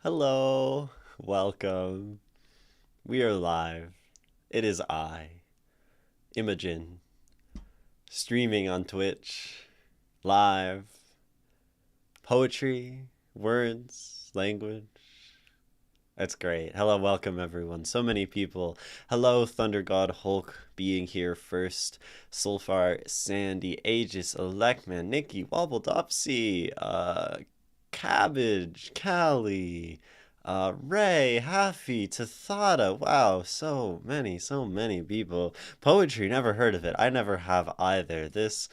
Hello, welcome. We are live. It is I, Imogen, streaming on Twitch, live, poetry, words, language. That's great. Hello, welcome everyone. So many people. Hello, Thunder God Hulk being here first. Sulfar, Sandy, Aegis, Electman, Nikki, Wobbledopsy, Cabbage, Callie, Ray, Haffy, Tathada. Wow, so many people. Poetry, never heard of it. I never have either. This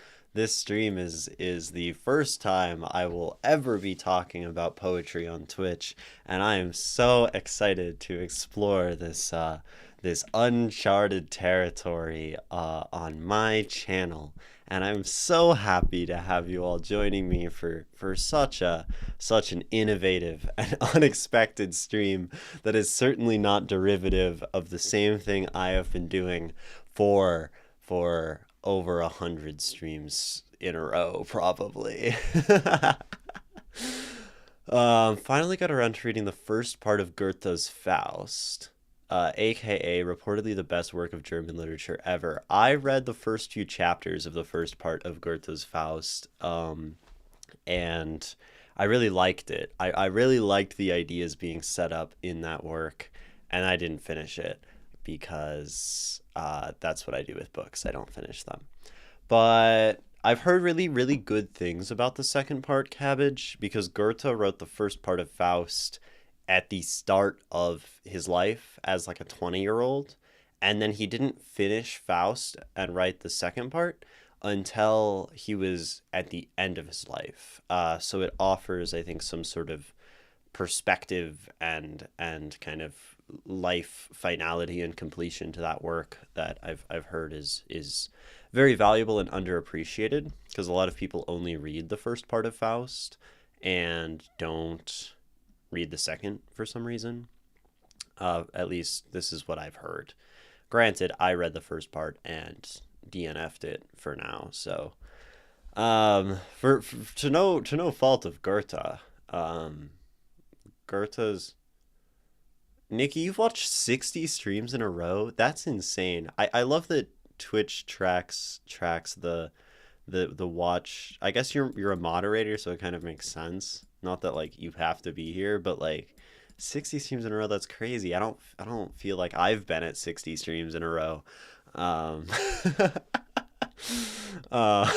stream is the first time I will ever be talking about poetry on Twitch, and I am so excited to explore this uncharted territory on my channel. And I'm so happy to have you all joining me for such an innovative and unexpected stream that is certainly not derivative of the same thing I have been doing for over 100 streams in a row, probably. Finally got around to reading the first part of Goethe's Faust, aka reportedly the best work of German literature ever. I read the first few chapters of the first part of Goethe's Faust, and I really liked it. I really liked the ideas being set up in that work, and I didn't finish it because that's what I do with books. I don't finish them. But I've heard really good things about the second part, Cabbage, because Goethe wrote the first part of Faust at the start of his life as like a 20-year-old, and then he didn't finish Faust and write the second part until he was at the end of his life. So it offers, I think, some sort of perspective and kind of life finality and completion to that work that I've heard is very valuable and underappreciated, because a lot of people only read the first part of Faust and don't read the second for some reason. At least this is what I've heard. Granted, I read the first part and DNF'd it for now. So, for to no fault of Goethe, Goethe's Nikki, you've watched 60 streams in a row. That's insane. I love that Twitch tracks the watch. I guess you're a moderator, so it kind of makes sense. Not that like you have to be here, but like 60 streams in a row, that's crazy. I don't feel like I've been at 60 streams in a row. Um uh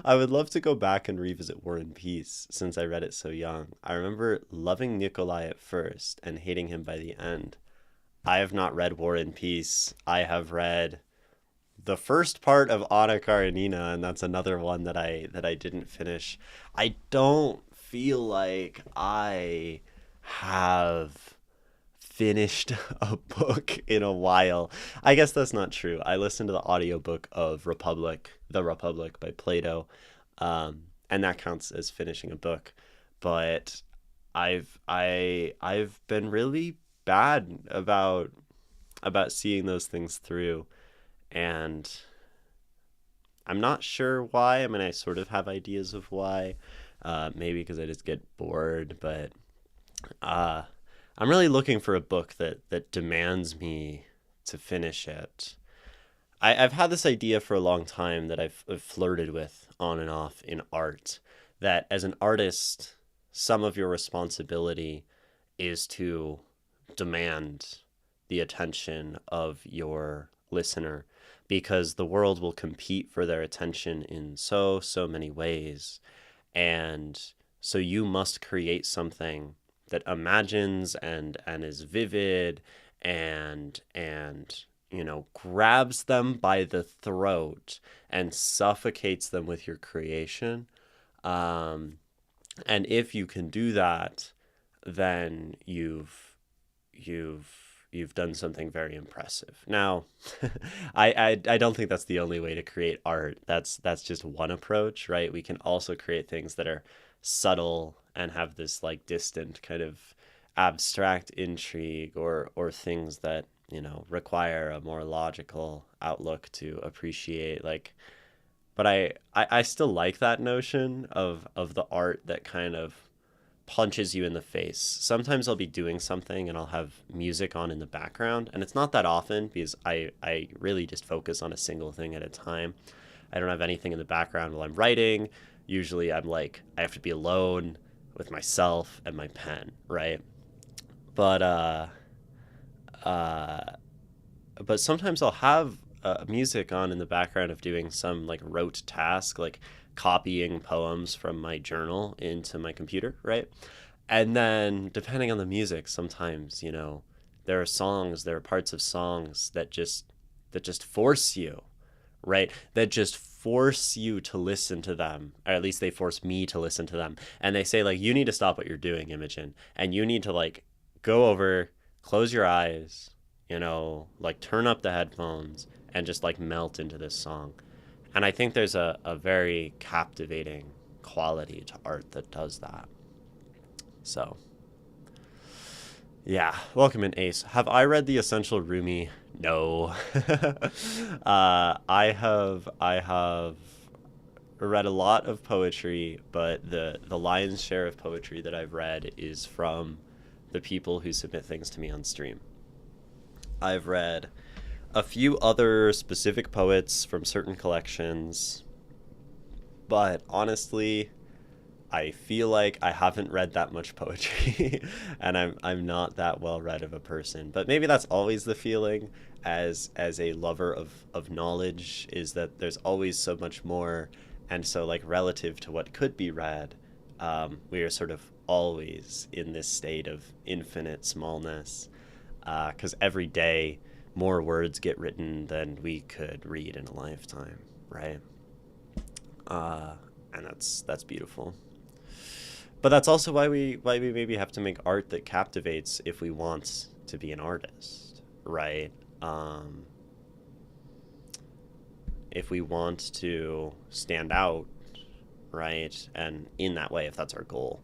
I would love to go back and revisit War and Peace since I read it so young. I remember loving Nikolai at first and hating him by the end. I have not read War and Peace. I have read the first part of Anna Karenina, and that's another one that I didn't finish. I don't feel like I have finished a book in a while. I guess that's not true. I listened to the audiobook of The Republic by Plato, and that counts as finishing a book. But I've been really bad about seeing those things through, and I'm not sure why. I mean, I sort of have ideas of why. Maybe because I just get bored, but uh, I'm really looking for a book that demands me to finish it. I've had this idea for a long time that I've flirted with on and off in art, that as an artist, some of your responsibility is to demand the attention of your listener, because the world will compete for their attention in so many ways. And so you must create something that imagines and is vivid and grabs them by the throat and suffocates them with your creation. um and if you can do that, then you've done something very impressive. Now, I don't think that's the only way to create art. That's just one approach, right? We can also create things that are subtle and have this like distant kind of abstract intrigue, or things that require a more logical outlook to appreciate. Like, but I still like that notion of the art that kind of punches you in the face. Sometimes I'll be doing something and I'll have music on in the background, and it's not that often because I really just focus on a single thing at a time. I don't have anything in the background while I'm writing. Usually I'm like, I have to be alone with myself and my pen, right? But uh but sometimes I'll have music on in the background of doing some like rote task, like copying poems from my journal into my computer, right? And then depending on the music, sometimes, there are parts of songs that just force you, right? That just force you to listen to them, or at least they force me to listen to them. And they say like, you need to stop what you're doing, Imogen, and you need to like go over, close your eyes, like turn up the headphones and just like melt into this song. And I think there's a very captivating quality to art that does that. So, yeah, welcome in, Ace. Have I read The Essential Rumi? No. I have read a lot of poetry, but the lion's share of poetry that I've read is from the people who submit things to me on stream. I've read a few other specific poets from certain collections, but honestly, I feel like I haven't read that much poetry and I'm not that well read of a person. But maybe that's always the feeling as a lover of knowledge, is that there's always so much more, and so like relative to what could be read, we are sort of always in this state of infinite smallness, because every day more words get written than we could read in a lifetime, right? And that's beautiful. But that's also why we maybe have to make art that captivates if we want to be an artist, right? If we want to stand out, right? And in that way, if that's our goal,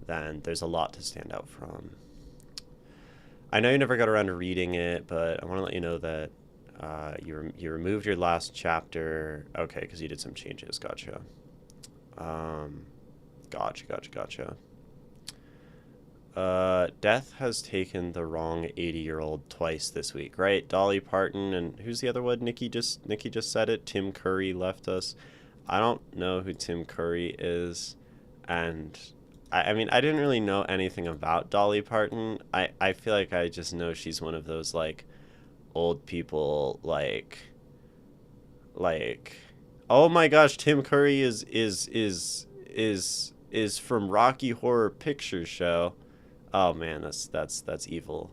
then there's a lot to stand out from. I know you never got around to reading it, but I want to let you know that you removed your last chapter. Okay, because you did some changes. Gotcha. Gotcha. Death has taken the wrong 80-year-old twice this week, right? Dolly Parton, and who's the other one? Nikki just said it. Tim Curry left us. I don't know who Tim Curry is, and I mean, I didn't really know anything about Dolly Parton. I feel like I just know she's one of those like old people like oh my gosh, Tim Curry is from Rocky Horror Picture Show. Oh man, that's evil.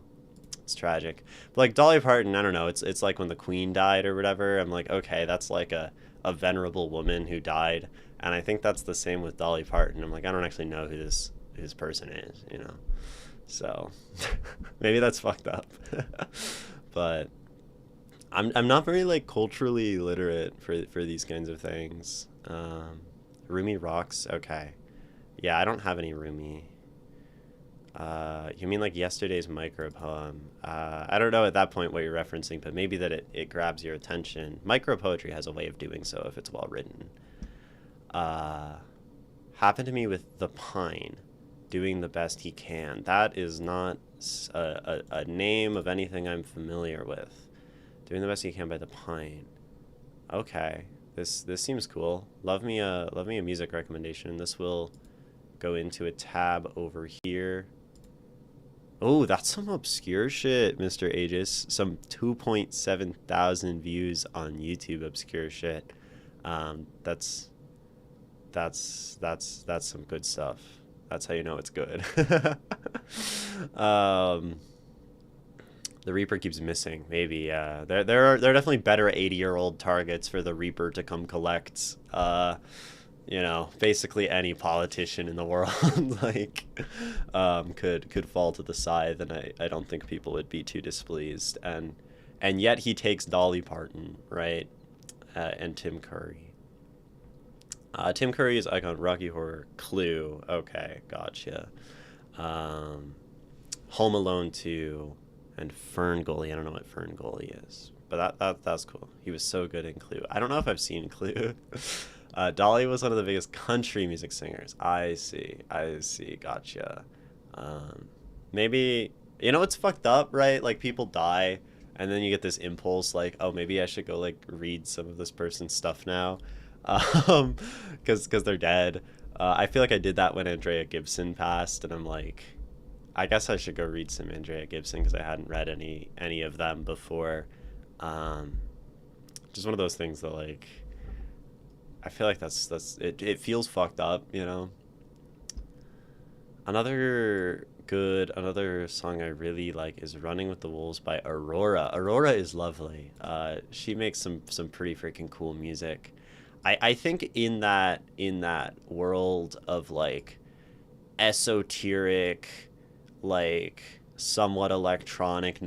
It's tragic. But like Dolly Parton, I don't know. It's like when the Queen died or whatever. I'm like, okay, that's like a venerable woman who died, and I think that's the same with Dolly Parton. I'm like, I don't actually know who this person is. So maybe that's fucked up. But I'm not very like culturally literate for these kinds of things. Rumi rocks. Okay. Yeah, I don't have any Rumi. You mean like yesterday's micropoem? I don't know at that point what you're referencing, but maybe that it grabs your attention. Micropoetry has a way of doing so if it's well written. Happened to me with The Pine, doing the best he can. That is not a name of anything I'm familiar with. Doing the best he can by The Pine. Okay, this seems cool. Love me a music recommendation. This will go into a tab over here. Oh, that's some obscure shit, Mr. Aegis. Some 2.7 thousand views on YouTube obscure shit. That's some good stuff. That's how you know it's good. The Reaper keeps missing. Maybe, yeah. There are definitely better 80-year-old targets for the Reaper to come collect. Basically any politician in the world like could fall to the scythe, and I don't think people would be too displeased. And yet he takes Dolly Parton, right? And Tim Curry. Tim Curry is icon Rocky Horror. Clue. Okay, gotcha. Home Alone 2 and Ferngully. I don't know what Ferngully is, but that's cool. He was so good in Clue. I don't know if I've seen Clue. Dolly was one of the biggest country music singers. I see. I see. Gotcha. Um, maybe it's fucked up, right? Like people die, and then you get this impulse, like, oh, maybe I should go like read some of this person's stuff now, um, because they're dead. I feel like I did that when Andrea Gibson passed, and I'm like, I guess I should go read some Andrea Gibson because I hadn't read any of them before. Um, just one of those things that like I feel like that's it. It feels fucked up, you know. Another song I really like is "Running with the Wolves" by Aurora. Aurora is lovely. She makes some pretty freaking cool music. I think in that world of like esoteric, like somewhat electronic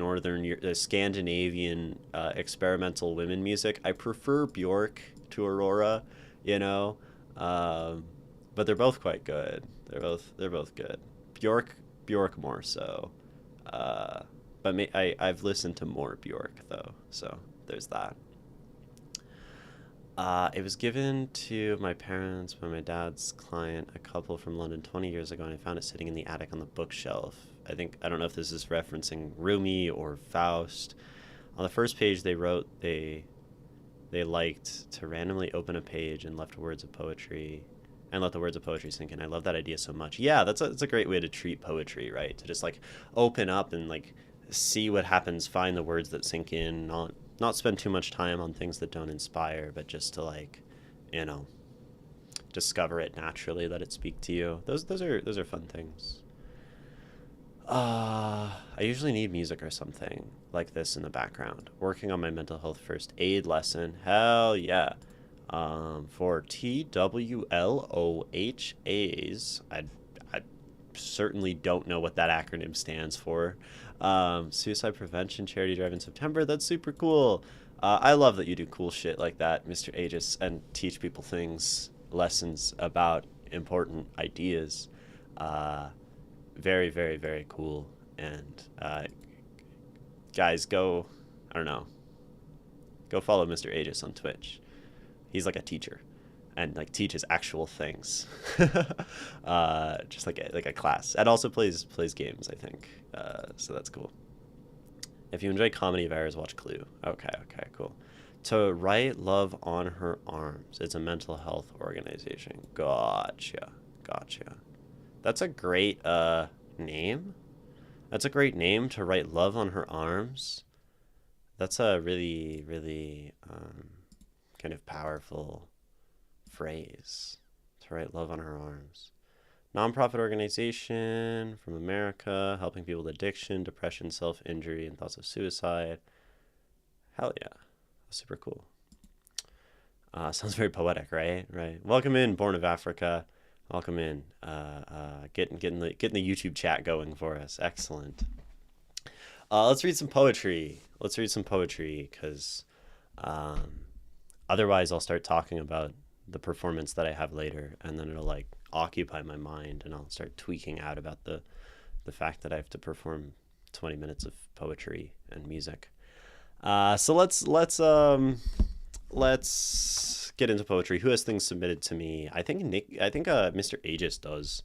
Scandinavian experimental women music, I prefer Bjork to Aurora, you know. Um, but they're both quite good. They're both good. Bjork Bjork more so. Uh, but I've listened to more Bjork though, so there's that. It was given to my parents by my dad's client, a couple from London 20 years ago, and I found it sitting in the attic on the bookshelf. I don't know if this is referencing Rumi or Faust. On the first page, they wrote they liked to randomly open a page and left words of poetry and let the words of poetry sink in. I love that idea so much. Yeah, that's a great way to treat poetry, right? To just like open up and like see what happens, find the words that sink in, not spend too much time on things that don't inspire, but just to like, you know, discover it naturally, let it speak to you. Those are fun things. I usually need music or something like this in the background. Working on my mental health first aid lesson. Hell yeah. For TWLOHAs, I certainly don't know what that acronym stands for. Suicide prevention charity drive in September. That's super cool. I love that you do cool shit like that, Mr. Aegis, and teach people things, lessons about important ideas. Uh, Very, very, very cool. And guys, go, I don't know, go follow Mr. Aegis on Twitch. He's like a teacher and like teaches actual things, just like a class, and also plays games. I think so. That's cool. If you enjoy comedy of errors, watch Clue. Okay, okay, cool. To write love on her arms. It's a mental health organization. Gotcha, gotcha. That's a great name. That's a great name to write love on her arms. That's a really, really kind of powerful phrase to write love on her arms. Nonprofit organization from America, helping people with addiction, depression, self injury, and thoughts of suicide. Hell yeah. That's super cool. Sounds very poetic, right? Right. Welcome in, Born of Africa. Welcome in. Getting the YouTube chat going for us. Excellent. Let's read some poetry. Because otherwise I'll start talking about the performance that I have later, and then it'll like occupy my mind, and I'll start tweaking out about the fact that I have to perform 20 minutes of poetry and music. So let's get into poetry. Who has things submitted to me? I think Mr. Aegis does,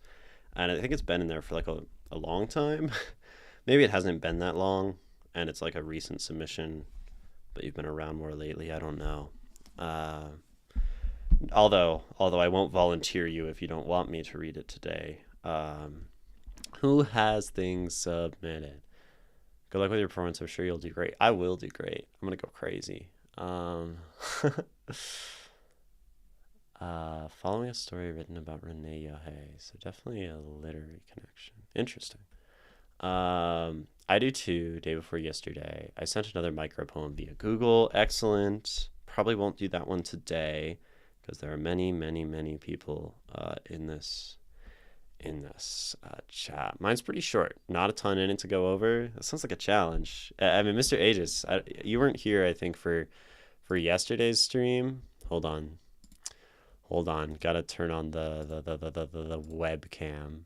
and I think it's been in there for like a long time. Maybe it hasn't been that long, and it's like a recent submission, but you've been around more lately. I don't know. Although I won't volunteer you if you don't want me to read it today. Who has things submitted? Good luck with your performance. I'm sure you'll do great. I will do great. I'm gonna go crazy. Following a story written about Renee Yohei, so definitely a literary connection. Interesting. I do too. Day before yesterday, I sent another micro poem via Google. Excellent. Probably won't do that one today because there are many, many, many people in this chat. Mine's pretty short. Not a ton in it to go over. That sounds like a challenge. I mean, Mr. Aegis, you weren't here, I think, for yesterday's stream. Hold on. Gotta turn on the webcam.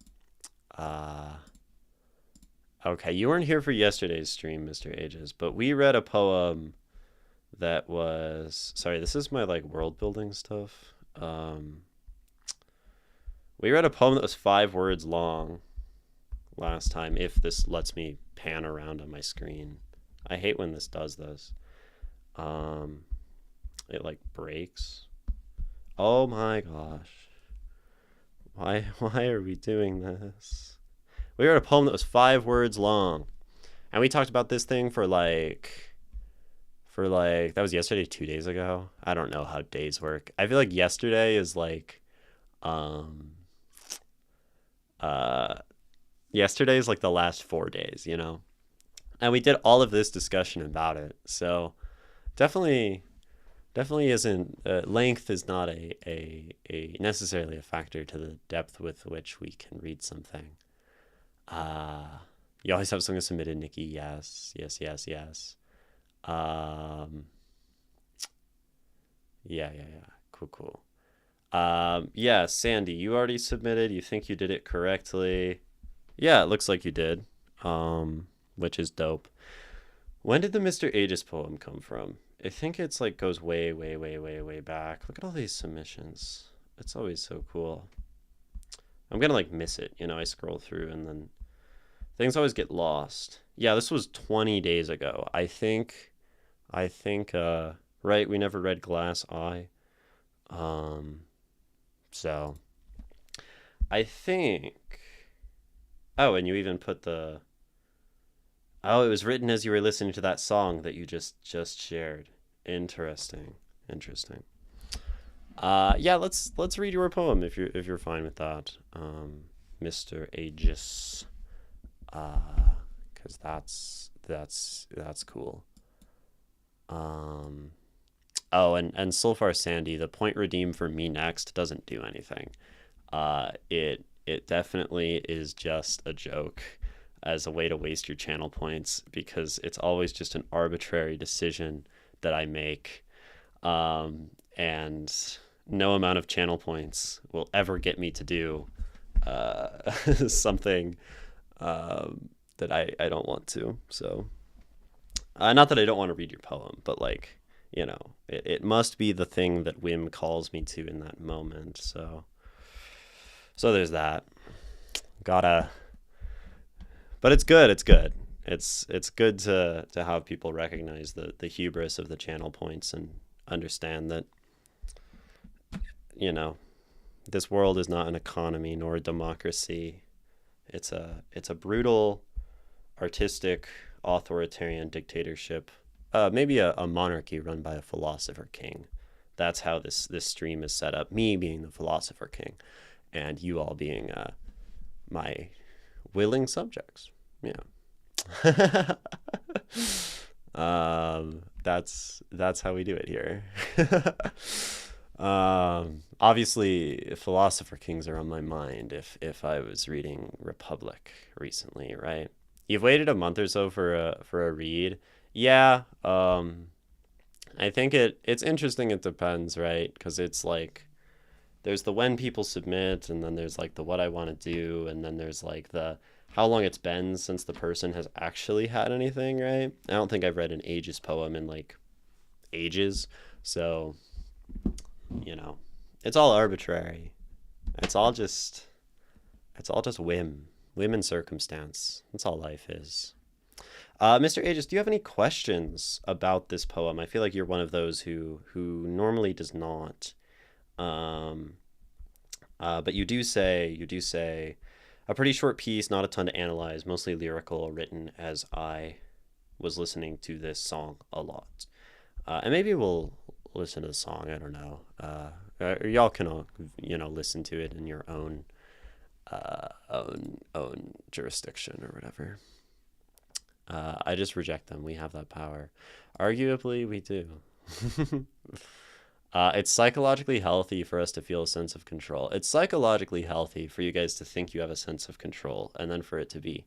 Okay, you weren't here for yesterday's stream, Mr. Aegis, but we read a poem that was... Sorry, this is my, like, world building stuff. Um, we read a poem that was 5 words long last time, if this lets me pan around on my screen. I hate when this does this. Um, it like breaks. Oh my gosh. Why are we doing this? We read a poem that was 5 words long. And we talked about this thing for that was yesterday, 2 days ago. I don't know how days work. I feel like yesterday is like um uh yesterday is like the last 4 days, you know? And we did all of this discussion about it. So definitely isn't length is not a necessarily a factor to the depth with which we can read something. You always have something submitted, Nikki. Yes, yes, yes, yes. Um, yeah. Cool, cool. Yeah, Sandy, you already submitted. You think you did it correctly. Yeah, it looks like you did. Which is dope. When did the Mr. Aegis poem come from? I think it's like goes way, way, way, way, way back. Look at all these submissions. It's always so cool. I'm gonna like miss it, you know. I scroll through and then things always get lost. Yeah, this was 20 days ago. I think right, we never read Glass Eye. Um so I think oh, and you even put the oh, it was written as you were listening to that song that you just shared. Interesting. Interesting. Yeah, let's read your poem if you're fine with that. Mr. Aegis. Cuz that's cool. Um Oh, and Sulfar Sandy, the point redeem for me next doesn't do anything. It definitely is just a joke as a way to waste your channel points because it's always just an arbitrary decision that I make. And no amount of channel points will ever get me to do something that I don't want to. So, not that I don't want to read your poem, but like, you know, it must be the thing that whim calls me to in that moment. So there's that. Gotta, but it's good. It's good. It's good to have people recognize the hubris of the channel points and understand that, you know, this world is not an economy nor a democracy. It's a brutal, artistic, authoritarian dictatorship. Maybe a monarchy run by a philosopher king. That's how this stream is set up. Me being the philosopher king, and you all being my willing subjects. Yeah. That's how we do it here. Obviously, philosopher kings are on my mind if I was reading Republic recently, right? You've waited a month or so for a read. Yeah, I think it's interesting. It depends, right? Because it's like there's the when people submit, and then there's like the what I want to do, and then there's like the how long it's been since the person has actually had anything, right? I don't think I've read an Aegis poem in like ages, so you know, it's all arbitrary. It's all just whim and circumstance. That's all life is. Mr. Aegis, do you have any questions about this poem? I feel like you're one of those who normally does not. Um, but you do say a pretty short piece, not a ton to analyze, mostly lyrical, written as I was listening to this song a lot. And maybe we'll listen to the song. I don't know. Or y'all can all, listen to it in your own jurisdiction or whatever. I just reject them. We have that power. Arguably, we do. It's psychologically healthy for us to feel a sense of control. It's psychologically healthy for you guys to think you have a sense of control and then for it to be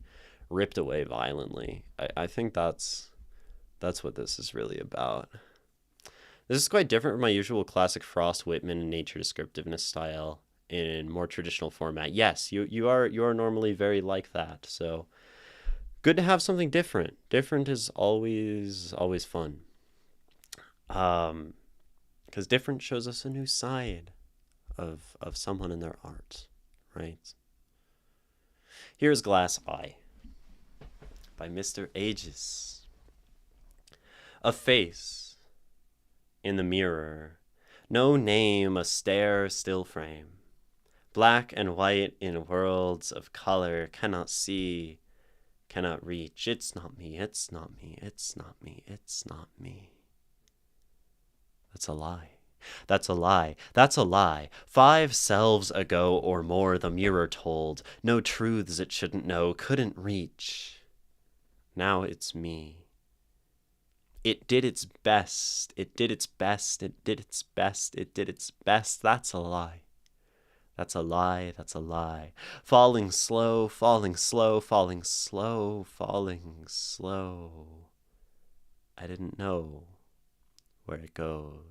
ripped away violently. I think that's what this is really about. This is quite different from my usual classic Frost, Whitman, and nature descriptiveness style in more traditional format. Yes, you are normally very like that. So good to have something different. Different is always fun. Because different shows us a new side of someone in their art, right? Here's Glass Eye by Mr. Aegis. A face in the mirror, no name, a stare still frame. Black and white in worlds of color, cannot see, cannot reach. It's not me, it's not me, it's not me, it's not me. That's a lie. That's a lie. That's a lie. 5 selves ago or more the mirror told. No truths it shouldn't know, couldn't reach. Now it's me. It did its best. It did its best. It did its best. It did its best. That's a lie. That's a lie. That's a lie. Falling slow, falling slow, falling slow, falling slow. I didn't know where it goes.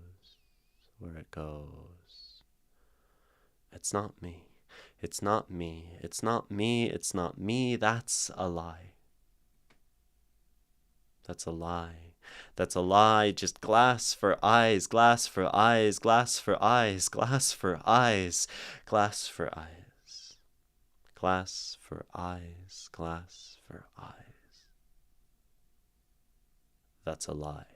Where it goes. It's not me. It's not me. It's not me. It's not me. That's a lie. That's a lie. That's a lie. Just glass for eyes, glass for eyes, glass for eyes, glass for eyes, glass for eyes, glass for eyes, glass for eyes. That's a lie.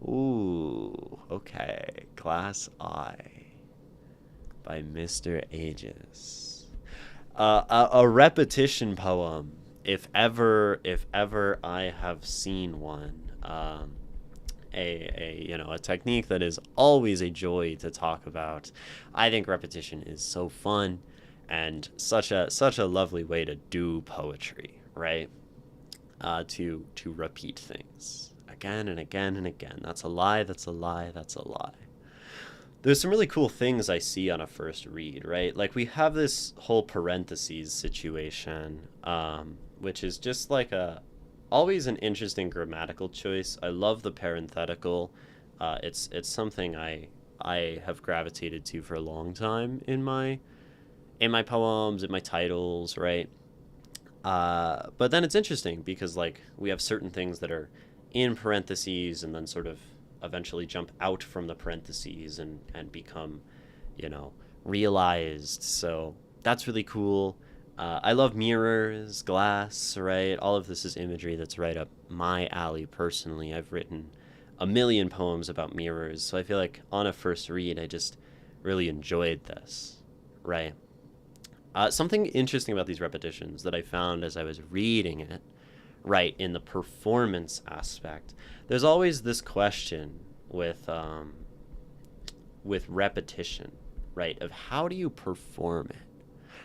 Ooh, okay. Glass Eye by Mr. Aegis. A repetition poem, if ever I have seen one. A technique that is always a joy to talk about. I think repetition is so fun and such a lovely way to do poetry, right? To repeat things again and again and again. That's a lie, that's a lie, that's a lie. There's some really cool things I see on a first read, right? Like we have this whole parentheses situation, which is just like always an interesting grammatical choice. I love the parenthetical. It's something I have gravitated to for a long time in my poems, in my titles, right? But then it's interesting because like we have certain things that are in parentheses and then sort of eventually jump out from the parentheses and become, realized. So that's really cool. I love mirrors, glass, right? All of this is imagery that's right up my alley personally. I've written a million poems about mirrors, so I feel like on a first read, I just really enjoyed this, right? Something interesting about these repetitions that I found as I was reading it, right, in the performance aspect, there's always this question with repetition, right, of how do you perform it,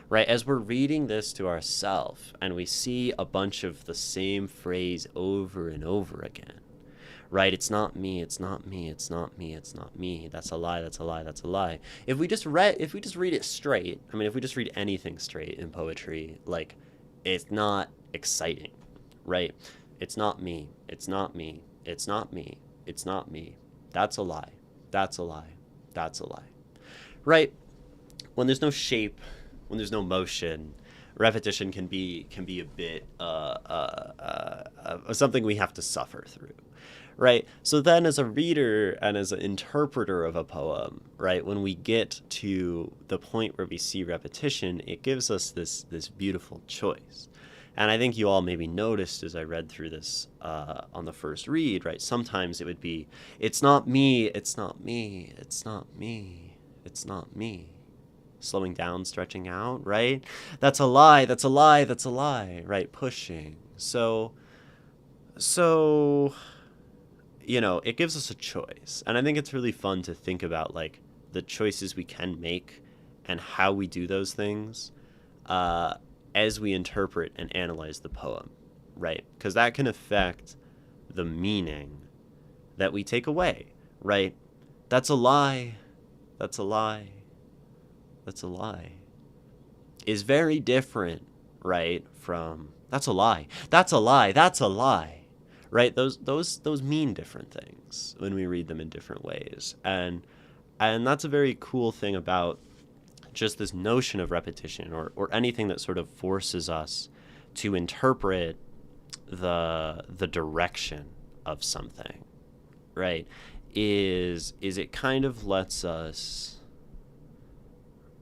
right? As we're reading this to ourselves and we see a bunch of the same phrase over and over again, right? It's not me, it's not me, it's not me, it's not me. That's a lie, that's a lie, that's a lie. If we just read it straight, if we just read anything straight in poetry, like, it's not exciting, right? It's not me, it's not me, it's not me, it's not me. That's a lie, that's a lie, that's a lie, right? When there's no shape, when there's no motion, repetition can be a bit something we have to suffer through, right? So then as a reader and as an interpreter of a poem, right, when we get to the point where we see repetition, it gives us this beautiful choice. And I think you all maybe noticed as I read through this on the first read, right, sometimes it would be, it's not me, it's not me, it's not me, it's not me. Slowing down, stretching out, right? That's a lie, that's a lie, that's a lie, right? Pushing. So it gives us a choice. And I think it's really fun to think about, like, the choices we can make and how we do those things as we interpret and analyze the poem, right? Because that can affect the meaning that we take away, right? That's a lie, that's a lie, that's a lie, is very different, right, from that's a lie, that's a lie, that's a lie. Right, those mean different things when we read them in different ways, and that's a very cool thing about just this notion of repetition or anything that sort of forces us to interpret the direction of something, right? is it kind of lets us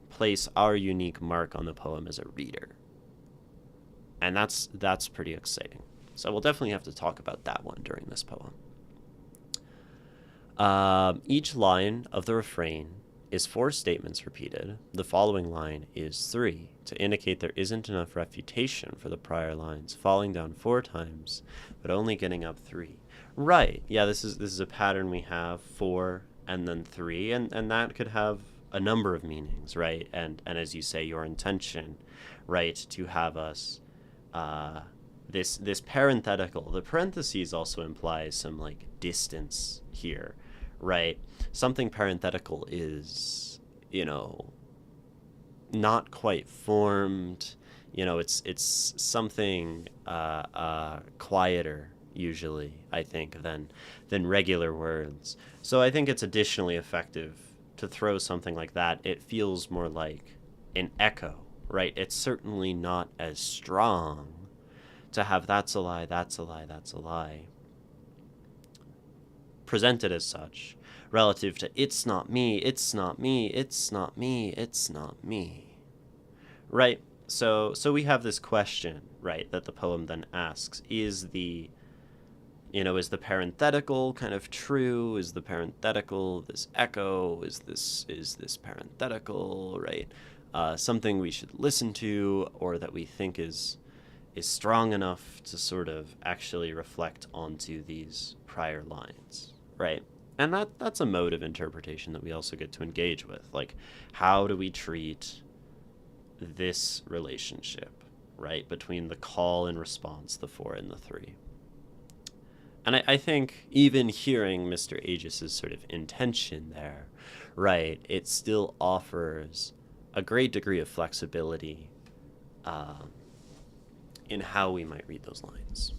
place our unique mark on the poem as a reader. And that's pretty exciting. So we'll definitely have to talk about that one during this poem. Each line of the refrain is 4 statements repeated. The following line is 3 to indicate there isn't enough refutation for the prior lines, falling down 4 times, but only getting up 3. Right. Yeah, this is a pattern we have, 4 and then 3, and that could have a number of meanings, right? And as you say, your intention, right, to have us this parenthetical. The parentheses also implies some like distance here, right? Something parenthetical is, not quite formed. It's something quieter usually, I think, than regular words. So I think it's additionally effective to throw something like that. It feels more like an echo, right? It's certainly not as strong to have that's a lie, that's a lie, that's a lie presented as such, relative to it's not me, it's not me, it's not me, it's not me. Right? So we have this question, right, that the poem then asks. Is the parenthetical kind of true? Is the parenthetical this echo? Is this parenthetical, right? Something we should listen to, or that we think is strong enough to sort of actually reflect onto these prior lines, right? And that's a mode of interpretation that we also get to engage with. Like, how do we treat this relationship, right, between the call and response, the 4 and the 3? And I think even hearing Mr. Aegis' sort of intention there, right, it still offers a great degree of flexibility in how we might read those lines.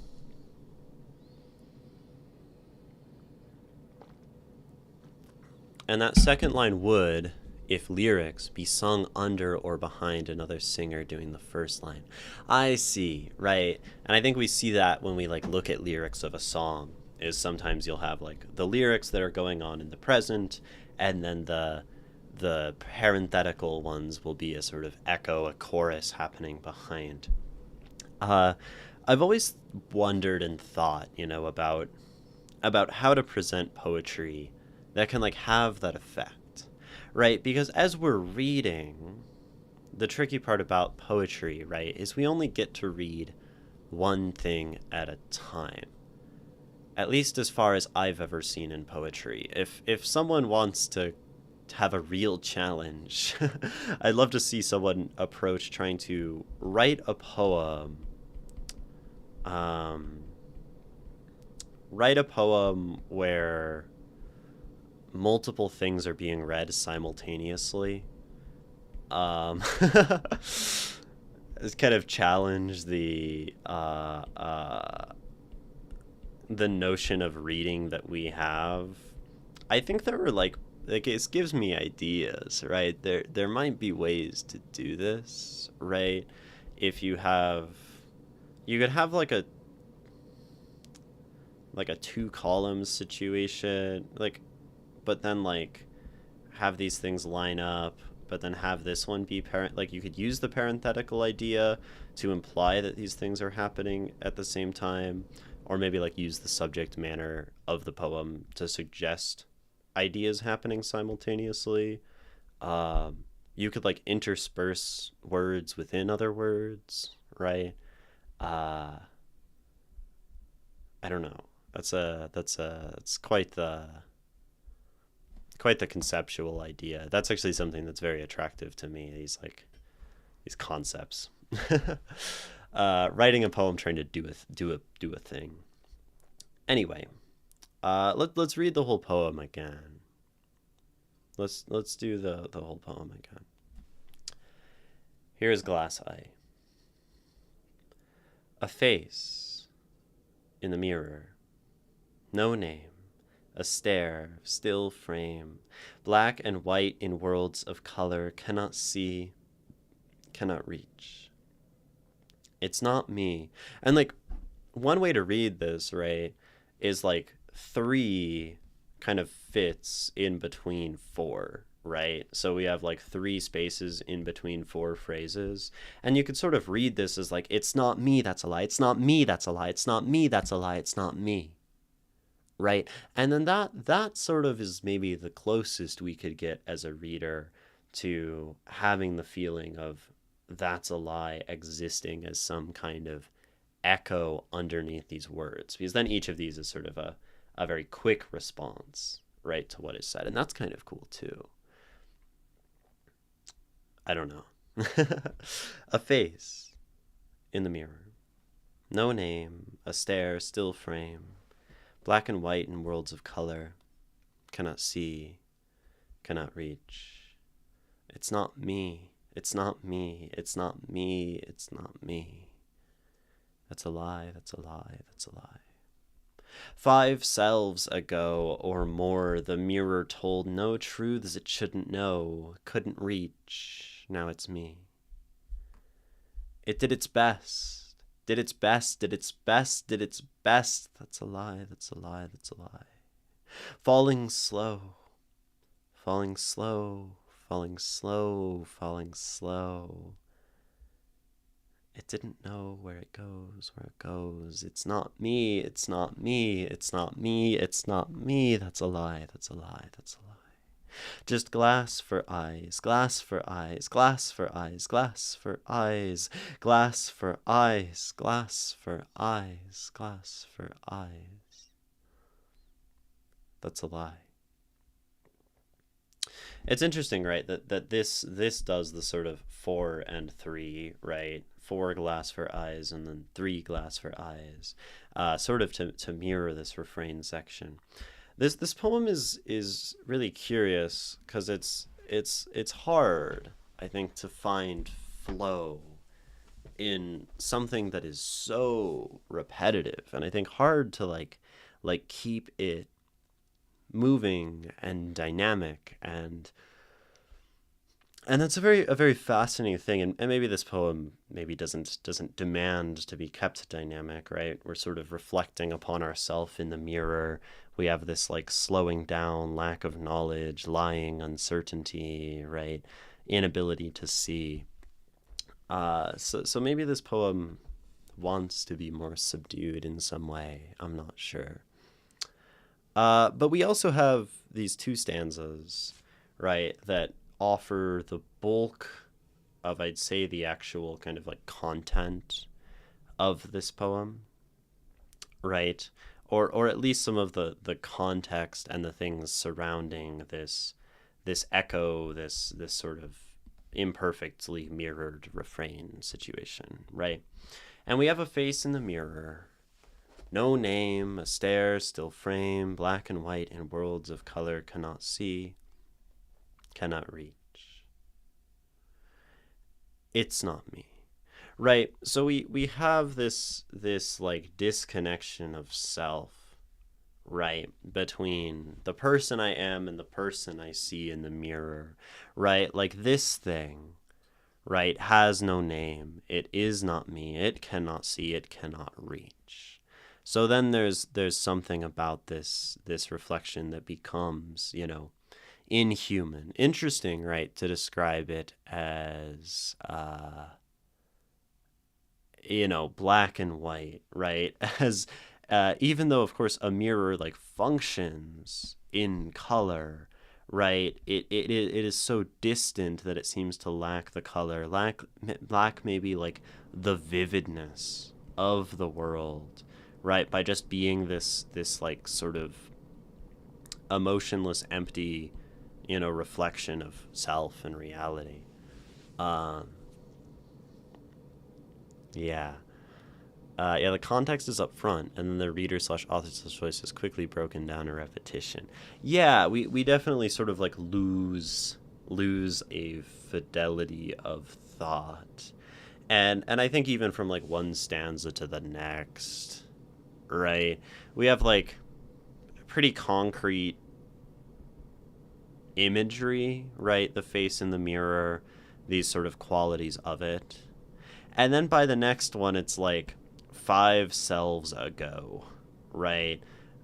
And that second line would, if lyrics, be sung under or behind another singer doing the first line. I see, right? And I think we see that when we look at lyrics of a song, is sometimes you'll have the lyrics that are going on in the present, and then the parenthetical ones will be a sort of echo, a chorus happening behind. I've always wondered and thought, about how to present poetry that can have that effect, right? Because as we're reading, the tricky part about poetry, right, is we only get to read one thing at a time. At least as far as I've ever seen in poetry. If someone wants to have a real challenge, I'd love to see someone approach trying to write a poem. Write a poem where multiple things are being read simultaneously. It's kind of challenge the notion of reading that we have. I think there were it gives me ideas, right? There might be ways to do this, right? If you could have a 2 columns situation, but then have these things line up, but then have this one be you could use the parenthetical idea to imply that these things are happening at the same time, or maybe use the subject matter of the poem to suggest ideas happening simultaneously. You could intersperse words within other words, right? I don't know. That's quite the conceptual idea. That's actually something that's very attractive to me. These concepts. Writing a poem, trying to do a thing. Anyway, let's read the whole poem again. Let's do the whole poem again. Here is Glass Eye. A face in the mirror. No name. A stare, still frame. Black and white in worlds of color. Cannot see, cannot reach. It's not me. And one way to read this, right, is 3 kind of fits in between four, right? So we have like three spaces in between four phrases. And you could sort of read this as like, it's not me, that's a lie. It's not me, that's a lie. It's not me, that's a lie. It's not me. Right? And then that sort of is maybe the closest we could get as a reader to having the feeling of that's a lie existing as some kind of echo underneath these words, because then each of these is sort of a very quick response, right, to what is said. And that's kind of cool too. I don't know. A face in the mirror. No name, a stare, still frame. Black and white in worlds of color. Cannot see, cannot reach. It's not me, it's not me, it's not me, it's not me. That's a lie, that's a lie, that's a lie. 5 selves ago or more, the mirror told no truths it shouldn't know, couldn't reach. Now it's me. It did its best, did its best, did its best, did its best. That's a lie, that's a lie, that's a lie. Falling slow, falling slow, falling slow, falling slow. It didn't know where it goes, where it goes. It's not me, it's not me, it's not me, it's not me. That's a lie, that's a lie, that's a lie. Just glass for eyes, glass for eyes, glass for eyes, glass for eyes, glass for eyes, glass for eyes, glass for eyes. That's a lie. It's interesting, right, that this does the sort of 4 and 3, right? 4 glass for eyes and then 3 glass for eyes, sort of to mirror this refrain section. This poem is really curious because it's hard, I think, to find flow in something that is so repetitive, and I think hard to like keep it moving and dynamic, and that's a very fascinating thing. And maybe this poem maybe doesn't demand to be kept dynamic, right? We're sort of reflecting upon ourselves in the mirror. We have this like slowing down, lack of knowledge, lying, uncertainty, right? Inability to see. So maybe this poem wants to be more subdued in some way. I'm not sure. But we also have these 2 stanzas, right, that offer the bulk of, I'd say, the actual kind of like content of this poem, right? Or at least some of the context and the things surrounding this echo, this sort of imperfectly mirrored refrain situation, right? And we have a face in the mirror. No name, a stare, still frame, black and white in worlds of color, cannot see, cannot reach. It's not me. Right, so we have this like disconnection of self, right, between the person I am and the person I see in the mirror, right? Like this thing, right, has no name. It is not me. It cannot see, it cannot reach. So then there's something about this reflection that becomes, inhuman. Interesting, right, to describe it as black and white, right? As even though, of course, a mirror like functions in color, right? It is so distant that it seems to lack the color, lack maybe like the vividness of the world, right? By just being this like sort of emotionless, empty, reflection of self and reality. Yeah. The context is up front, and then the reader/author's choice is quickly broken down to repetition. Yeah, we definitely sort of like lose a fidelity of thought, and I think even from like one stanza to the next, right? We have like pretty concrete imagery, right? The face in the mirror, these sort of qualities of it. And then by the next one, it's like 5 selves ago, right?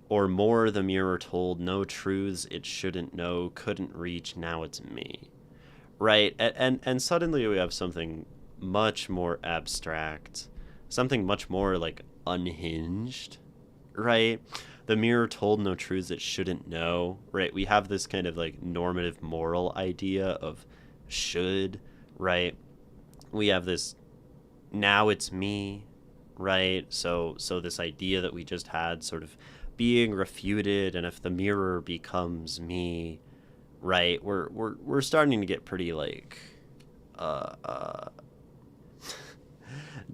or more the mirror told, no truths it shouldn't know, couldn't reach, now it's me. Right? And suddenly we have something much more abstract, something much more like unhinged, right? The mirror told no truths it shouldn't know, right? We have this kind of like normative moral idea of should, right? We have this now it's me, right? So this idea that we just had sort of being refuted, and if the mirror becomes me, right? We're starting to get pretty like uh, uh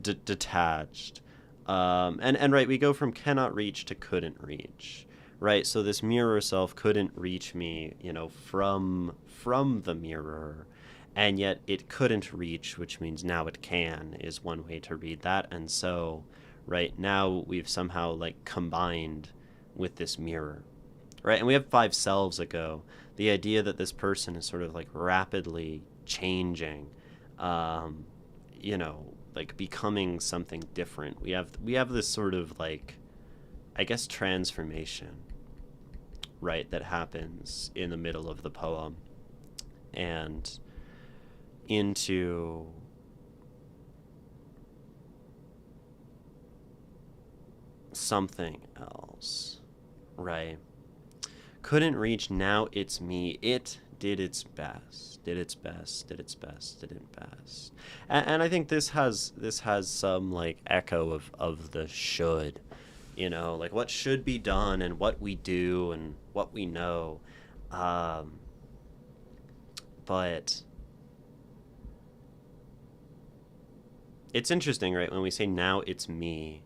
detached. And right, we go from cannot reach to couldn't reach, right? So this mirror self couldn't reach me, from the mirror, and yet it couldn't reach, which means now it can, is one way to read that. And so, right now we've somehow like combined with this mirror, right? And we have 5 selves ago. The idea that this person is sort of like rapidly changing, um, like becoming something different. We have this sort of like, I guess, transformation, right, that happens in the middle of the poem, and into something else, right? Couldn't reach, now it's me. It did its best, did its best, did its best, did its best. And I think this has some like echo of the should, like what should be done and what we do and what we know. Um, but it's interesting, right? When we say now it's me,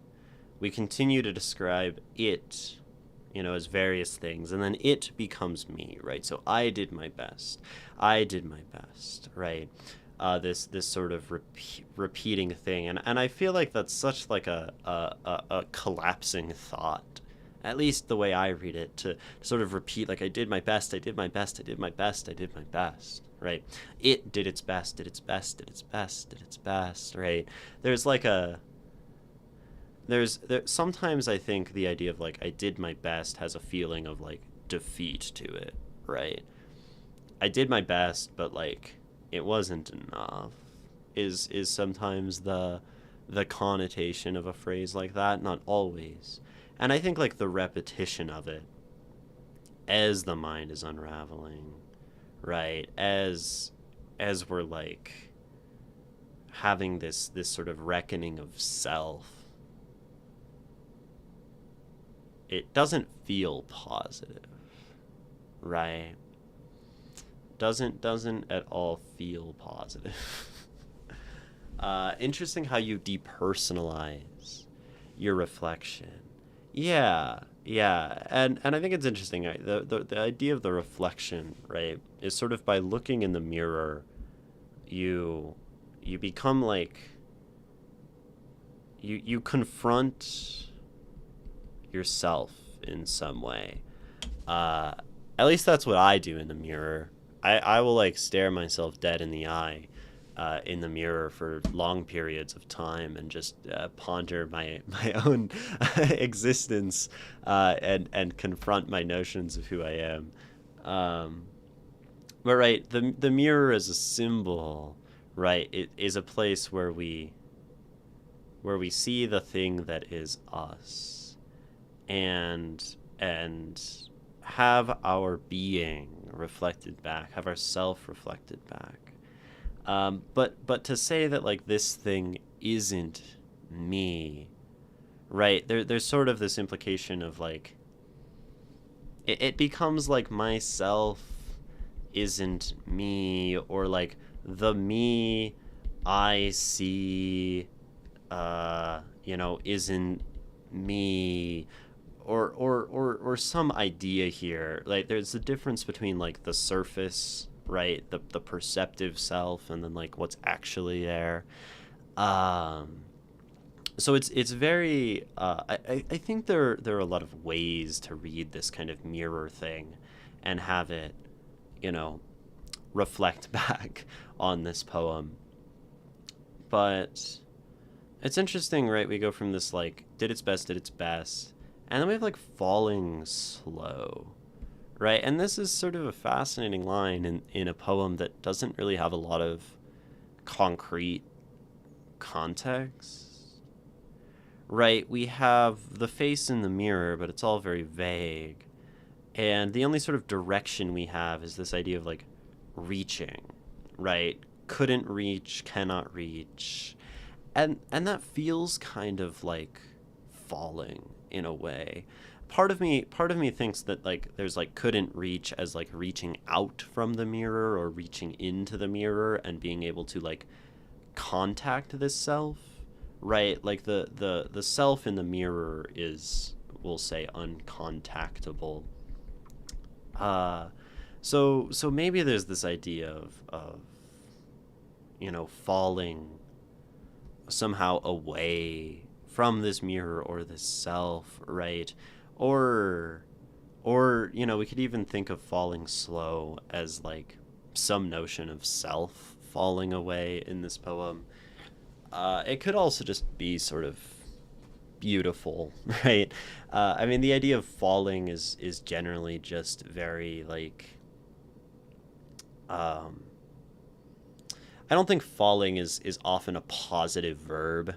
we continue to describe it, as various things, and then it becomes me, right? So I did my best. I did my best, right? This sort of repeating thing, and I feel like that's such like a collapsing thought, at least the way I read it, to sort of repeat like I did my best, I did my best, I did my best, I did my best, right? It did its best, did its best, did its best, did its best, right? There's like a there sometimes I think the idea of like I did my best has a feeling of like defeat to it, right? I did my best, but like it wasn't enough. Is sometimes the connotation of a phrase like that, not always. And I think like the repetition of it as the mind is unraveling, right? As we're like having this sort of reckoning of self, it doesn't feel positive, right? Doesn't at all feel positive. Interesting how you depersonalize your reflection. Yeah, yeah, and I think it's interesting. Right? The idea of the reflection, right, is sort of by looking in the mirror, you you become like you confront yourself in some way. Uh, at least that's what I do in the mirror. I will like stare myself dead in the eye in the mirror for long periods of time and just ponder my own existence and confront my notions of who I am. Um, but right, the mirror is a symbol, right? It is a place where we see the thing that is us, and have our being reflected back, have our self reflected back. But to say that like this thing isn't me, right? There's sort of this implication of like it becomes like myself isn't me, or like the me I see, isn't me, or some idea here. Like there's a difference between like the surface, right, the perceptive self, and then like what's actually there. Um, so it's very. I think there are a lot of ways to read this kind of mirror thing, and have it, you know, reflect back on this poem. But it's interesting, right? We go from this like did its best, And then we have like falling slow, right? And this is sort of a fascinating line in a poem that doesn't really have a lot of concrete context, right? We have the face in the mirror, but it's all very vague. And the only sort of direction we have is this idea of like reaching, right? Couldn't reach, cannot reach. And that feels kind of like falling in a way. Part of me thinks that like there's like couldn't reach as like reaching out from the mirror or reaching into the mirror and being able to like contact this self, right? Like the self in the mirror is, we'll say, uncontactable. uh so maybe there's this idea of falling somehow away from this mirror or this self, right? or or we could even think of falling slow as like some notion of self falling away in this poem. It could also just be sort of beautiful, right? I mean, the idea of falling is generally just very like, um, I don't think falling is often a positive verb,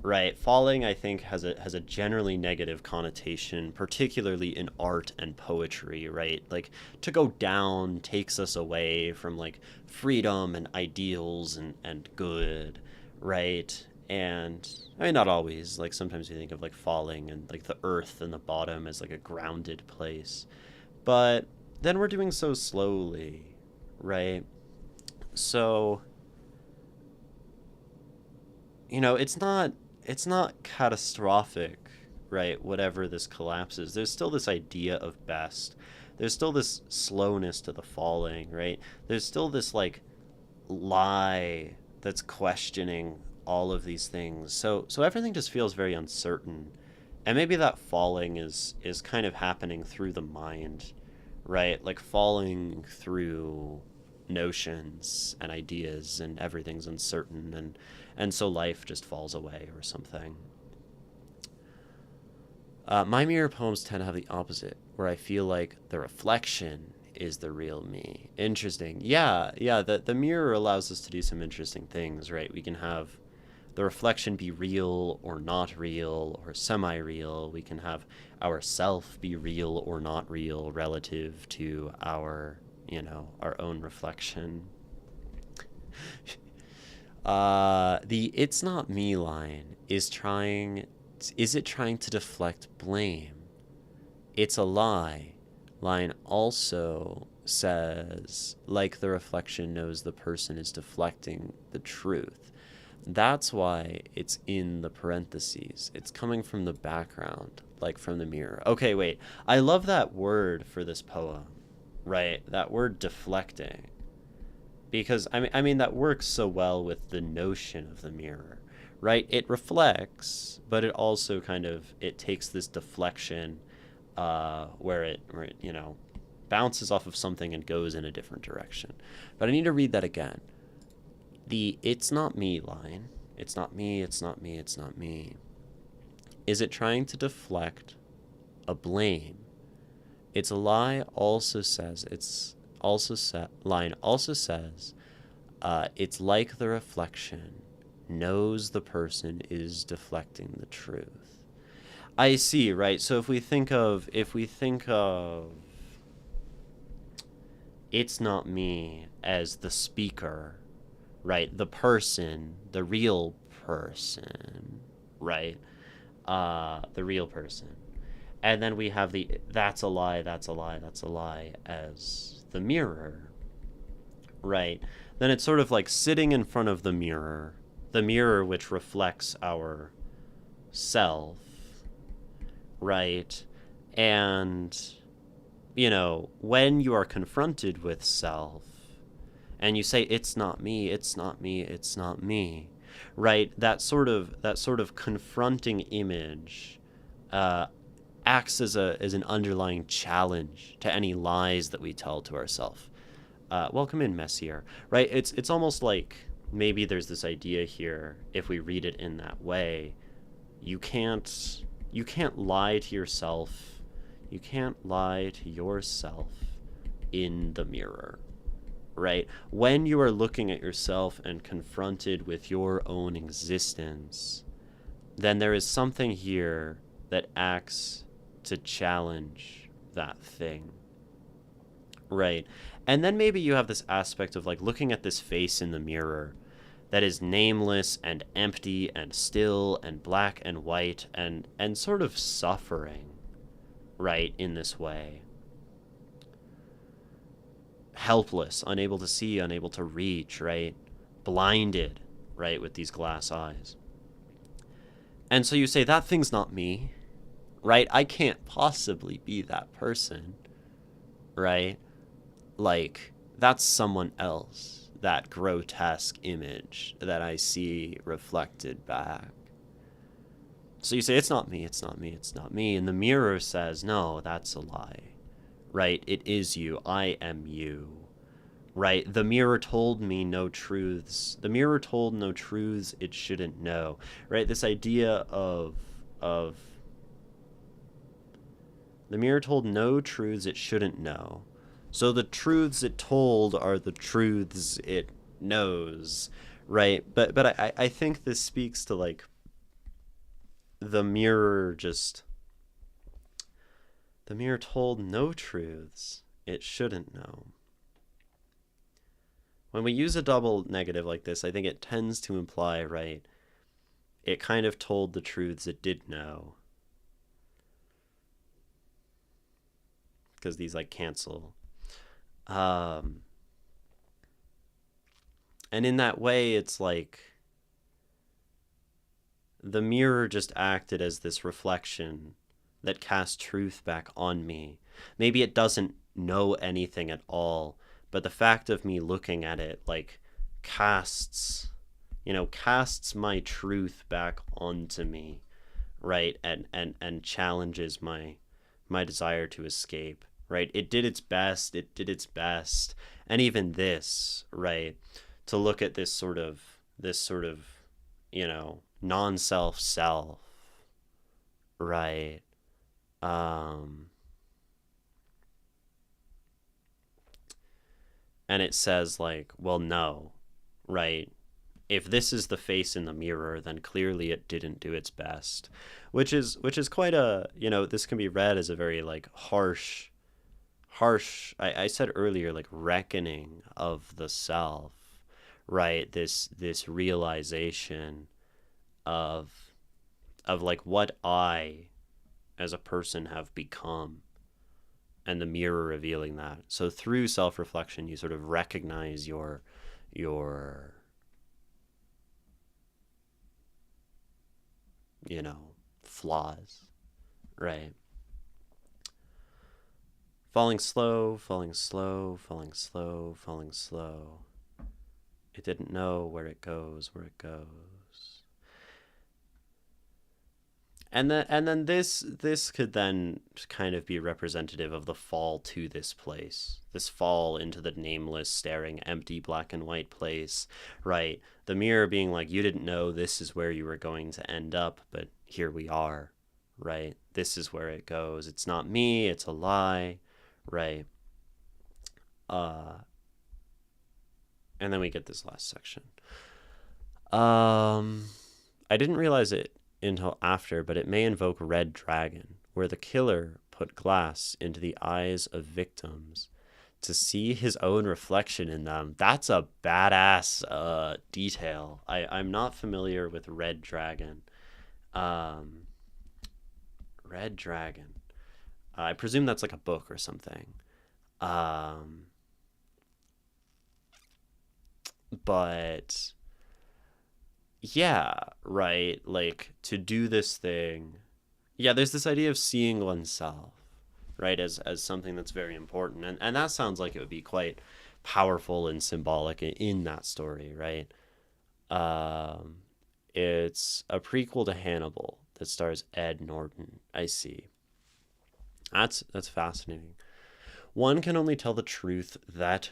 right? Falling, I think, has a generally negative connotation, particularly in art and poetry, right? Like to go down takes us away from like freedom and ideals and good, right? And I mean, not always. Like sometimes we think of like falling and like the earth and the bottom as like a grounded place, but then we're doing so slowly, right? So it's not catastrophic, right? Whatever this collapses, there's still this idea of best. There's still this slowness to the falling, right? There's still this like lie that's questioning all of these things. So everything just feels very uncertain. And maybe that falling is kind of happening through the mind, right? Like falling through notions and ideas, and everything's uncertain, and so life just falls away or something. My mirror poems tend to have the opposite, where I feel like the reflection is the real me. Interesting. Yeah, yeah. The mirror allows us to do some interesting things, right? We can have the reflection be real or not real or semi real. We can have ourself be real or not real relative to our own reflection. The "it's not me" line is it trying to deflect blame? "It's a lie" line also says, like the reflection knows the person is deflecting the truth. That's why it's in the parentheses. It's coming from the background, like from the mirror. Okay, wait. I love that word for this poem, right? That word deflecting. Because I mean that works so well with the notion of the mirror, right? It reflects, but it also kind of it takes this deflection, where it bounces off of something and goes in a different direction. But I need to read that again. The "it's not me" line, "it's not me, it's not me, it's not me." Is it trying to deflect a blame? "It's a lie" also says line also says, it's like the reflection knows the person is deflecting the truth. I see, right? So if we think of "it's not me" as the speaker, right? The person, the real person, right? The real person. And then we have the "that's a lie, that's a lie, that's a lie" as the mirror, right? Then it's sort of like sitting in front of the mirror which reflects our self, right? And, when you are confronted with self and you say "it's not me, it's not me, it's not me," right? That sort of confronting image, uh, acts as an underlying challenge to any lies that we tell to ourselves. Welcome in, Messier. Right? It's almost like maybe there's this idea here. If we read it in that way, you can't you can't lie to yourself. You can't lie to yourself in the mirror, right? When you are looking at yourself and confronted with your own existence, then there is something here that acts to challenge that thing, right? And then maybe you have this aspect of like looking at this face in the mirror that is nameless and empty and still and black and white and sort of suffering, right, in this way. Helpless, unable to see, unable to reach, right? Blinded, right, with these glass eyes. And so you say, that thing's not me, right? I can't possibly be that person, right? Like, that's someone else, that grotesque image that I see reflected back. So you say, it's not me, it's not me, it's not me. And the mirror says, no, that's a lie, right? It is you. I am you, right? The mirror told me no truths. The mirror told no truths it shouldn't know, right? This idea of the mirror told no truths it shouldn't know. So the truths it told are the truths it knows, right? But I think this speaks to like the mirror told no truths it shouldn't know. When we use a double negative like this, I think it tends to imply, right, it kind of told the truths it did know. Because these like cancel. And in that way, it's like the mirror just acted as this reflection that cast truth back on me. Maybe it doesn't know anything at all, but the fact of me looking at it like casts my truth back onto me, right? And challenges my desire to escape, right? It did its best. And even this, right? To look at this sort of, non-self self, right? And it says like, well, no, right? If this is the face in the mirror, then clearly it didn't do its best, which is quite a, this can be read as a very like harsh, I said earlier, like reckoning of the self, right? This realization of like what I as a person have become, and the mirror revealing that. So through self-reflection, you sort of recognize your flaws, right? Falling slow, falling slow, falling slow, falling slow. It didn't know where it goes. And then this could then kind of be representative of the fall to this place, this fall into the nameless, staring, empty, black and white place, right? The mirror being like, you didn't know this is where you were going to end up, but here we are, right? This is where it goes. It's not me, it's a lie, right? And then we get this last section. I didn't realize it until after, but it may invoke Red Dragon, where the killer put glass into the eyes of victims to see his own reflection in them. That's a badass detail. I'm not familiar with Red Dragon. Red Dragon. I presume that's like a book or something. But yeah, right, like to do this thing. Yeah, there's this idea of seeing oneself, right, as something that's very important, and that sounds like it would be quite powerful and symbolic in that story, right? It's a prequel to Hannibal that stars Ed Norton. I see. That's fascinating. One can only tell the truths that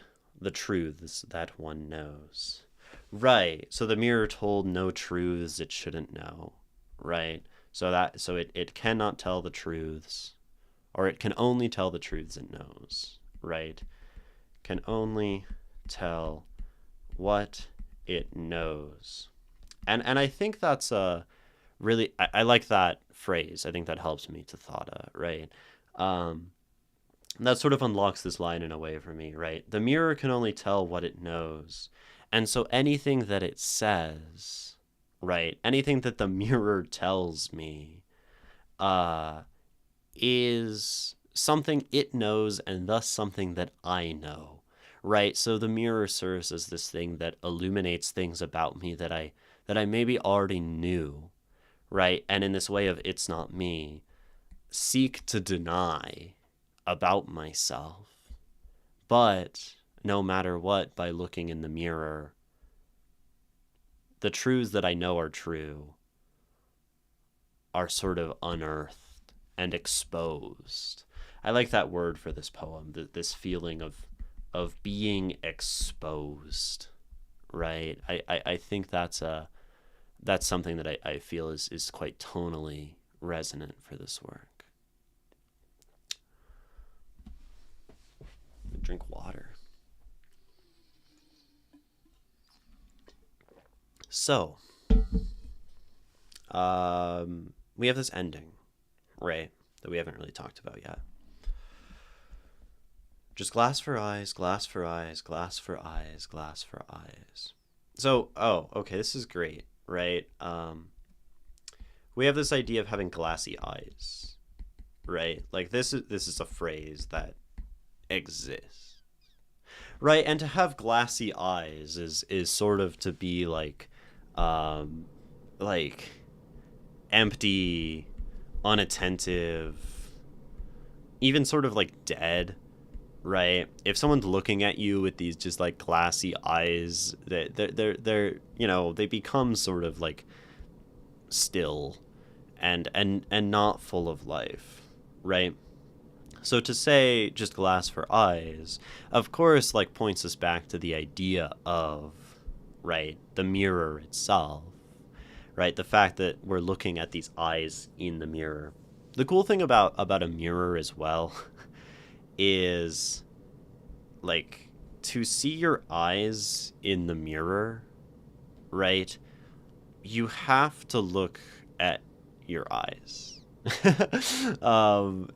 one knows. Right. So the mirror told no truths it shouldn't know. Right. So it cannot tell the truths, or it can only tell the truths it knows, right? Can only tell what it knows. And I think that's a really, I like that phrase. I think that helps me to thought, right? Um, that sort of unlocks this line in a way for me, right? The mirror can only tell what it knows. And so anything that it says, right? Anything that the mirror tells me, uh, is something it knows and thus something that I know, right? So the mirror serves as this thing that illuminates things about me that I maybe already knew, right? And in this way of it's not me, seek to deny about myself. But no matter what, by looking in the mirror, the truths that I know are true are sort of unearthed and exposed. I like that word for this poem, this feeling of being exposed, right? I think that's something that I feel is quite tonally resonant for this work. Drink water. So, we have this ending, right, that we haven't really talked about yet. Just glass for eyes, glass for eyes, glass for eyes, glass for eyes. So, oh, okay, this is great, right? We have this idea of having glassy eyes, right? Like this is a phrase that exists, right? And to have glassy eyes is sort of to be like empty, unattentive, even sort of like dead, right? If someone's looking at you with these just like glassy eyes, they're they become sort of like still and not full of life, right? So to say just glass for eyes, of course, like points us back to the idea of, right, the mirror itself, right? The fact that we're looking at these eyes in the mirror. The cool thing about a mirror as well is like to see your eyes in the mirror, right? You have to look at your eyes. And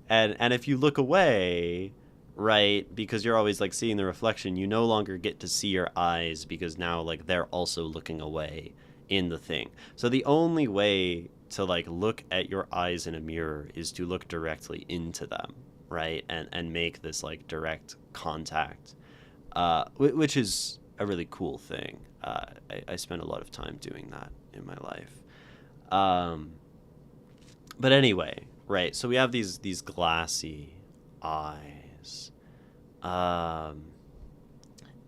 if you look away, right, because you're always like seeing the reflection, you no longer get to see your eyes because now like they're also looking away in the thing. So the only way to like look at your eyes in a mirror is to look directly into them, right, and make this like direct contact, which is a really cool thing. I spend a lot of time doing that in my life. But anyway, right, so we have these glassy eyes, um,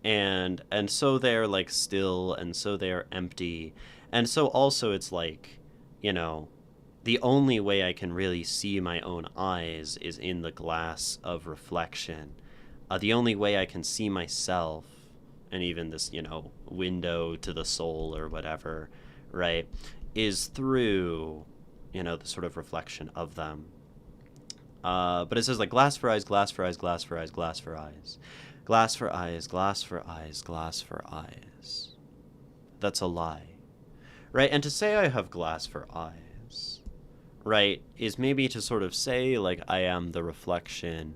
and so they're like still, and so they're empty, and so also it's like, you know, the only way I can really see my own eyes is in the glass of reflection. The only way I can see myself, and even this, window to the soul or whatever, right, is through, the sort of reflection of them. But it says like glass for eyes, glass for eyes, glass for eyes, glass for eyes. Glass for eyes, glass for eyes, glass for eyes. That's a lie. Right? And to say I have glass for eyes, right, is maybe to sort of say like I am the reflection,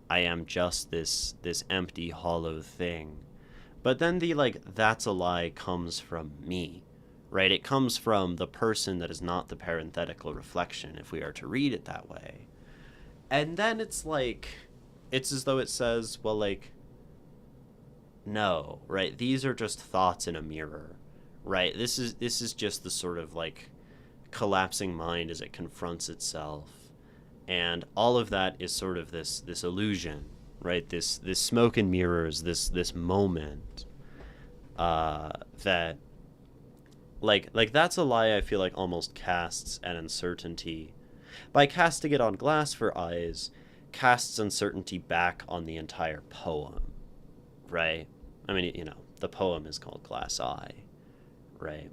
I am just this empty, hollow thing. But then the like that's a lie comes from me, right? It comes from the person that is not the parenthetical reflection, if we are to read it that way. And then it's like, it's as though it says, well, like, no, right? These are just thoughts in a mirror, right? This is just the sort of like collapsing mind as it confronts itself, and all of that is sort of this illusion, right? This smoke and mirrors, this moment, that like that's a lie. I feel like almost casts an uncertainty by casting it on glass for eyes, casts uncertainty back on the entire poem, right? I mean, the poem is called Glass Eye, right?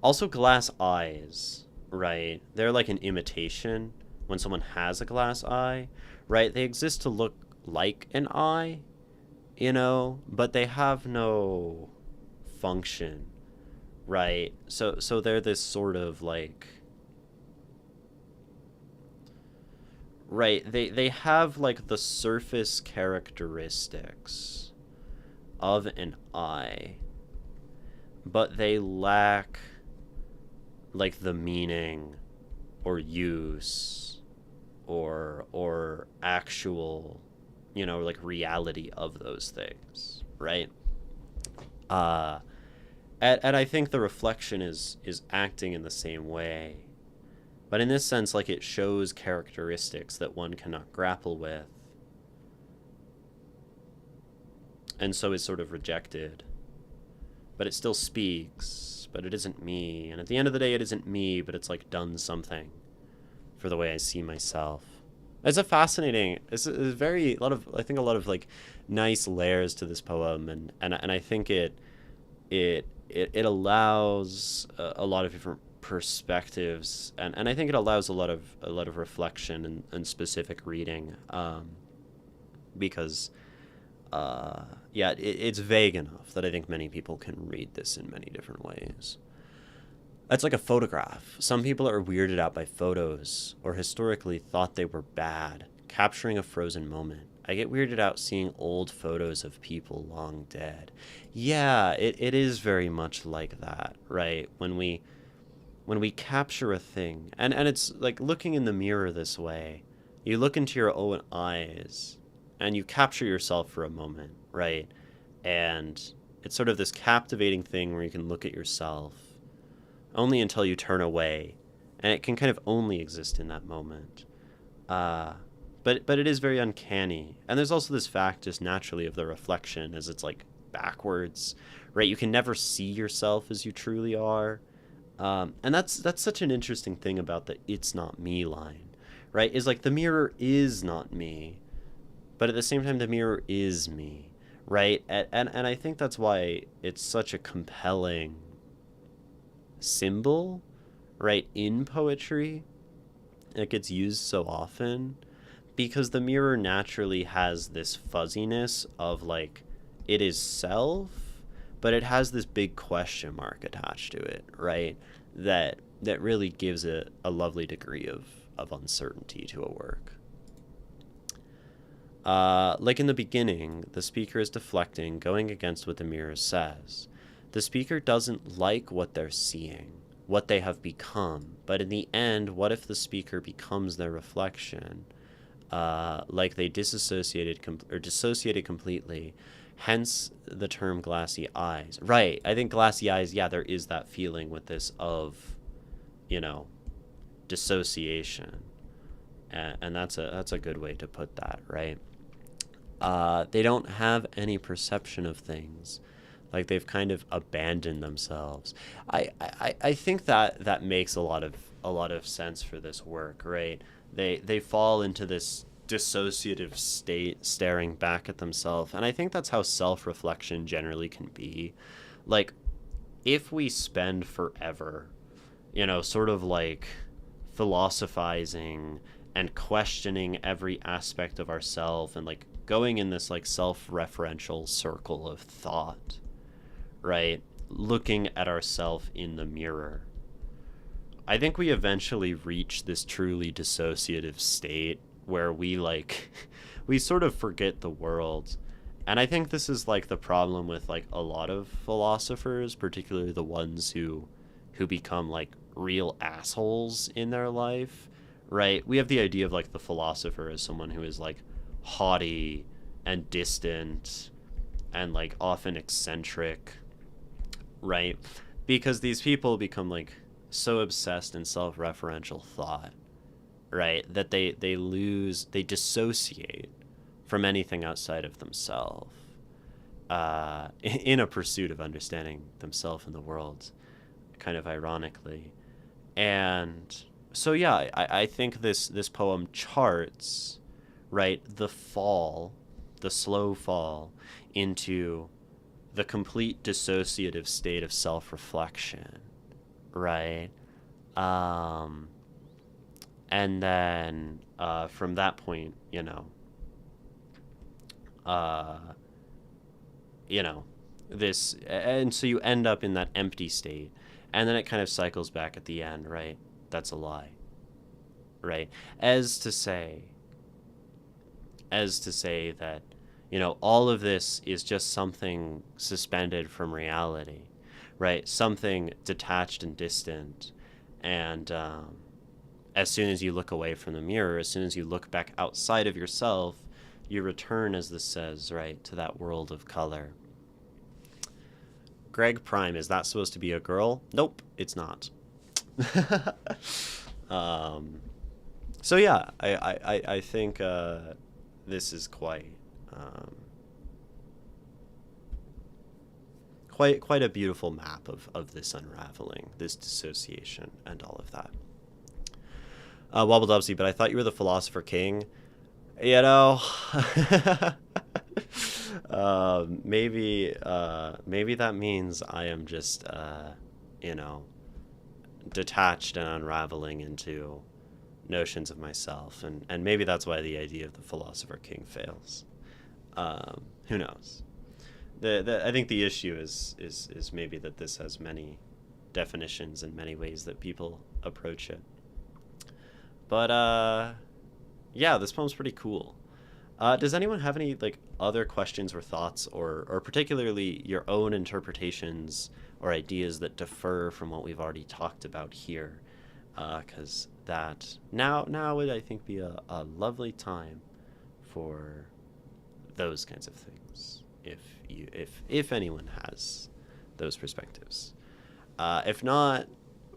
Also, glass eyes, right? They're like an imitation when someone has a glass eye, right? They exist to look like an eye, but they have no function, right? So they're this sort of like, right, they have like the surface characteristics of an eye, but they lack like the meaning or use or actual, like reality of those things, right? uh and I think the reflection is acting in the same way, but in this sense, like, it shows characteristics that one cannot grapple with, and so is sort of rejected. But it still speaks, but it isn't me, and at the end of the day it isn't me, but it's like done something for the way I see myself. It's a fascinating, it's very, a lot of, I think, a lot of like nice layers to this poem, and I think it allows a lot of different perspectives, and I think it allows a lot of reflection and specific reading, because yeah, it's vague enough that I think many people can read this in many different ways. It's like a photograph. Some people are weirded out by photos, or historically thought they were bad, capturing a frozen moment. I get weirded out seeing old photos of people long dead. Yeah, it is very much like that, right? When we capture a thing, and it's like looking in the mirror this way. You look into your own eyes, and you capture yourself for a moment, right? And it's sort of this captivating thing where you can look at yourself only until you turn away, and it can kind of only exist in that moment. Uh, but it is very uncanny, and there's also this fact just naturally of the reflection, as it's like backwards, right? You can never see yourself as you truly are, and that's such an interesting thing about the "it's not me" line, right? Is like the mirror is not me, but at the same time the mirror is me, right? And I think that's why it's such a compelling symbol, right, in poetry. It gets used so often because the mirror naturally has this fuzziness of like it is self, but it has this big question mark attached to it, right? That really gives it a lovely degree of uncertainty to a work. Like in the beginning, the speaker is deflecting, going against what the mirror says. The speaker doesn't like what they're seeing, what they have become, but in the end, what if the speaker becomes their reflection? Like they dissociated completely, hence the term glassy eyes. Right, I think glassy eyes, yeah, there is that feeling with this of, you know, dissociation. And that's a good way to put that, right? They don't have any perception of things, like they've kind of abandoned themselves. I think that makes a lot of sense for this work, right? They fall into this dissociative state, staring back at themselves, and I think that's how self-reflection generally can be. Like, if we spend forever, sort of like philosophizing and questioning every aspect of ourself, and like going in this like self-referential circle of thought, right? Looking at ourself in the mirror, I think we eventually reach this truly dissociative state where we like we sort of forget the world. And I think this is like the problem with like a lot of philosophers, particularly the ones who become like real assholes in their life, right? We have the idea of like the philosopher as someone who is like haughty and distant and like often eccentric, right? Because these people become like so obsessed in self-referential thought, right, that they dissociate from anything outside of themselves, in a pursuit of understanding themselves and the world, kind of ironically. And so yeah, I think this poem charts, right, the slow fall into the complete dissociative state of self-reflection, right? Um, and then from that point, uh, you know, this, and so you end up in that empty state, and then it kind of cycles back at the end, right? That's a lie, right? As to say, as to say that, all of this is just something suspended from reality, right? Something detached and distant, and as soon as you look away from the mirror, as soon as you look back outside of yourself, you return, as this says, right, to that world of color. Greg Prime, is that supposed to be a girl? Nope, it's not. um, so yeah, I think this is um, quite a beautiful map of this unraveling, this dissociation, and all of that. Wobbledubsy, but I thought you were the philosopher king. You know, maybe that means I am just you know detached and unraveling into notions of myself, and maybe that's why the idea of the philosopher king fails. Who knows? I think the issue is maybe that this has many definitions and many ways that people approach it. But yeah, this poem's pretty cool. Does anyone have any like other questions or thoughts, or particularly your own interpretations or ideas that differ from what we've already talked about here? Because that now would, I think, be a lovely time for those kinds of things. If anyone has those perspectives, if not,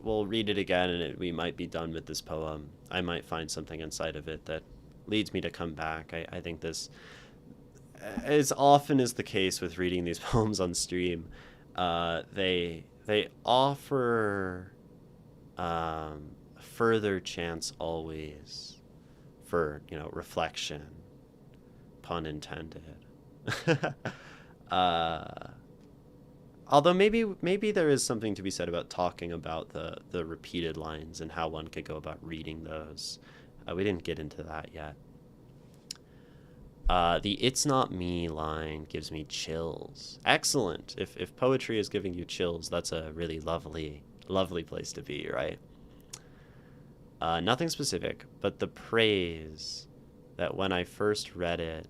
we'll read it again, and we might be done with this poem. I might find something inside of it that leads me to come back. I think this, as often is the case with reading these poems on stream, they offer further chance always for reflection, pun intended. uh, Although maybe there is something to be said about talking about the repeated lines and how one could go about reading those. We didn't get into that yet. The "it's not me" line gives me chills. Excellent. If poetry is giving you chills, that's a really lovely place to be, right? Nothing specific, but the praise that when I first read it,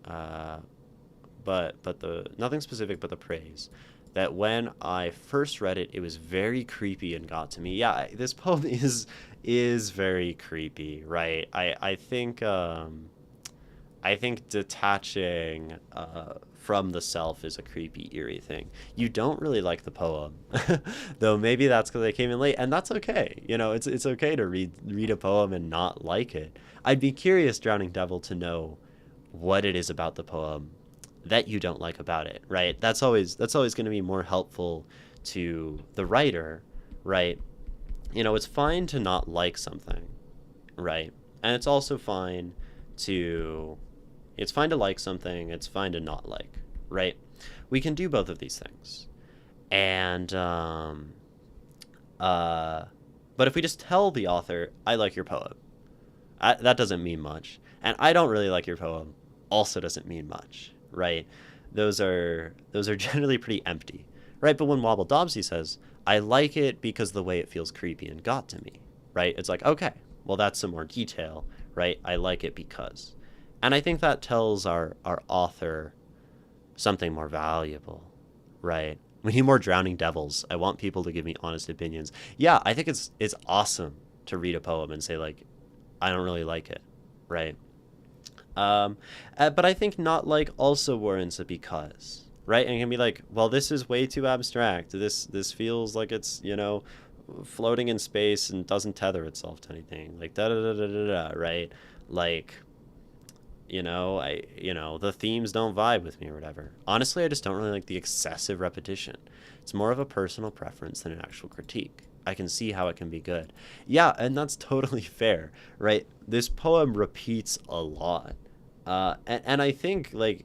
but the nothing specific, but the praise that when I first read it, it was very creepy and got to me. Yeah, this poem is very creepy, right? I think detaching from the self is a creepy, eerie thing. You don't really like the poem, though maybe that's because I came in late, and that's okay. It's okay to read a poem and not like it. I'd be curious, Drowning Devil, to know what it is about the poem that you don't like about it, right? That's always going to be more helpful to the writer, right? It's fine to not like something, right? And it's also fine to like something, it's fine to not like, right? We can do both of these things. And but if we just tell the author, I like your poem, that doesn't mean much. And I don't really like your poem also doesn't mean much, right? Those are generally pretty empty, right? But when Wobbledobsy says, I like it because the way it feels creepy and got to me, right? It's like, okay, well, that's some more detail, right? I like it because. And I think that tells our author something more valuable, right? We need more Drowning Devils. I want people to give me honest opinions. Yeah, I think it's awesome to read a poem and say, like, I don't really like it, right? But I think not like also warrants a because, right? And it can be like, well, this is way too abstract. This feels like it's floating in space and doesn't tether itself to anything. Like da da da da da da, right? Like, the themes don't vibe with me or whatever. Honestly, I just don't really like the excessive repetition. It's more of a personal preference than an actual critique. I can see how it can be good. Yeah, and that's totally fair, right? This poem repeats a lot. And I think like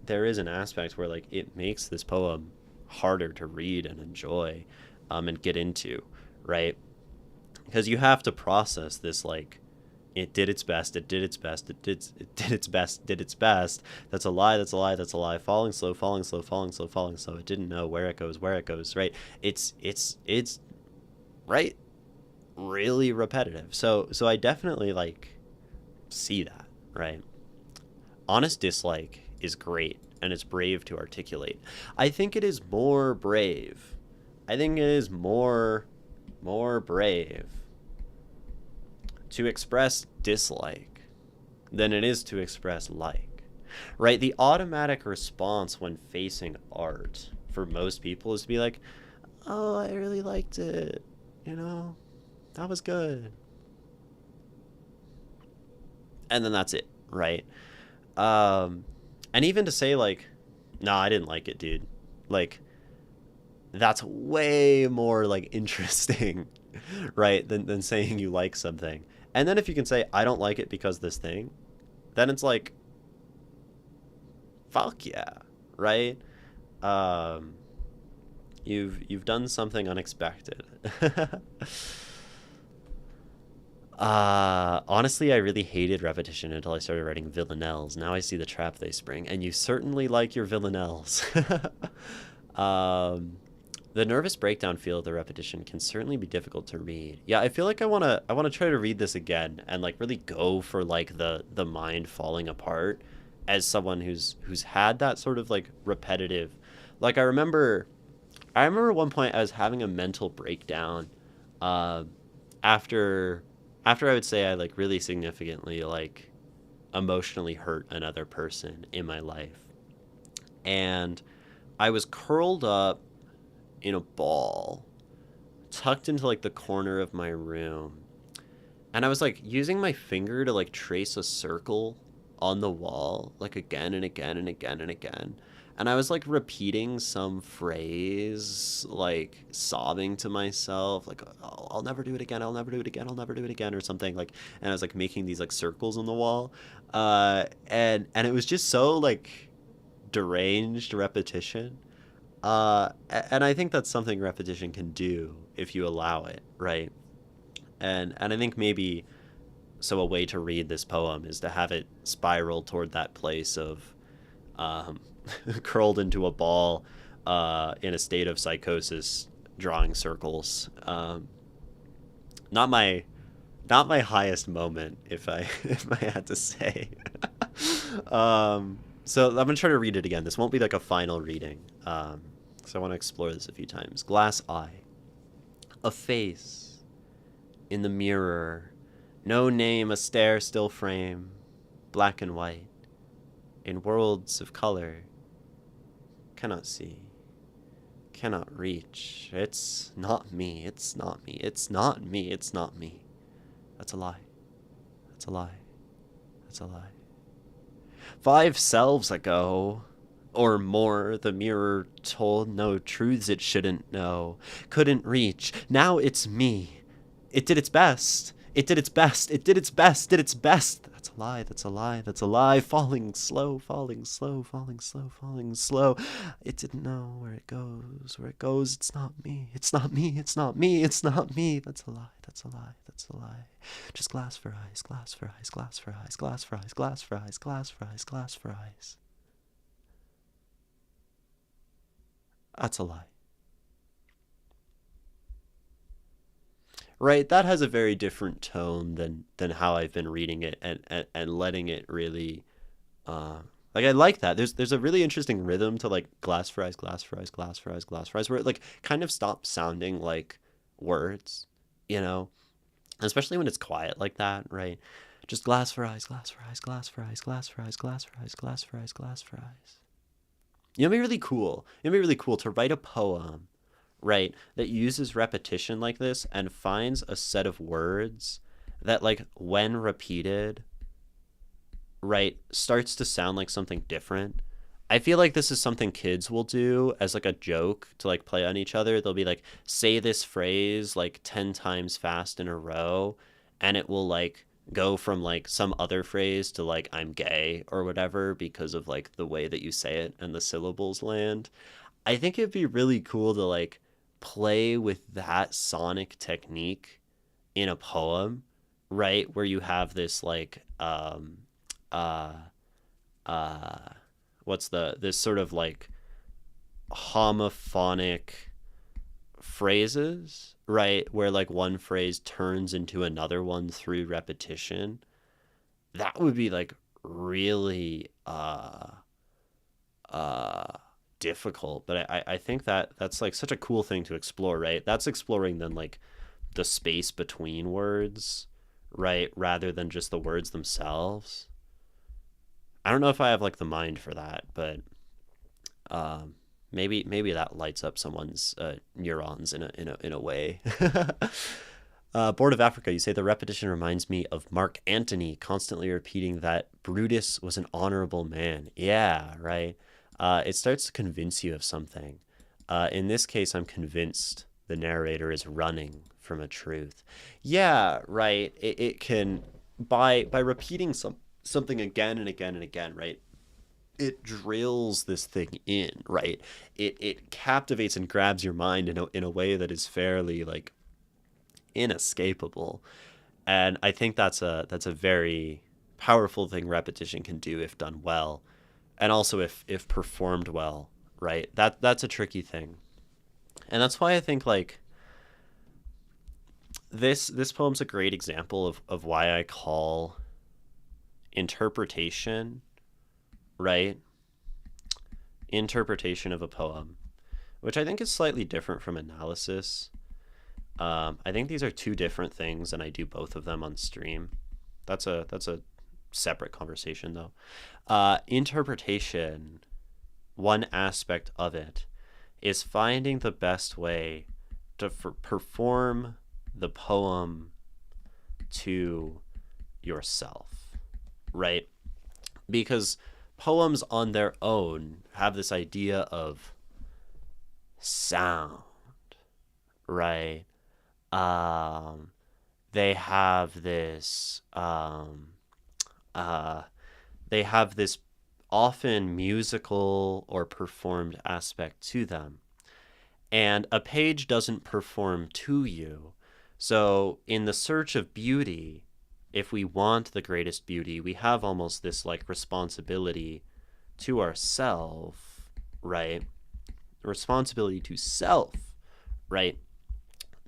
there is an aspect where like it makes this poem harder to read and enjoy and get into, right? Because you have to process this like it did its best, it did its best, it did its best, did its best. That's a lie, that's a lie, that's a lie. Falling slow, falling slow, falling slow, falling slow. It didn't know where it goes, right? It's right, really repetitive. So I definitely like see that, right? Honest dislike is great and it's brave to articulate. I think it is more brave. I think it is more brave to express dislike than it is to express like. Right? The automatic response when facing art for most people is to be like, "Oh, I really liked it. You know, that was good." And then that's it, right? Um and even to say like, "Nah, I didn't like it, dude." Like that's way more like interesting, right? Than saying you like something. And then if you can say I don't like it because this thing, then it's like fuck yeah, right? Um, you've done something unexpected. Honestly, I really hated repetition until I started writing villanelles. Now I see the trap they spring, and you certainly like your villanelles. um, the nervous breakdown feel of the repetition can certainly be difficult to read. Yeah, I feel like I wanna try to read this again and like really go for like the mind falling apart as someone who's had that sort of like repetitive. Like I remember one point I was having a mental breakdown uh, after I would say I like really significantly like emotionally hurt another person in my life. And I was curled up in a ball, tucked into like the corner of my room. And I was like using my finger to like trace a circle on the wall, like again and again and again and again. And I was like repeating some phrase, like sobbing to myself, like, "Oh, I'll never do it again. I'll never do it again. I'll never do it again," or something like. And I was like making these like circles on the wall, and it was just so like deranged repetition. And I think that's something repetition can do if you allow it, right? And I think maybe so a way to read this poem is to have it spiral toward that place of um, curled into a ball in a state of psychosis, drawing circles. Not my not my highest moment, if I if I had to say. So I'm gonna try to read it again. This won't be like a final reading, so I want to explore this a few times. Glass eye, a face in the mirror, no name, a stare still frame, black and white, in worlds of color, cannot see, cannot reach. It's not me, it's not me, it's not me, it's not me. That's a lie. That's a lie. That's a lie. 5 selves ago, or more, the mirror told no truths it shouldn't know, couldn't reach. Now it's me. It did its best. It did its best. It did its best. Did its best. That's a lie. That's a lie. That's a lie. Falling slow, falling slow, falling slow, falling slow. It didn't know where it goes. Where it goes. It's not me. It's not me. It's not me. It's not me. That's a lie. That's a lie. That's a lie. Just glass for eyes. Glass for eyes. Glass for eyes. Glass for eyes. Glass for eyes. Glass for eyes. Glass for eyes. That's a lie. Right, that has a very different tone than how I've been reading it and letting it really uh like I like that. There's a really interesting rhythm to like glass fries, glass fries, glass fries, glass fries, where it like kind of stops sounding like words, you know? Especially when it's quiet like that, right? Just glass fries, glass fries, glass fries, glass fries, glass fries, glass fries, glass fries. You know, it'd be really cool. It'd be really cool to write a poem, right, that uses repetition like this and finds a set of words that, like, when repeated, right, starts to sound like something different. I feel like this is something kids will do as like a joke to like play on each other. They'll be like, say this phrase like 10 times fast in a row, and it will like go from like some other phrase to like I'm gay or whatever because of like the way that you say it and the syllables land. I think it'd be really cool to like play with that sonic technique in a poem, right? Where you have this like uh uh what's the this sort of like homophonic phrases, right? Where like one phrase turns into another one through repetition. That would be like really uh difficult, but I think that that's like such a cool thing to explore, right? That's exploring then like the space between words, right? Rather than just the words themselves. I don't know if I have like the mind for that, but um, maybe that lights up someone's neurons in a way. Board of Africa, you say the repetition reminds me of Mark Antony constantly repeating that Brutus was an honorable man. Yeah, right. It starts to convince you of something. In this case, I'm convinced the narrator is running from a truth. Yeah, right. It can by repeating something again and again and again, right? It drills this thing in, right? It captivates and grabs your mind in a way that is fairly like inescapable. And I think that's a very powerful thing repetition can do if done well, and also if performed well, right? That's a tricky thing. And that's why I think like this poem's a great example of why I call interpretation, right? Interpretation of a poem, which I think is slightly different from analysis. I think these are two different things, and I do both of them on stream. That's a separate conversation though. Interpretation, one aspect of it, is finding the best way to perform the poem to yourself, right? Because poems on their own have this idea of sound, right? Um, they have this uh, they have this often musical or performed aspect to them. And a page doesn't perform to you. So, in the search of beauty, if we want the greatest beauty, we have almost this like responsibility to ourself, right? Responsibility to self, right?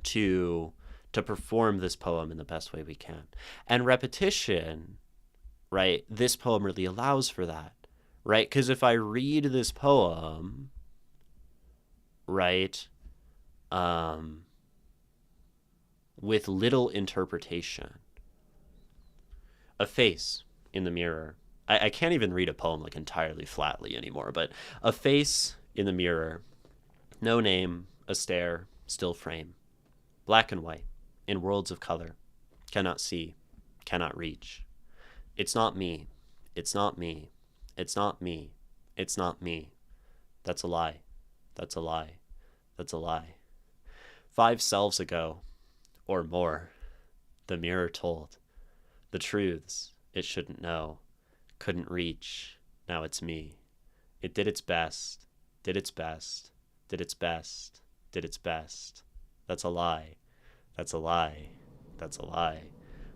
To perform this poem in the best way we can. And repetition, right? This poem really allows for that, right? Because if I read this poem, right, um, with little interpretation, a face in the mirror. I can't even read a poem like entirely flatly anymore, but a face in the mirror, no name, a stare, still frame, black and white, in worlds of color, cannot see, cannot reach. It's not me, it's not me, it's not me, it's not me. That's a lie, that's a lie, that's a lie. 5 selves ago, or more, the mirror told the truths it shouldn't know, couldn't reach. Now it's me. It did its best, did its best, did its best, did its best. That's a lie. That's a lie. That's a lie.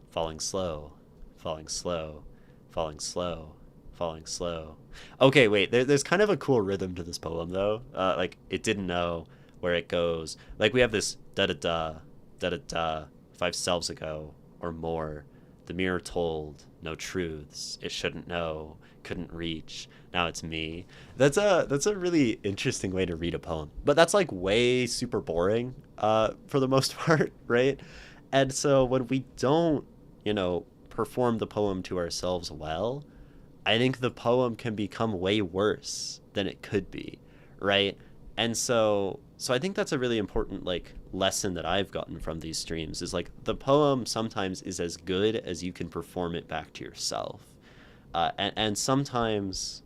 Falling slow, falling slow, falling slow, falling slow. Okay, wait. There's kind of a cool rhythm to this poem, though. Like it didn't know where it goes. Like we have this da da da da da da 5 selves ago or more. The mirror told no truths it shouldn't know, couldn't reach. Now it's me. That's a really interesting way to read a poem. But that's like way super boring, for the most part, right? And so when we don't, perform the poem to ourselves well, I think the poem can become way worse than it could be, right? And so I think that's a really important like lesson that I've gotten from these streams is like the poem sometimes is as good as you can perform it back to yourself. And sometimes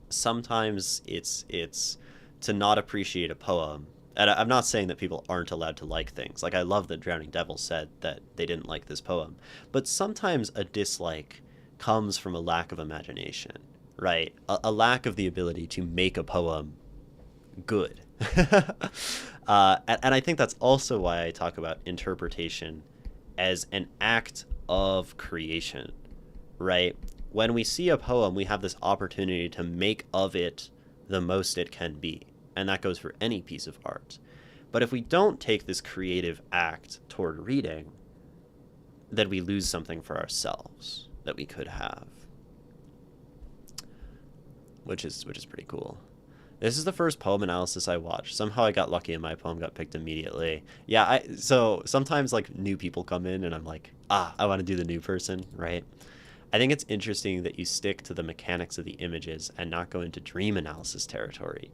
it's to not appreciate a poem. And I'm not saying that people aren't allowed to like things. Like I love that Drowning Devil said that they didn't like this poem. But sometimes a dislike comes from a lack of imagination, right? A lack of the ability to make a poem good. And I think that's also why I talk about interpretation as an act of creation, right? When we see a poem, we have this opportunity to make of it the most it can be. And that goes for any piece of art. But if we don't take this creative act toward reading, then we lose something for ourselves that we could have, which is pretty cool. This is the first poem analysis I watched. Somehow I got lucky and my poem got picked immediately. Yeah, so sometimes like new people come in and I'm like, I want to do the new person, right? I think it's interesting that you stick to the mechanics of the images and not go into dream analysis territory.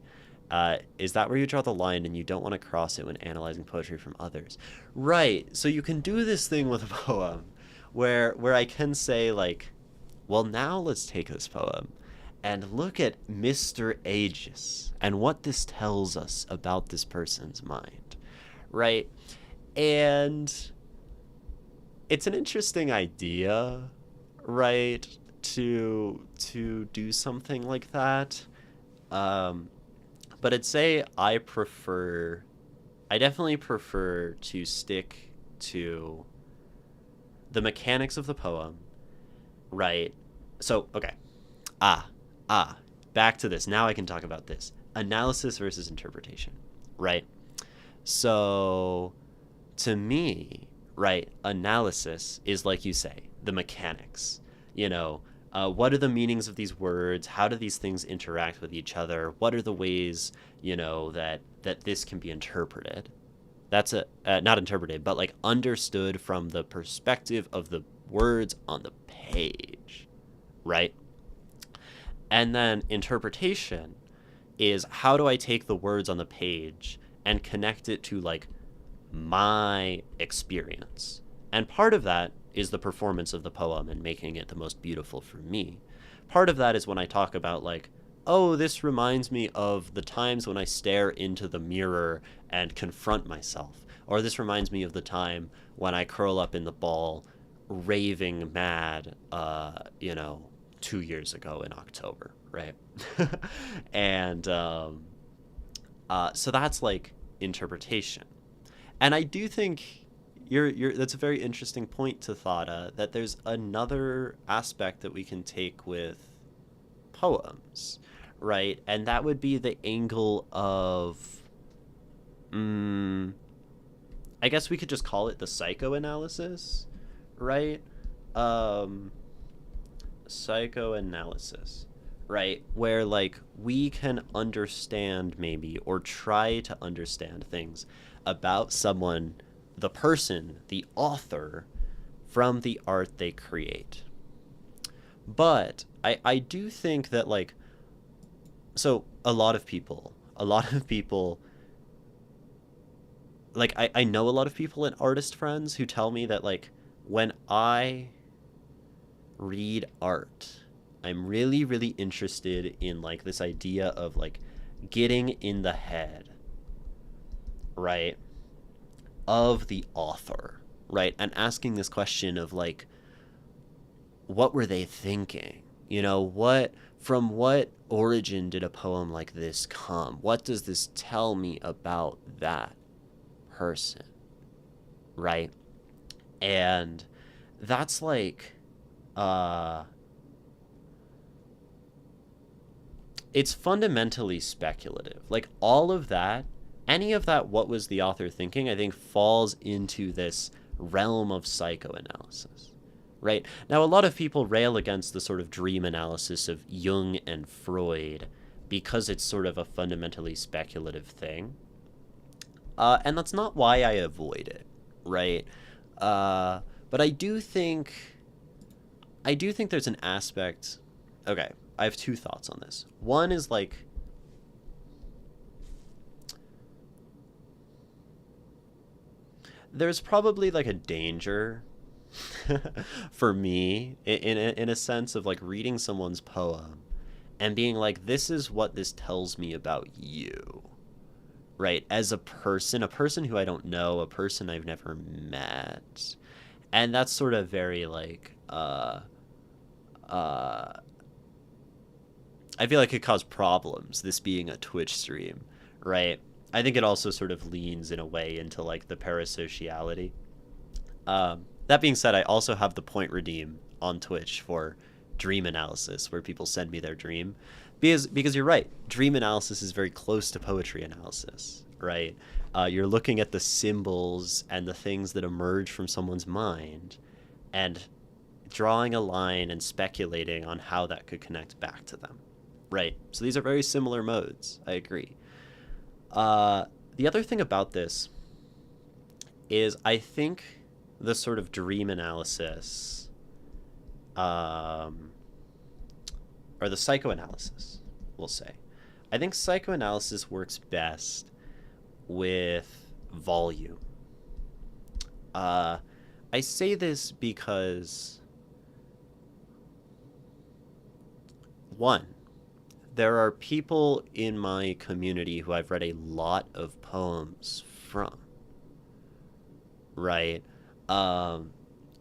Is that where you draw the line and you don't want to cross it when analyzing poetry from others? Right. So you can do this thing with a poem where I can say like, well, now let's take this poem and look at Mr. Aegis and what this tells us about this person's mind, right? And it's an interesting idea, right, to do something like that. But I'd say I definitely prefer to stick to the mechanics of the poem, right? So, okay. Back to this. Now I can talk about this. Analysis versus interpretation, right? So, to me, right, analysis is like you say, the mechanics. What are the meanings of these words? How do these things interact with each other? What are the ways, that this can be interpreted? That's not interpreted, but like understood from the perspective of the words on the page, right? And then interpretation is how do I take the words on the page and connect it to like my experience? And part of that is the performance of the poem and making it the most beautiful for me. Part of that is when I talk about like, oh, this reminds me of the times when I stare into the mirror and confront myself. Or this reminds me of the time when I curl up in the ball raving mad, 2 years ago in October, right? And so that's like interpretation. And I do think that's a very interesting point to Thada, that there's another aspect that we can take with poems, right? And that would be the angle of, I guess we could just call it the psychoanalysis, right? Psychoanalysis, right? Where like we can understand maybe or try to understand things about someone, the person, the author, from the art they create. But I do think that like, so a lot of people like I know a lot of people and artist friends who tell me that like when I read art, I'm really, really interested in like this idea of like getting in the head, right, of the author, right? And asking this question of like, what were they thinking? From what origin did a poem like this come? What does this tell me about that person, right? And that's like, it's fundamentally speculative. Like all of that, any of that, what was the author thinking, I think falls into this realm of psychoanalysis, right? Now, a lot of people rail against the sort of dream analysis of Jung and Freud because it's sort of a fundamentally speculative thing. And that's not why I avoid it, right? But I do think there's an aspect. Okay, I have two thoughts on this. One is like, there's probably like a danger for me in a sense of like reading someone's poem and being like, this is what this tells me about you, right? As a person who I don't know, a person I've never met. And that's sort of very like, I feel like it could cause problems, this being a Twitch stream, right? I think it also sort of leans in a way into like the parasociality. That being said, I also have the Point Redeem on Twitch for dream analysis, where people send me their dream, because you're right, dream analysis is very close to poetry analysis, right? You're looking at the symbols and the things that emerge from someone's mind, and drawing a line and speculating on how that could connect back to them, right? So these are very similar modes. I agree. The other thing about this is I think the sort of dream analysis, or the psychoanalysis, we'll say. I think psychoanalysis works best with volume. I say this because, one, there are people in my community who I've read a lot of poems from, right?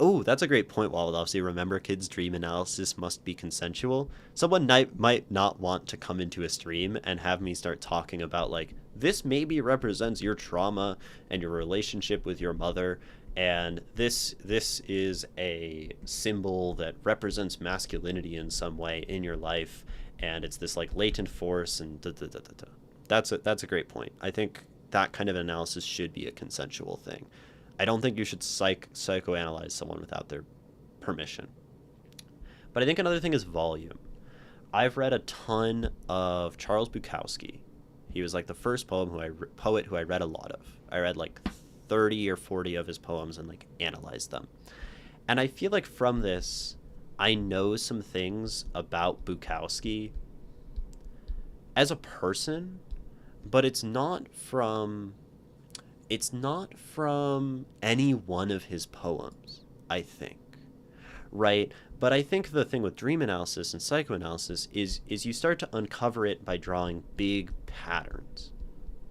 Oh, that's a great point, Waldowski. Remember, kids' dream analysis must be consensual. Someone might not want to come into a stream and have me start talking about, like, this maybe represents your trauma and your relationship with your mother, and this is a symbol that represents masculinity in some way in your life, and it's this, like, latent force, and da-da-da-da-da. That's a great point. I think that kind of analysis should be a consensual thing. I don't think you should psychoanalyze someone without their permission. But I think another thing is volume. I've read a ton of Charles Bukowski. He was like the first poet who I read a lot of. I read like 30 or 40 of his poems and like analyzed them. And I feel like from this, I know some things about Bukowski as a person, but it's not from any one of his poems, I think, right? But I think the thing with dream analysis and psychoanalysis is you start to uncover it by drawing big patterns,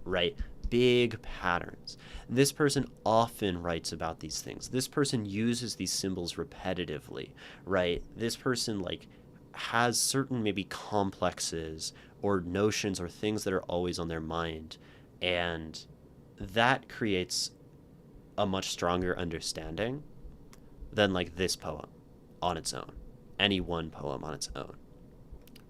right? Big patterns. This person often writes about these things. This person uses these symbols repetitively, right? This person like has certain maybe complexes or notions or things that are always on their mind, and that creates a much stronger understanding than like this poem on its own, any one poem on its own,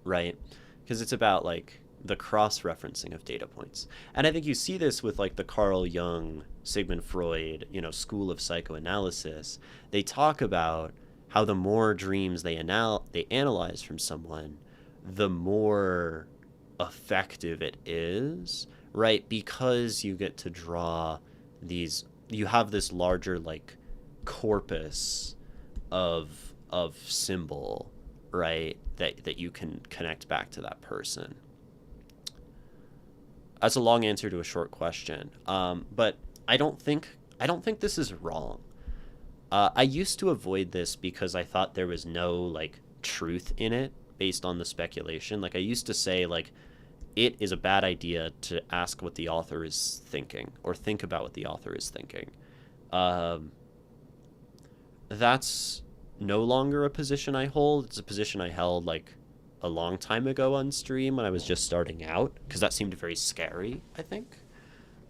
right? Because it's about like the cross-referencing of data points. And I think you see this with like the Carl Jung, Sigmund Freud, school of psychoanalysis. They talk about how the more dreams they analyze from someone, the more effective it is, right? Because you get to draw these, you have this larger like corpus of symbol, right? That you can connect back to that person. That's a long answer to a short question. But I don't think this is wrong. I used to avoid this because I thought there was no like truth in it based on the speculation. Like I used to say like, it is a bad idea to ask what the author is thinking or think about what the author is thinking. That's no longer a position I hold. It's a position I held like a long time ago on stream when I was just starting out, because that seemed very scary, I think.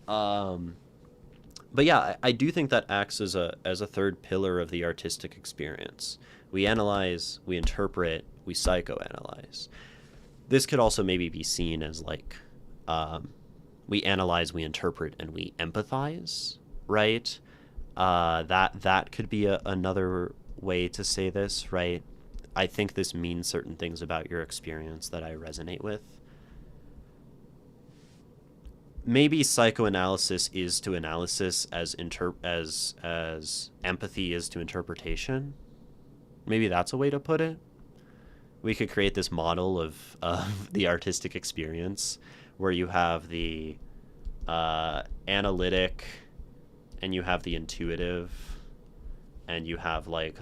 But yeah, I do think that acts as a third pillar of the artistic experience. We analyze, we interpret, we psychoanalyze. This could also maybe be seen as like, we analyze, we interpret, and we empathize, right? That could be another way to say this, right? I think this means certain things about your experience that I resonate with. Maybe psychoanalysis is to analysis as empathy is to interpretation. Maybe that's a way to put it. We could create this model of the artistic experience where you have the analytic and you have the intuitive and you have like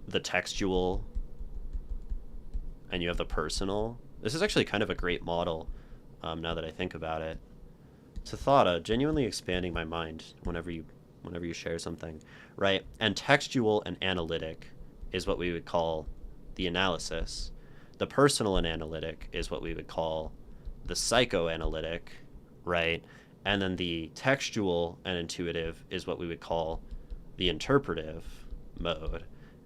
the textual and you have the personal. This is actually kind of a great model now that I think about it. It's a thought, genuinely expanding my mind whenever you share something, right? And textual and analytic is what we would call the analysis. The personal and analytic is what we would call the psychoanalytic, right? And then the textual and intuitive is what we would call the interpretive mode.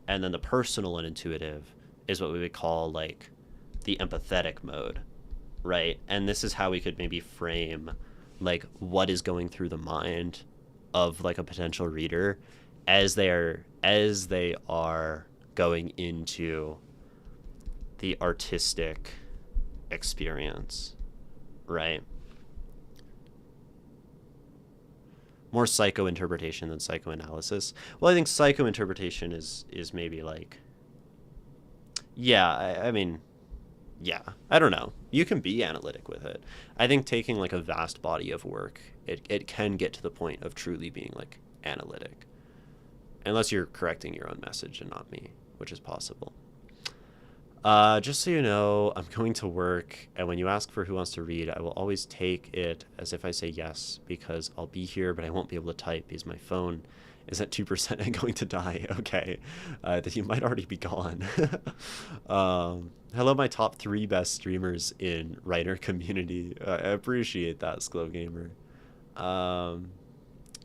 And then the personal and intuitive is what we would call like the empathetic mode, right? And this is how we could maybe frame like what is going through the mind of like a potential reader as they are going into the artistic experience, right? More psycho-interpretation than psychoanalysis. Well, I think psycho-interpretation is maybe like, yeah, I mean, yeah, I don't know. You can be analytic with it. I think taking like a vast body of work, it can get to the point of truly being like analytic. Unless you're correcting your own message and not me, which is possible. Just so you know, I'm going to work, and when you ask for who wants to read, I will always take it as if I say yes, because I'll be here, but I won't be able to type because my phone is at 2% and going to die. Okay, that you might already be gone. Hello, my top 3 best streamers in writer community. I appreciate that, Sklo Gamer.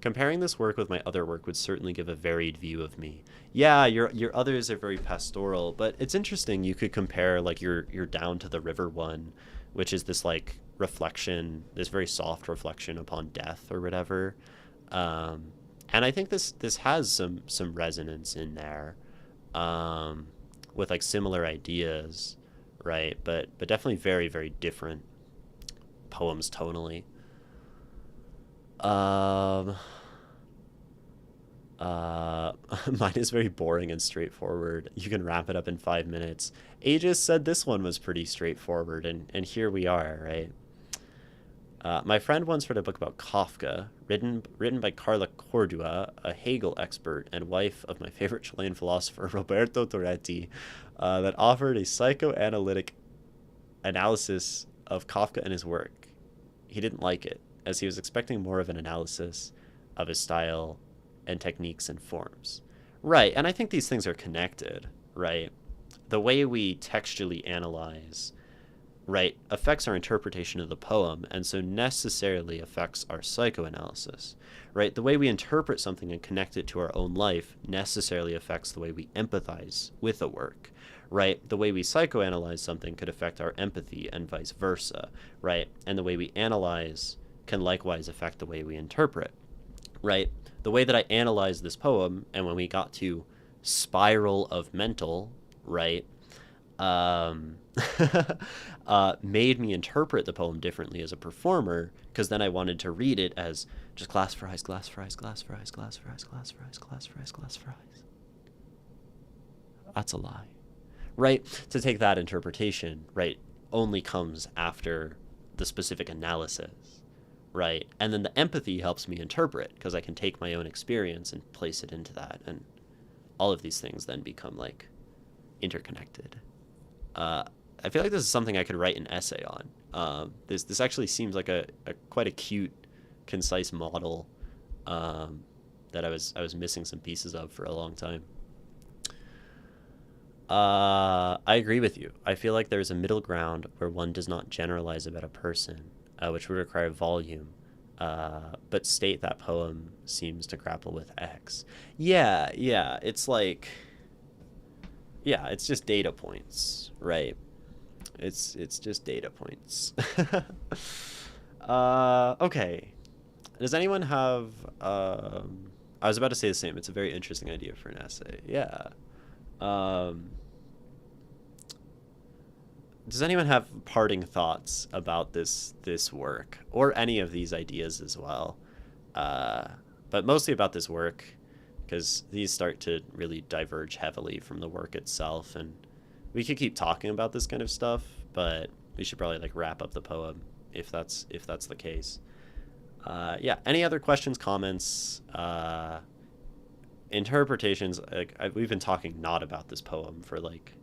Comparing this work with my other work would certainly give a varied view of me. Yeah, your others are very pastoral, but it's interesting. You could compare like your Down to the River one, which is this like reflection, this very soft reflection upon death or whatever. And I think this has some resonance in there, with like similar ideas, right? But definitely very, very different poems tonally. Mine is very boring and straightforward. You can wrap it up in 5 minutes. Aegis said this one was pretty straightforward, and here we are, right? My friend once read a book about Kafka, written by Carla Cordua, a Hegel expert and wife of my favorite Chilean philosopher, Roberto Torretti, that offered a psychoanalytic analysis of Kafka and his work. He didn't like it, as he was expecting more of an analysis of his style and techniques and forms. Right, and I think these things are connected, right? The way we textually analyze, right, affects our interpretation of the poem, and so necessarily affects our psychoanalysis, right? The way we interpret something and connect it to our own life necessarily affects the way we empathize with a work, right? The way we psychoanalyze something could affect our empathy and vice versa, right? And the way we analyze can likewise affect the way we interpret, right? The way that I analyzed this poem, and when we got to Spiral of Mental, right, made me interpret the poem differently as a performer, because then I wanted to read it as just glass fries, glass fries, glass fries, glass fries, glass fries, glass fries, glass fries. That's a lie, right? To take that interpretation, right, only comes after the specific analysis. Right. And then the empathy helps me interpret, because I can take my own experience and place it into that. And all of these things then become like interconnected. I feel like this is something I could write an essay on. This actually seems like a quite a cute, concise model that I was missing some pieces of for a long time. I agree with you. I feel like there's a middle ground where one does not generalize about a person, which would require volume, but state that poem seems to grapple with X. Yeah, it's like, yeah, it's just data points, right? It's just data points. Okay. Does anyone have, I was about to say the same. It's a very interesting idea for an essay. Yeah. Does anyone have parting thoughts about this work, or any of these ideas as well? But mostly about this work, because these start to really diverge heavily from the work itself, and we could keep talking about this kind of stuff, but we should probably like wrap up the poem if that's the case. Yeah. Any other questions, comments, interpretations? Like we've been talking not about this poem for like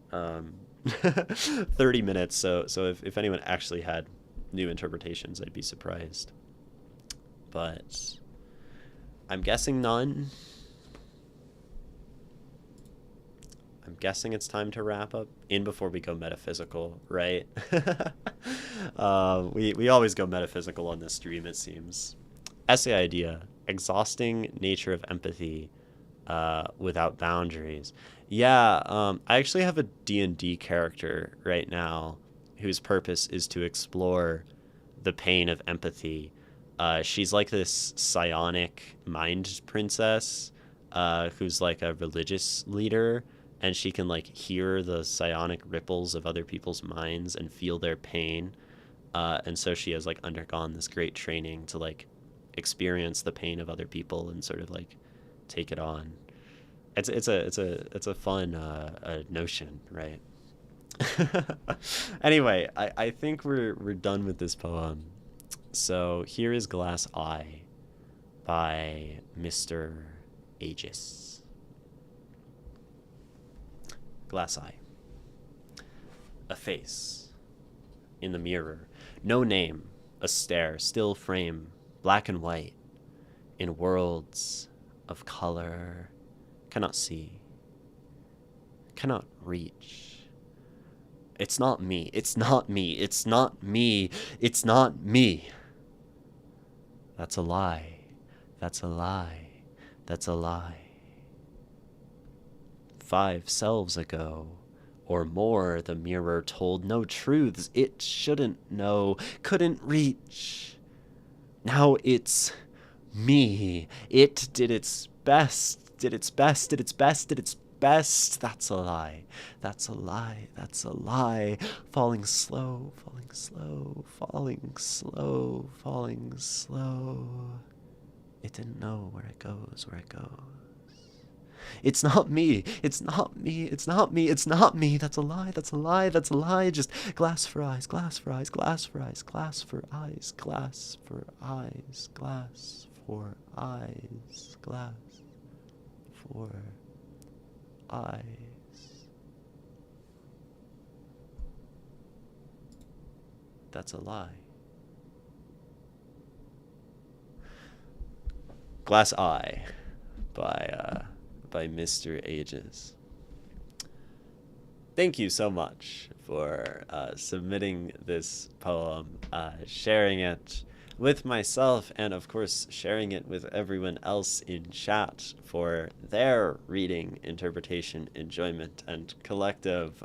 30 minutes, so if anyone actually had new interpretations, I'd be surprised, but I'm guessing none. I'm guessing it's time to wrap up in before we go metaphysical, right? We always go metaphysical on this stream, it seems. Essay idea: exhausting nature of empathy without boundaries. Yeah, I actually have a D&D character right now whose purpose is to explore the pain of empathy. She's like this psionic mind princess who's like a religious leader, and she can like hear the psionic ripples of other people's minds and feel their pain. And so she has like undergone this great training to like experience the pain of other people and sort of like take it on. It's a fun notion, right? Anyway, I think we're done with this poem. So here is Glass Eye by Mr. Aegis. Glass Eye. A face in the mirror. No name. A stare. Still frame. Black and white. In worlds of color. Cannot see. Cannot reach. It's not me. It's not me. It's not me. It's not me. That's a lie. That's a lie. That's a lie. 5 selves ago or more, the mirror told no truths it shouldn't know, couldn't reach. Now it's me. It did its best, did its best, did its best, did its best. That's a lie. That's a lie. That's a lie. Falling slow, falling slow, falling slow, falling slow. It didn't know where it goes, where it goes. It's not me. It's not me. It's not me. It's not me. That's a lie. That's a lie. That's a lie. Just glass for eyes, glass for eyes, glass for eyes, glass for eyes, glass for eyes, glass for eyes, glass for eyes. That's a lie. Glass Eye by Mr. Aegis. Thank you so much for submitting this poem, sharing it with myself, and of course sharing it with everyone else in chat for their reading, interpretation, enjoyment, and collective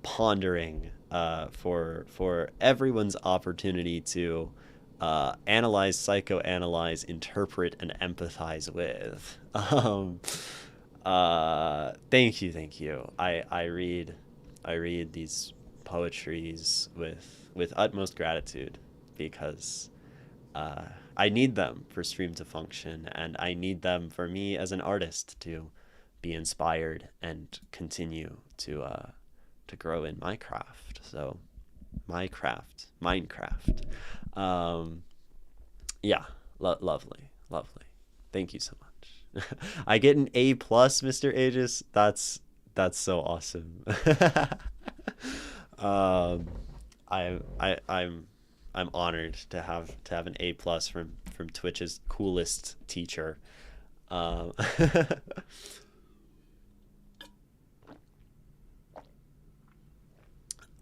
pondering for everyone's opportunity to analyze, psychoanalyze, interpret, and empathize with. Thank you. I read these poetries with utmost gratitude because I need them for stream to function, and I need them for me as an artist to be inspired and continue to grow in my craft. So my craft, Minecraft. Yeah, lovely. Thank you so much. I get an A plus, Mr. Aegis. That's so awesome. I'm honored to have an A plus from Twitch's coolest teacher. Um,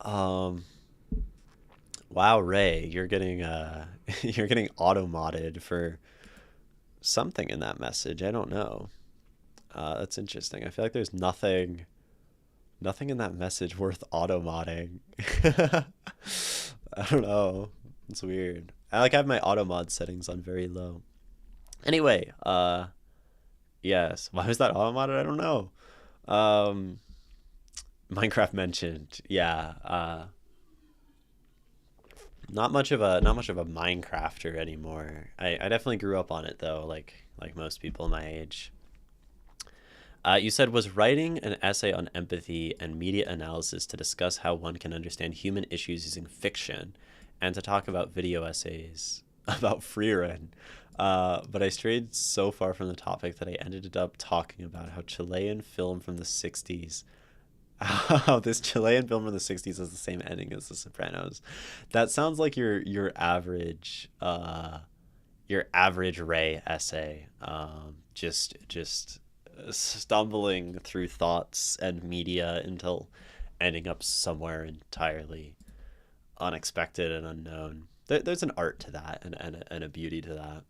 um, wow, Ray, you're getting you're getting auto modded for something in that message. I don't know. That's interesting. I feel like there's nothing in that message worth auto modding. I don't know. It's weird. I have my auto mod settings on very low. Anyway, yes. Why was that auto modded? I don't know. Um, Minecraft mentioned. Yeah. Not much of a Minecrafter anymore. I definitely grew up on it though, like most people my age. You said, was writing an essay on empathy and media analysis to discuss how one can understand human issues using fiction, and to talk about video essays about Freerun. But I strayed so far from the topic that I ended up talking about how Chilean film from the 60s, how this Chilean film from the 60s has the same ending as The Sopranos. That sounds like your average Ray essay. Just stumbling through thoughts and media until ending up somewhere entirely unexpected and unknown. There's an art to that, and a beauty to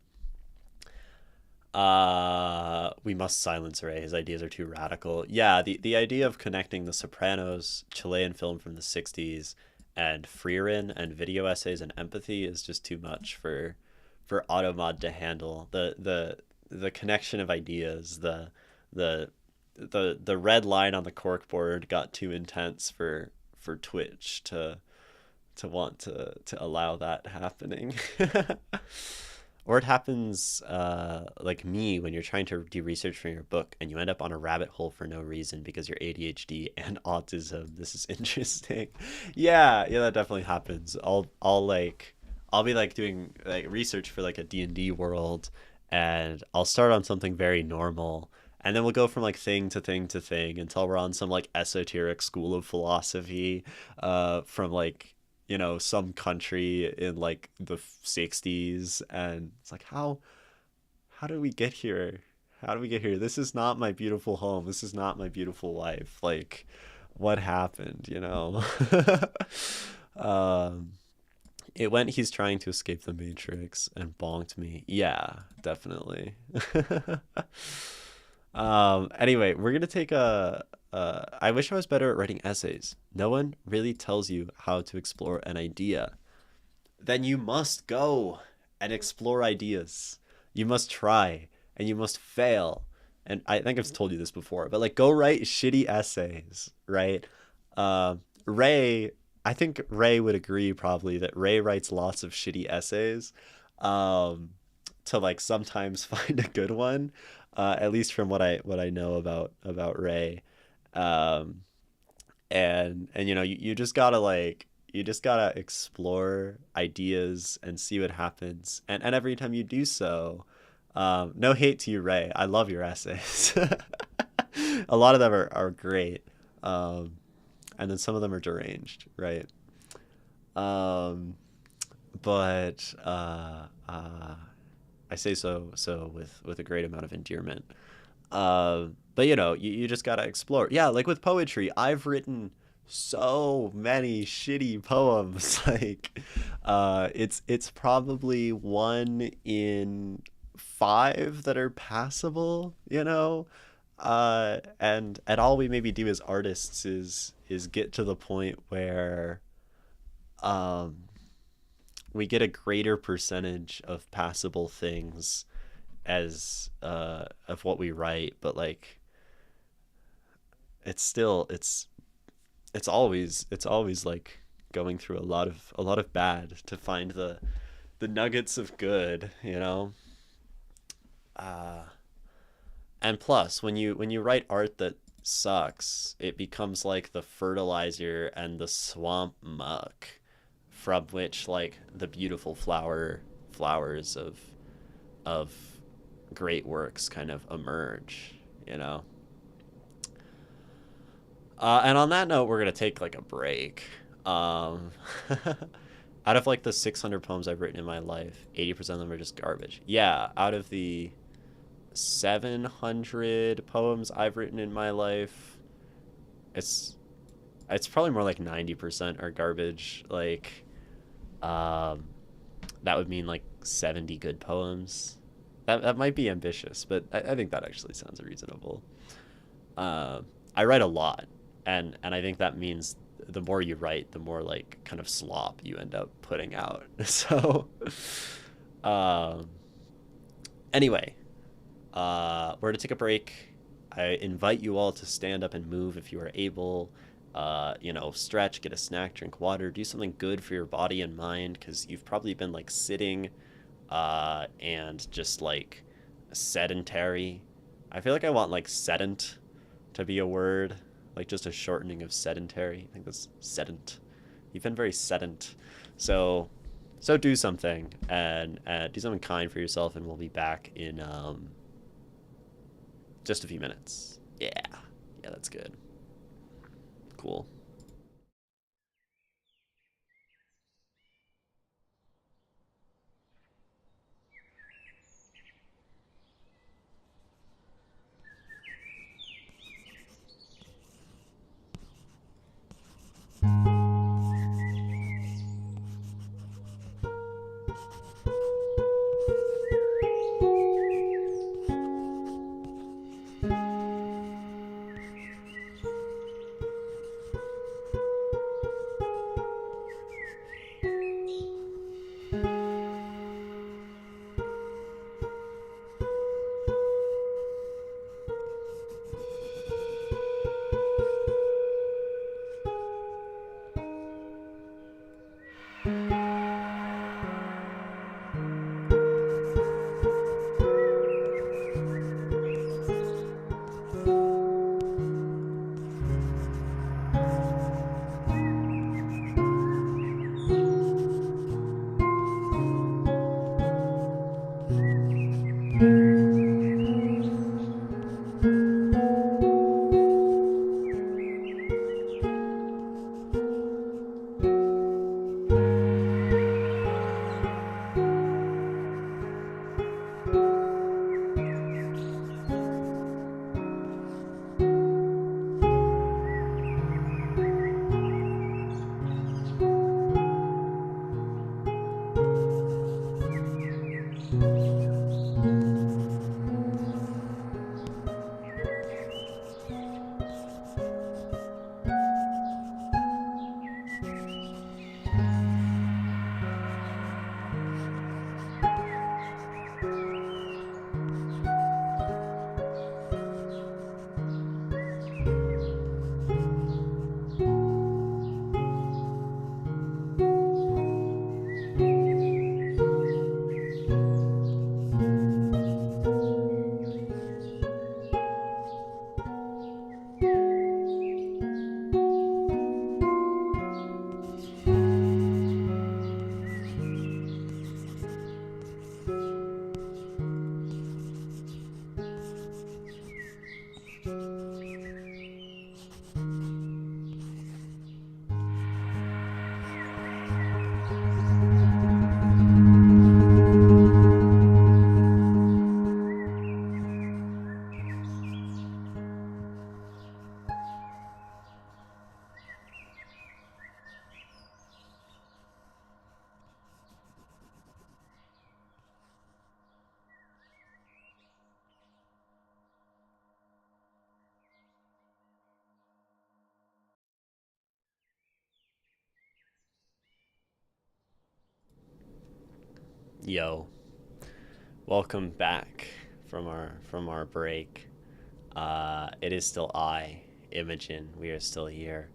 that. We must silence Ray. His ideas are too radical. Yeah, the idea of connecting The Sopranos, Chilean film from the 60s, and Frieren and video essays and empathy is just too much for Automod to handle. The connection of ideas, the the red line on the corkboard got too intense for Twitch to want to allow that happening. Or it happens like me when you're trying to do research for your book and you end up on a rabbit hole for no reason because you're ADHD and autism. This is interesting. Yeah, that definitely happens. I'll be like doing like research for like a D&D world, and I'll start on something very normal, and then we'll go from like thing to thing to thing until we're on some like esoteric school of philosophy from like some country in like the 60s, and it's like how did we get here? How do we get here? This is not my beautiful home. This is not my beautiful life. Like, what happened? um it went, he's trying to escape the matrix and bonked me. Yeah, definitely. Anyway, we're gonna take a I wish I was better at writing essays. No one really tells you how to explore an idea. Then you must go and explore ideas. You must try and you must fail. And I think I've told you this before, but like go write shitty essays, right? Ray, I think Ray would agree probably that Ray writes lots of shitty essays um, to like sometimes find a good one, at least from what I know about Ray. Um, and you just gotta explore ideas and see what happens, and every time you do so, no hate to you, Ray, I love your essays. A lot of them are great, um, and then some of them are deranged, right? um, but I say so with a great amount of endearment. But you just gotta explore. Yeah, like with poetry, I've written so many shitty poems. Like, it's probably one in five that are passable. And all we maybe do as artists is get to the point where um we get a greater percentage of passable things as of what we write, but like it's still it's always like going through a lot of bad to find the nuggets of good. uh and plus when you write art that sucks, it becomes like the fertilizer and the swamp muck from which like the beautiful flowers of great works kind of emerge. And on that note, we're gonna take like a break. Um, out of like the 600 poems I've written in my life, 80% of them are just garbage. Yeah, out of the 700 poems I've written in my life, it's it's probably more like 90% are garbage. Like, um, that would mean like 70 good poems. That might be ambitious, but I think that actually sounds reasonable. I write a lot, and I think that means the more you write, the more like kind of slop you end up putting out. So, um, anyway, we're gonna take a break. I invite you all to stand up and move if you are able. Stretch, get a snack, drink water, do something good for your body and mind, because you've probably been like sitting and just like sedentary. I feel like I want like sedent to be a word, like just a shortening of sedentary. I think that's sedent. You've been very sedent. So, so do something, and do something kind for yourself, and we'll be back in just a few minutes. Yeah, yeah, that's good. Cool. Yo, welcome back from our break. It is still I, Imogen. We are still here.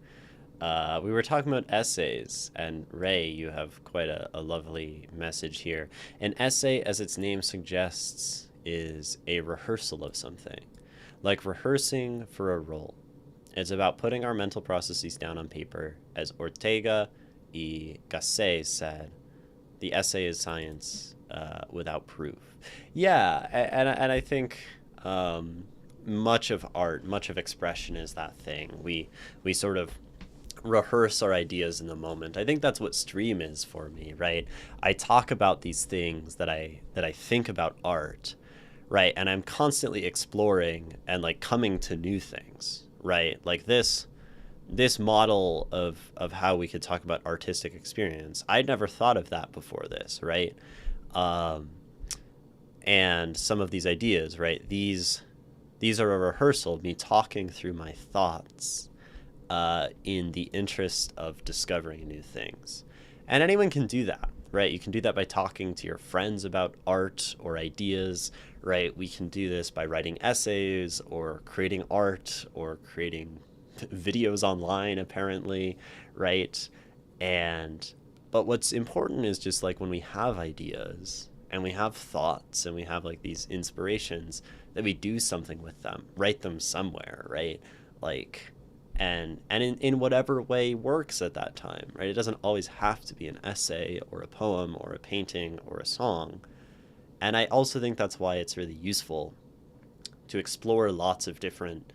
We were talking about essays, and Ray, you have quite a lovely message here. An essay, as its name suggests, is a rehearsal of something, like rehearsing for a role. It's about putting our mental processes down on paper. As Ortega y Gasset said, the essay is science without proof. Yeah, and I think much of art, much of expression is that thing. We sort of rehearse our ideas in the moment. I think that's what stream is for me, right? I talk about these things that I think about art, right? And I'm constantly exploring and like coming to new things, right? Like this model of how we could talk about artistic experience. I'd never thought of that before this, right? Um, and some of these ideas, right? These are a rehearsal of me talking through my thoughts in the interest of discovering new things. And anyone can do that, right? You can do that by talking to your friends about art or ideas, right? We can do this by writing essays or creating art or creating videos online, apparently, right? And but what's important is just like when we have ideas and we have thoughts and we have like these inspirations, that we do something with them, write them somewhere, right? Like and in whatever way works at that time, right? It doesn't always have to be an essay or a poem or a painting or a song. And I also think that's why it's really useful to explore lots of different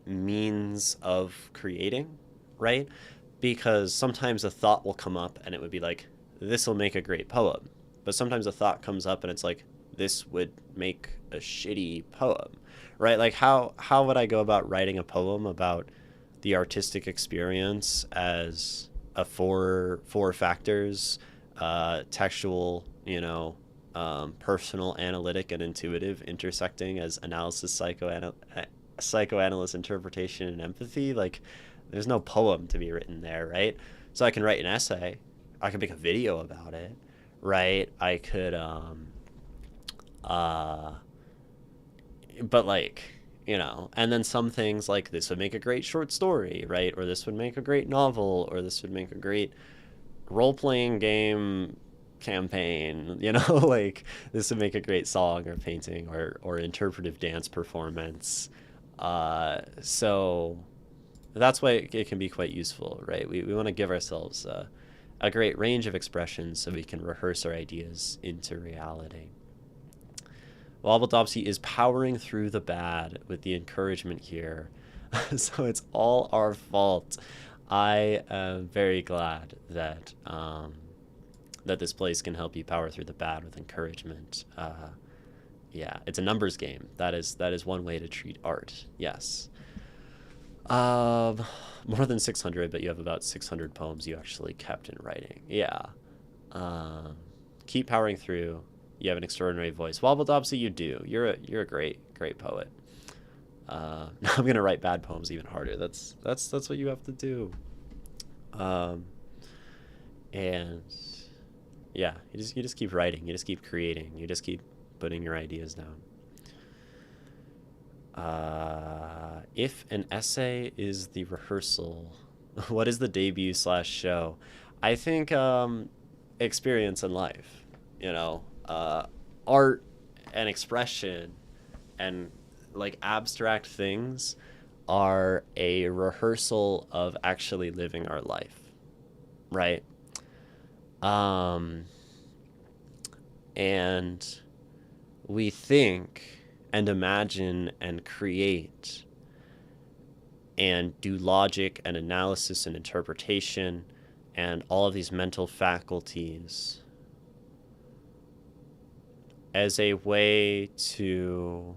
means of creating, right? Because sometimes a thought will come up and it would be like, this will make a great poem. But sometimes a thought comes up and it's like, this would make a shitty poem, right? Like how would I go about writing a poem about the artistic experience as a four factors, textual, personal, analytic, and intuitive, intersecting as analysis, psychoanalyst, interpretation, and empathy? Like, there's no poem to be written there, right? So I can write an essay, I could make a video about it, right? I could uh but like, and then some things like this would make a great short story, right? Or this would make a great novel, or this would make a great role-playing game campaign, like this would make a great song or painting or interpretive dance performance. So that's why it can be quite useful, right? We want to give ourselves a great range of expressions so we can rehearse our ideas into reality. Wobbledopsy is powering through the bad with the encouragement here. So it's all our fault. I am very glad that that this place can help you power through the bad with encouragement. Yeah, it's a numbers game. That is one way to treat art. Yes. More than 600, but you have about 600 poems you actually kept in writing. Yeah. Keep powering through. You have an extraordinary voice. Wobbledopsy, you do. You're a great poet. Now I'm gonna write bad poems even harder. That's what you have to do. And yeah, you just keep writing. You just keep creating. You just keep putting your ideas down. If an essay is the rehearsal, what is the debut/show? I think experience in life. Art and expression and like abstract things are a rehearsal of actually living our life, right? And we think and imagine and create and do logic and analysis and interpretation and all of these mental faculties as a way to,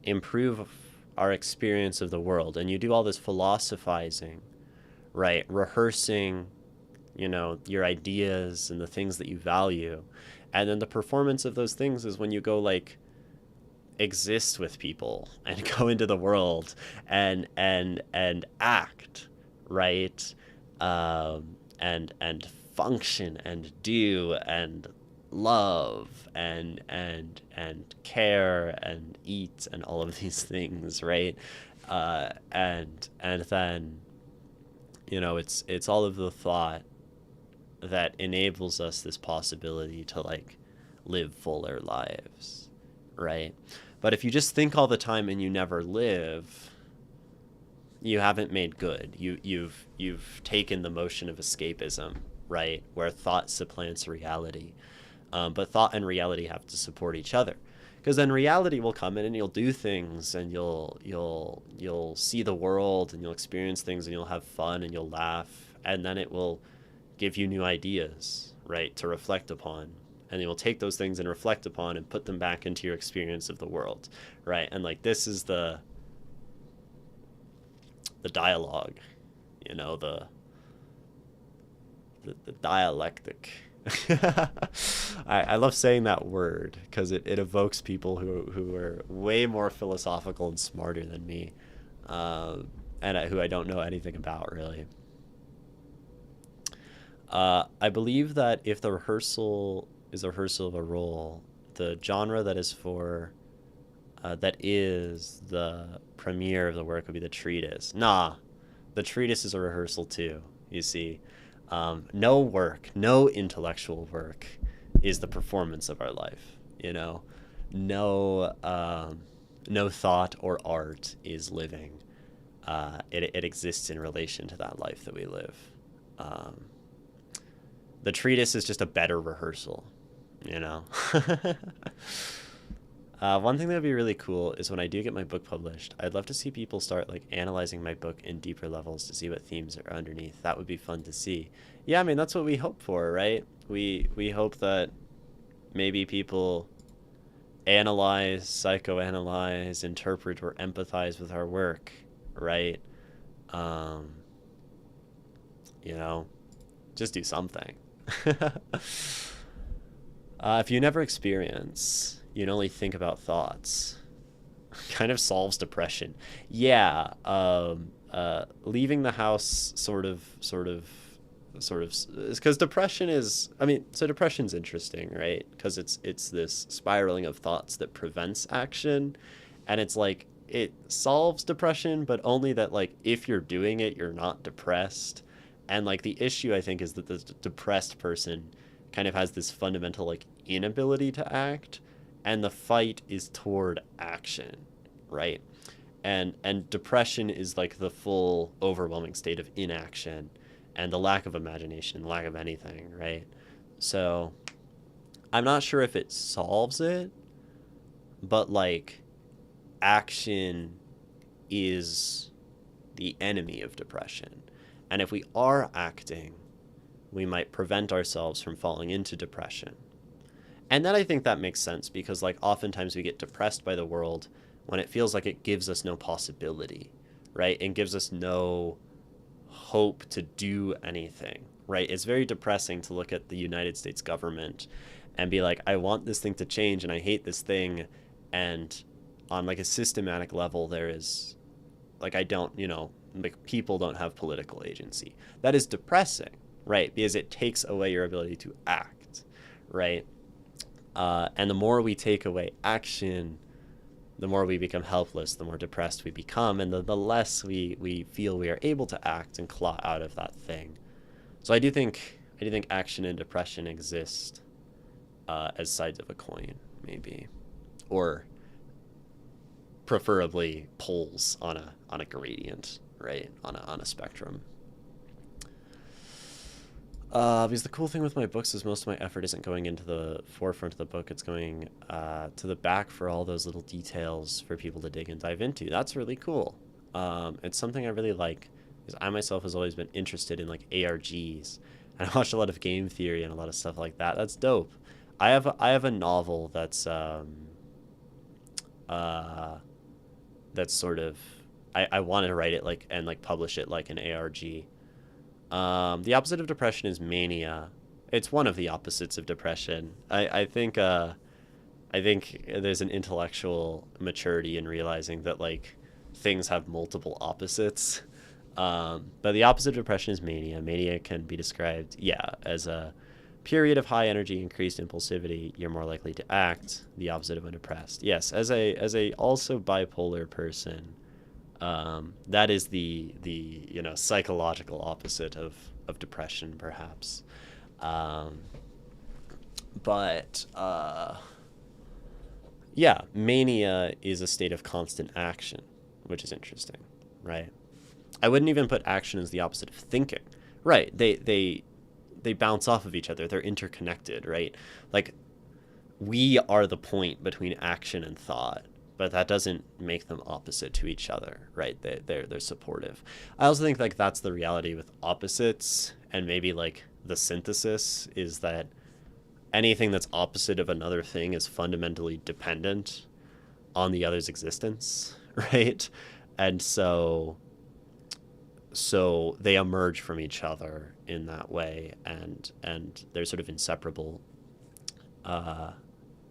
improve our experience of the world. And you do all this philosophizing, right? Rehearsing, your ideas and the things that you value. And then the performance of those things is when you go like exist with people and go into the world and act, right? and function and do and love and care and eat and all of these things, right? And then, it's all of the thought that enables us this possibility to like live fuller lives, right? But if you just think all the time and you never live, you haven't made good. You've taken the motion of escapism, right, where thought supplants reality. But thought and reality have to support each other, because then reality will come in and you'll do things and you'll see the world and you'll experience things and you'll have fun and you'll laugh, and then it will give you new ideas, right, to reflect upon. And you will take those things and reflect upon and put them back into your experience of the world, right? And like this is the dialogue, the dialectic. I love saying that word because it evokes people who are way more philosophical and smarter than me, who I don't know anything about really. I believe that if the rehearsal is a rehearsal of a role, the genre that is the premiere of the work would be the treatise. Nah, the treatise is a rehearsal too, you see. No intellectual work is the performance of our life, No, no thought or art is living. It exists in relation to that life that we live. The treatise is just a better rehearsal, One thing that would be really cool is when I do get my book published, I'd love to see people start like analyzing my book in deeper levels to see what themes are underneath. That would be fun to see. Yeah, I mean, that's what we hope for, right? We hope that maybe people analyze, psychoanalyze, interpret, or empathize with our work, right? Um, just do something. If you never experience, you'd only think about thoughts. Kind of solves depression. Yeah, leaving the house sort of, because depression is. I mean, so depression's interesting, right? Because it's this spiraling of thoughts that prevents action, and it's like it solves depression, but only that like if you're doing it, you're not depressed. And like the issue I think is that the depressed person kind of has this fundamental like inability to act, and the fight is toward action, right? And depression is like the full overwhelming state of inaction and the lack of imagination, lack of anything, right? So I'm not sure if it solves it, but like action is the enemy of depression. And if we are acting, we might prevent ourselves from falling into depression. And then I think that makes sense because like oftentimes we get depressed by the world when it feels like it gives us no possibility, right? And gives us no hope to do anything, right? It's very depressing to look at the United States government and be like, I want this thing to change and I hate this thing. And on like a systematic level, there is like, I don't, like people don't have political agency. That is depressing, right? Because it takes away your ability to act, right? And the more we take away action, the more we become helpless, the more depressed we become, and the less we feel we are able to act and claw out of that thing. So I do think action and depression exist as sides of a coin, maybe, or preferably poles on a gradient, right? On a spectrum. Because the cool thing with my books is most of my effort isn't going into the forefront of the book. It's going to the back for all those little details for people to dig and dive into. That's really cool. It's something I really like because I myself has always been interested in like ARGs. And I watch a lot of game theory and a lot of stuff like that. That's dope. I have a novel that's sort of I wanted to write it like and like publish it like an ARG. The opposite of depression is mania. It's one of the opposites of depression. I think there's an intellectual maturity in realizing that like things have multiple opposites. But the opposite of depression is mania. Mania can be described, as a period of high energy, increased impulsivity. You're more likely to act. The opposite of when depressed. Yes, as a also bipolar person, that is the psychological opposite of depression, perhaps. Um, but yeah, mania is a state of constant action, which is interesting, right? I wouldn't even put action as the opposite of thinking. Right. They bounce off of each other. They're interconnected, right? Like we are the point between action and thought, but that doesn't make them opposite to each other, right? They're supportive. I also think like that's the reality with opposites, and maybe like the synthesis is that anything that's opposite of another thing is fundamentally dependent on the other's existence, right? And so they emerge from each other in that way, and they're sort of inseparable.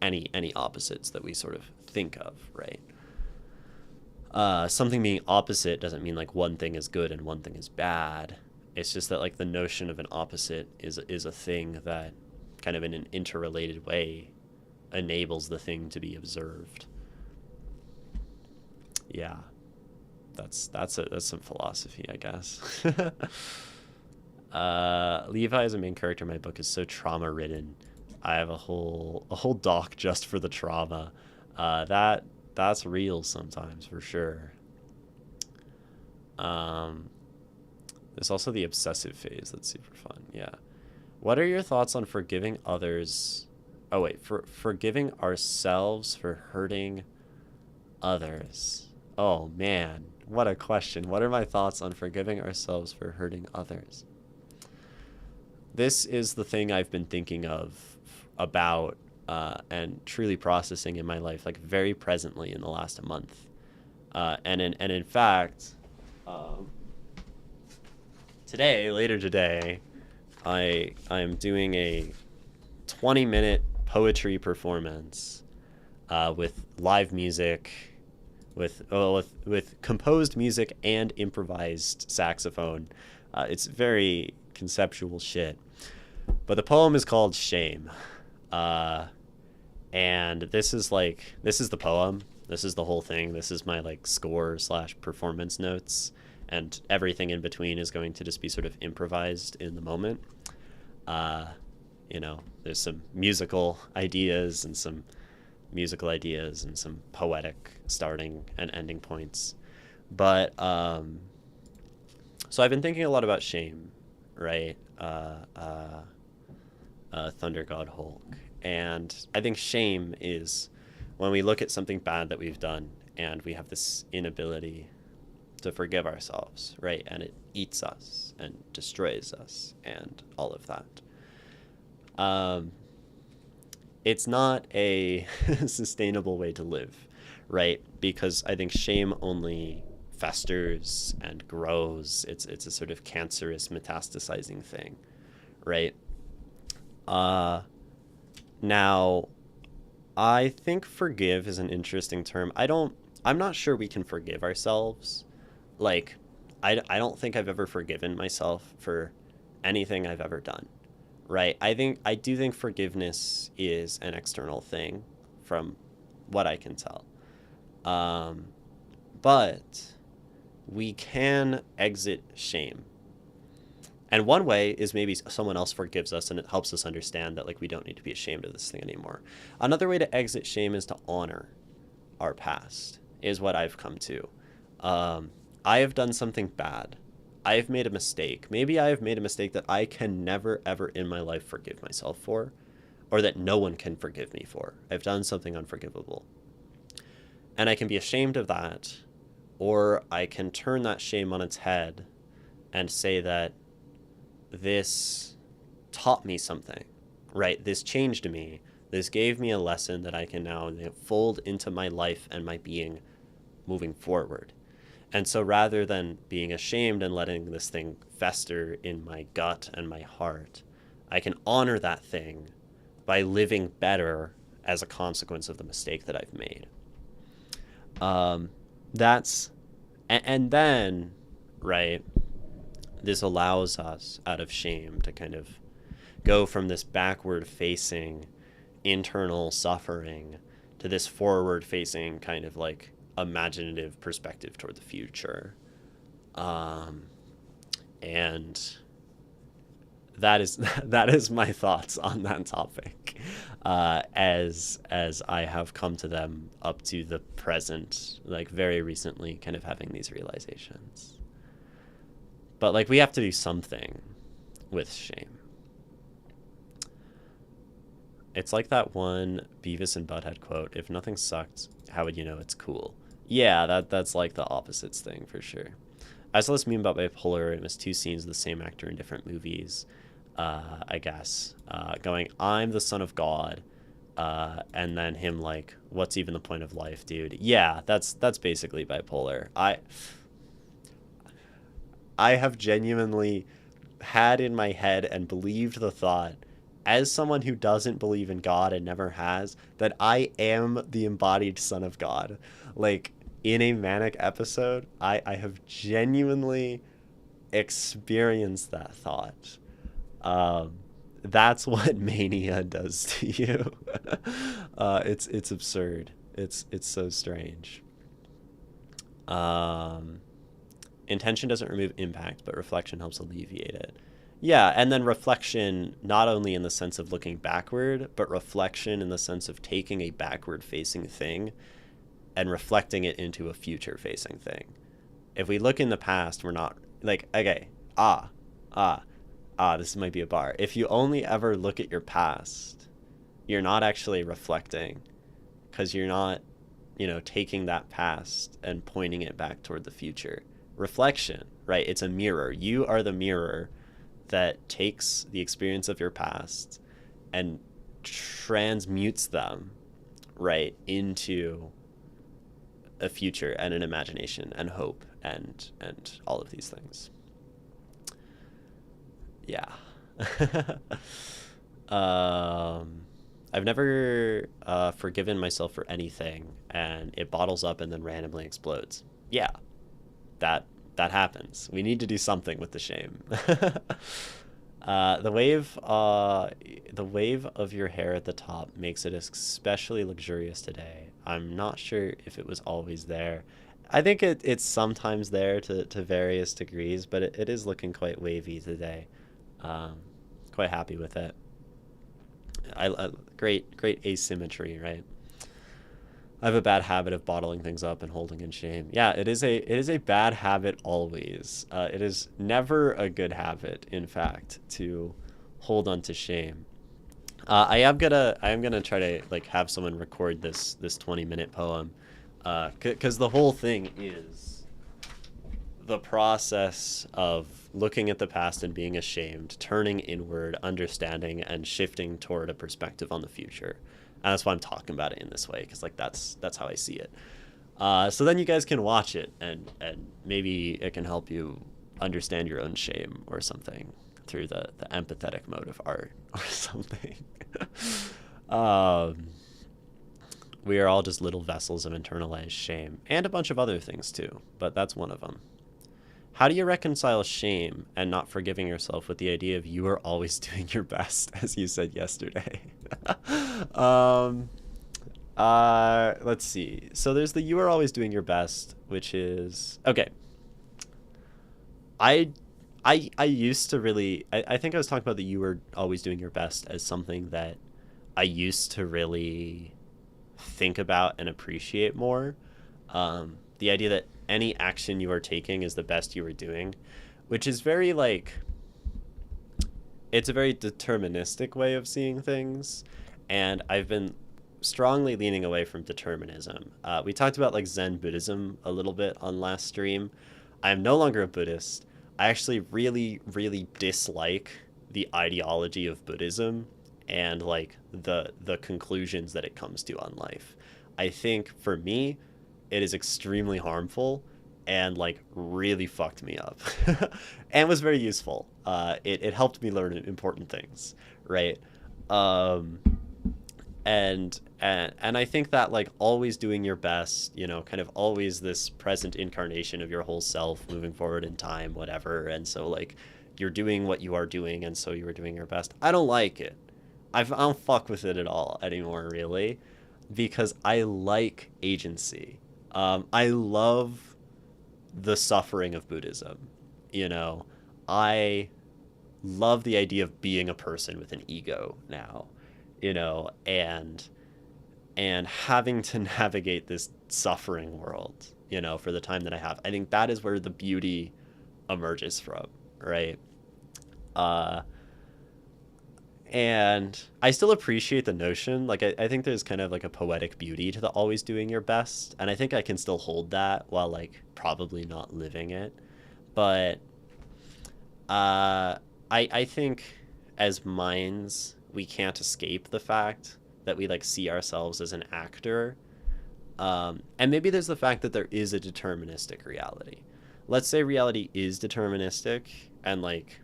Any opposites that we sort of think of, right? Something being opposite doesn't mean like one thing is good and one thing is bad. It's just that like the notion of an opposite is a thing that kind of in an interrelated way enables the thing to be observed. Yeah, that's some philosophy, I guess. Levi as a main character in my book is so trauma ridden. I have a whole doc just for the trauma. That's real sometimes for sure. There's also the obsessive phase that's super fun. Yeah. What are your thoughts on forgiving others? Oh wait, for forgiving ourselves for hurting others. Oh man, what a question. What are my thoughts on forgiving ourselves for hurting others? This is the thing I've been thinking of about and truly processing in my life, like very presently in the last month. And in fact, later today, I am doing a 20-minute poetry performance with live music, with composed music and improvised saxophone. It's very conceptual shit. But the poem is called Shame. And this is the poem. This is the whole thing. This is my like score / performance notes, and everything in between is going to just be sort of improvised in the moment. There's some musical ideas and some poetic starting and ending points. But so I've been thinking a lot about shame, right? Thunder God Hulk. And I think shame is when we look at something bad that we've done and we have this inability to forgive ourselves, right? And it eats us and destroys us and all of that. It's not a sustainable way to live, right? Because I think shame only festers and grows. It's a sort of cancerous, metastasizing thing, right? Now, I think forgive is an interesting term. I'm not sure we can forgive ourselves. Like, I don't think I've ever forgiven myself for anything I've ever done, right? I do think forgiveness is an external thing from what I can tell. But we can exit shame. And one way is maybe someone else forgives us and it helps us understand that like we don't need to be ashamed of this thing anymore. Another way to exit shame is to honor our past, is what I've come to. I have done something bad. I have made a mistake. Maybe I have made a mistake that I can never, ever in my life forgive myself for, or that no one can forgive me for. I've done something unforgivable. And I can be ashamed of that, or I can turn that shame on its head and say that this taught me something, right? This changed me. This gave me a lesson that I can now fold into my life and my being moving forward. And so rather than being ashamed and letting this thing fester in my gut and my heart, I can honor that thing by living better as a consequence of the mistake that I've made. And then, right, this allows us, out of shame, to kind of go from this backward facing internal suffering to this forward facing kind of like imaginative perspective toward the future. And that is my thoughts on that topic, as I have come to them up to the present, like very recently, kind of having these realizations. But like we have to do something with shame. It's like that one Beavis and Butthead quote: "If nothing sucked, how would you know it's cool?" Yeah, that's like the opposites thing for sure. I saw this meme about bipolar. It was 2 scenes of the same actor in different movies. I guess, going, "I'm the son of God," and then him like, "What's even the point of life, dude?" Yeah, that's basically bipolar. I have genuinely had in my head and believed the thought, as someone who doesn't believe in God and never has, that I am the embodied son of God. Like, in a manic episode, I have genuinely experienced that thought. That's what mania does to you. It's absurd. It's so strange. Intention doesn't remove impact, but reflection helps alleviate it. Yeah, and then reflection, not only in the sense of looking backward, but reflection in the sense of taking a backward-facing thing and reflecting it into a future-facing thing. If we look in the past, we're not, like, okay, this might be a bar. If you only ever look at your past, you're not actually reflecting, because you're not, taking that past and pointing it back toward the future. Reflection, right? It's a mirror. You are the mirror that takes the experience of your past and transmutes them, right, into a future and an imagination and hope and all of these things. Yeah. I've never forgiven myself for anything, and it bottles up and then randomly explodes. Yeah, that happens. We need to do something with the shame. The wave of your hair at the top makes it especially luxurious today. I'm not sure if it was always there. I think it's sometimes there to various degrees, but it is looking quite wavy today. Quite happy with it. Great asymmetry, right? I have a bad habit of bottling things up and holding in shame. Yeah, it is a bad habit always. It is never a good habit, in fact, to hold on to shame. I am gonna try to like have someone record this 20-minute poem, because the whole thing is the process of looking at the past and being ashamed, turning inward, understanding, and shifting toward a perspective on the future. And that's why I'm talking about it in this way, because like that's how I see it. So then you guys can watch it, and maybe it can help you understand your own shame or something through the empathetic mode of art or something. We are all just little vessels of internalized shame, and a bunch of other things too, but that's one of them. How do you reconcile shame and not forgiving yourself with the idea of you are always doing your best, as you said yesterday? Let's see. So there's the "you are always doing your best," which is okay. I used to really, I think I was talking about the "you were always doing your best" as something that I used to really think about and appreciate more. The idea that any action you are taking is the best you are doing, which is very like, it's a very deterministic way of seeing things, and I've been strongly leaning away from determinism. We talked about like Zen Buddhism a little bit on last stream. I am no longer a Buddhist. I actually really, really dislike the ideology of Buddhism and like the conclusions that it comes to on life. I think for me, it is extremely harmful and like really fucked me up and was very useful. It helped me learn important things, right? And And I think that like always doing your best, you know, kind of always this present incarnation of your whole self moving forward in time, whatever. And so like you're doing what you are doing, and so you are doing your best. I don't like it. I don't fuck with it at all anymore, really, because I like agency. I love the suffering of Buddhism. You know, I love the idea of being a person with an ego now, you know, and having to navigate this suffering world, you know, for the time that I have. I think that is where the beauty emerges from, right? Uh, and I still appreciate the notion. Like, I think there's kind of like a poetic beauty to the always doing your best. And I think I can still hold that while like probably not living it. But I think as minds, we can't escape the fact that we like see ourselves as an actor. And maybe there's the fact that there is a deterministic reality. Let's say reality is deterministic and like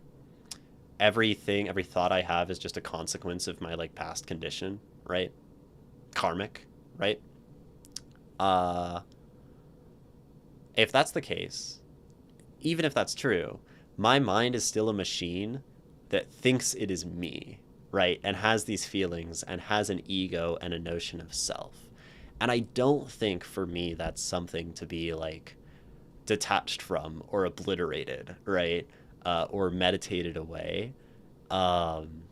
everything, every thought I have is just a consequence of my like past condition, right? Karmic, right? Uh, if that's the case, even if that's true, my mind is still a machine that thinks it is me, right? And has these feelings and has an ego and a notion of self. And I don't think for me that's something to be like detached from or obliterated, right? Or meditated away. Um,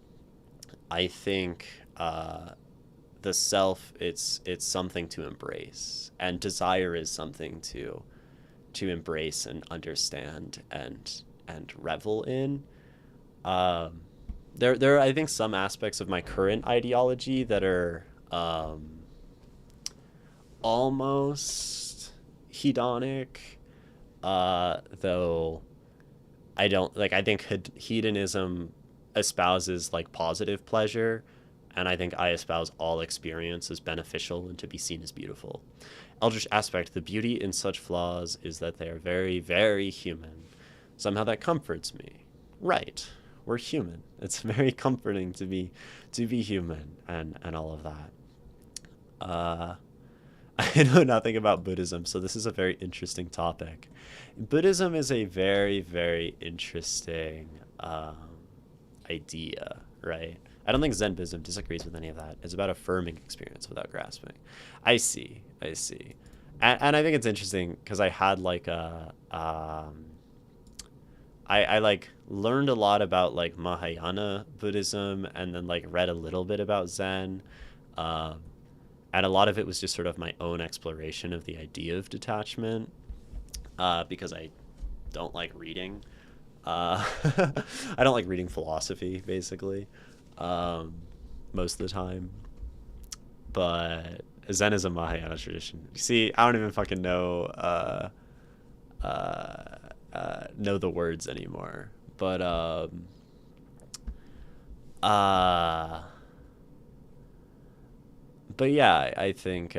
I think the self, it's something to embrace, and desire is something to embrace and understand and revel in. Um, there are, I think, some aspects of my current ideology that are almost hedonic, though I don't like. I think hedonism espouses like positive pleasure, and I think I espouse all experience as beneficial and to be seen as beautiful. Eldritch aspect: the beauty in such flaws is that they are very, very human. Somehow that comforts me. Right, we're human. It's very comforting to be human and all of that. Uh, I know nothing about Buddhism, so this is a very interesting topic. Buddhism is a very, very interesting idea, right? I don't think Zen Buddhism disagrees with any of that. It's about affirming experience without grasping. I see, I see. And I think it's interesting because I had like I like learned a lot about like Mahayana Buddhism and then like read a little bit about Zen. Um, and a lot of it was just sort of my own exploration of the idea of detachment, because I don't like reading. I don't like reading philosophy, basically, um, most of the time. But Zen is a Mahayana tradition. See, I don't even fucking uh, know the words anymore. But uh, but yeah, I think.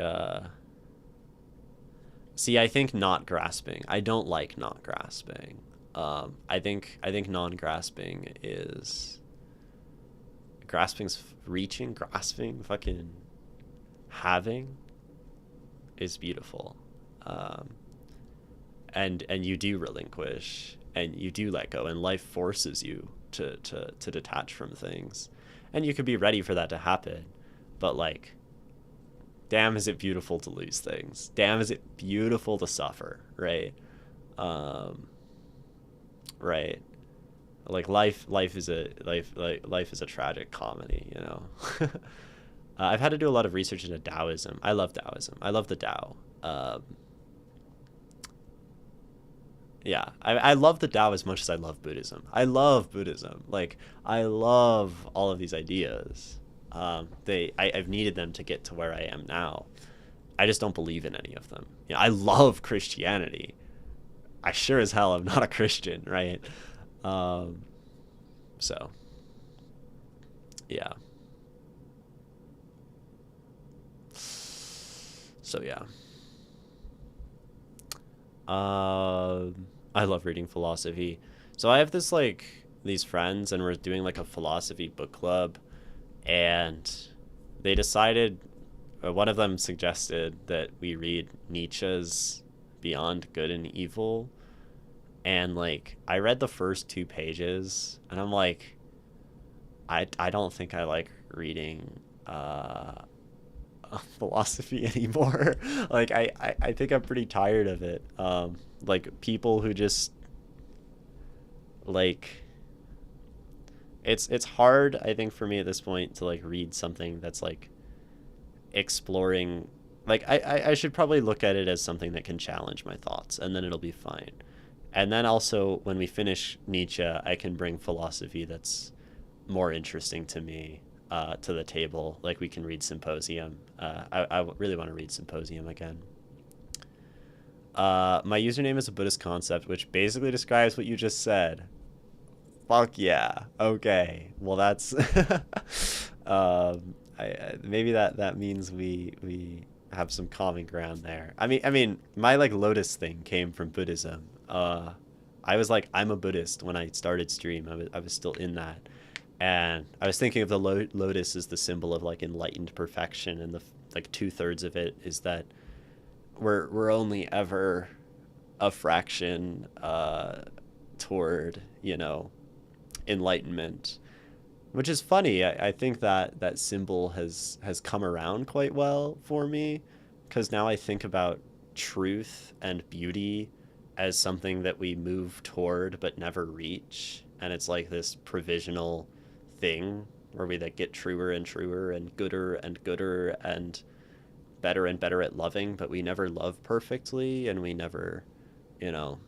See, I think not grasping. I don't like not grasping. I think non-grasping is grasping's reaching, grasping, fucking having is beautiful. Um, and you do relinquish and you do let go, and life forces you to detach from things, and you could be ready for that to happen, but like, damn, is it beautiful to lose things? Damn, is it beautiful to suffer, right? Um, right. Like life is a life is a tragic comedy, you know. I've had to do a lot of research into Taoism. I love Taoism. I love the Tao. Yeah, I love the Tao as much as I love Buddhism. I love Buddhism. Like, I love all of these ideas. I've needed them to get to where I am now. I just don't believe in any of them. You know, I love Christianity. I sure as hell am not a Christian, right? Um, so yeah, so yeah. I love reading philosophy. So I have this like these friends, and we're doing like a philosophy book club, and they decided one of them suggested that we read Nietzsche's Beyond Good and Evil, and like I read the first 2 pages, and I'm like, I don't think I like reading philosophy anymore. Like I think I'm pretty tired of it. Like people who just like it's hard, I think, for me at this point to like read something that's like exploring. Like I should probably look at it as something that can challenge my thoughts, and then it'll be fine. And then also when we finish Nietzsche, I can bring philosophy that's more interesting to me to the table. Like we can read Symposium. I really want to read Symposium again. My username is a Buddhist concept, which basically describes what you just said. Fuck yeah. Okay. Well, that's maybe that means we have some common ground there. I mean, my like Lotus thing came from Buddhism. I was like, I'm a Buddhist when I started stream. I was still in that, and I was thinking of the lotus as the symbol of like enlightened perfection, and the like 2/3 of it is that we're only ever a fraction toward enlightenment, which is funny. I think that symbol has come around quite well for me, because now I think about truth and beauty as something that we move toward but never reach, and it's like this provisional thing where we like get truer and truer and gooder and better at loving, but we never love perfectly, and we never, you know.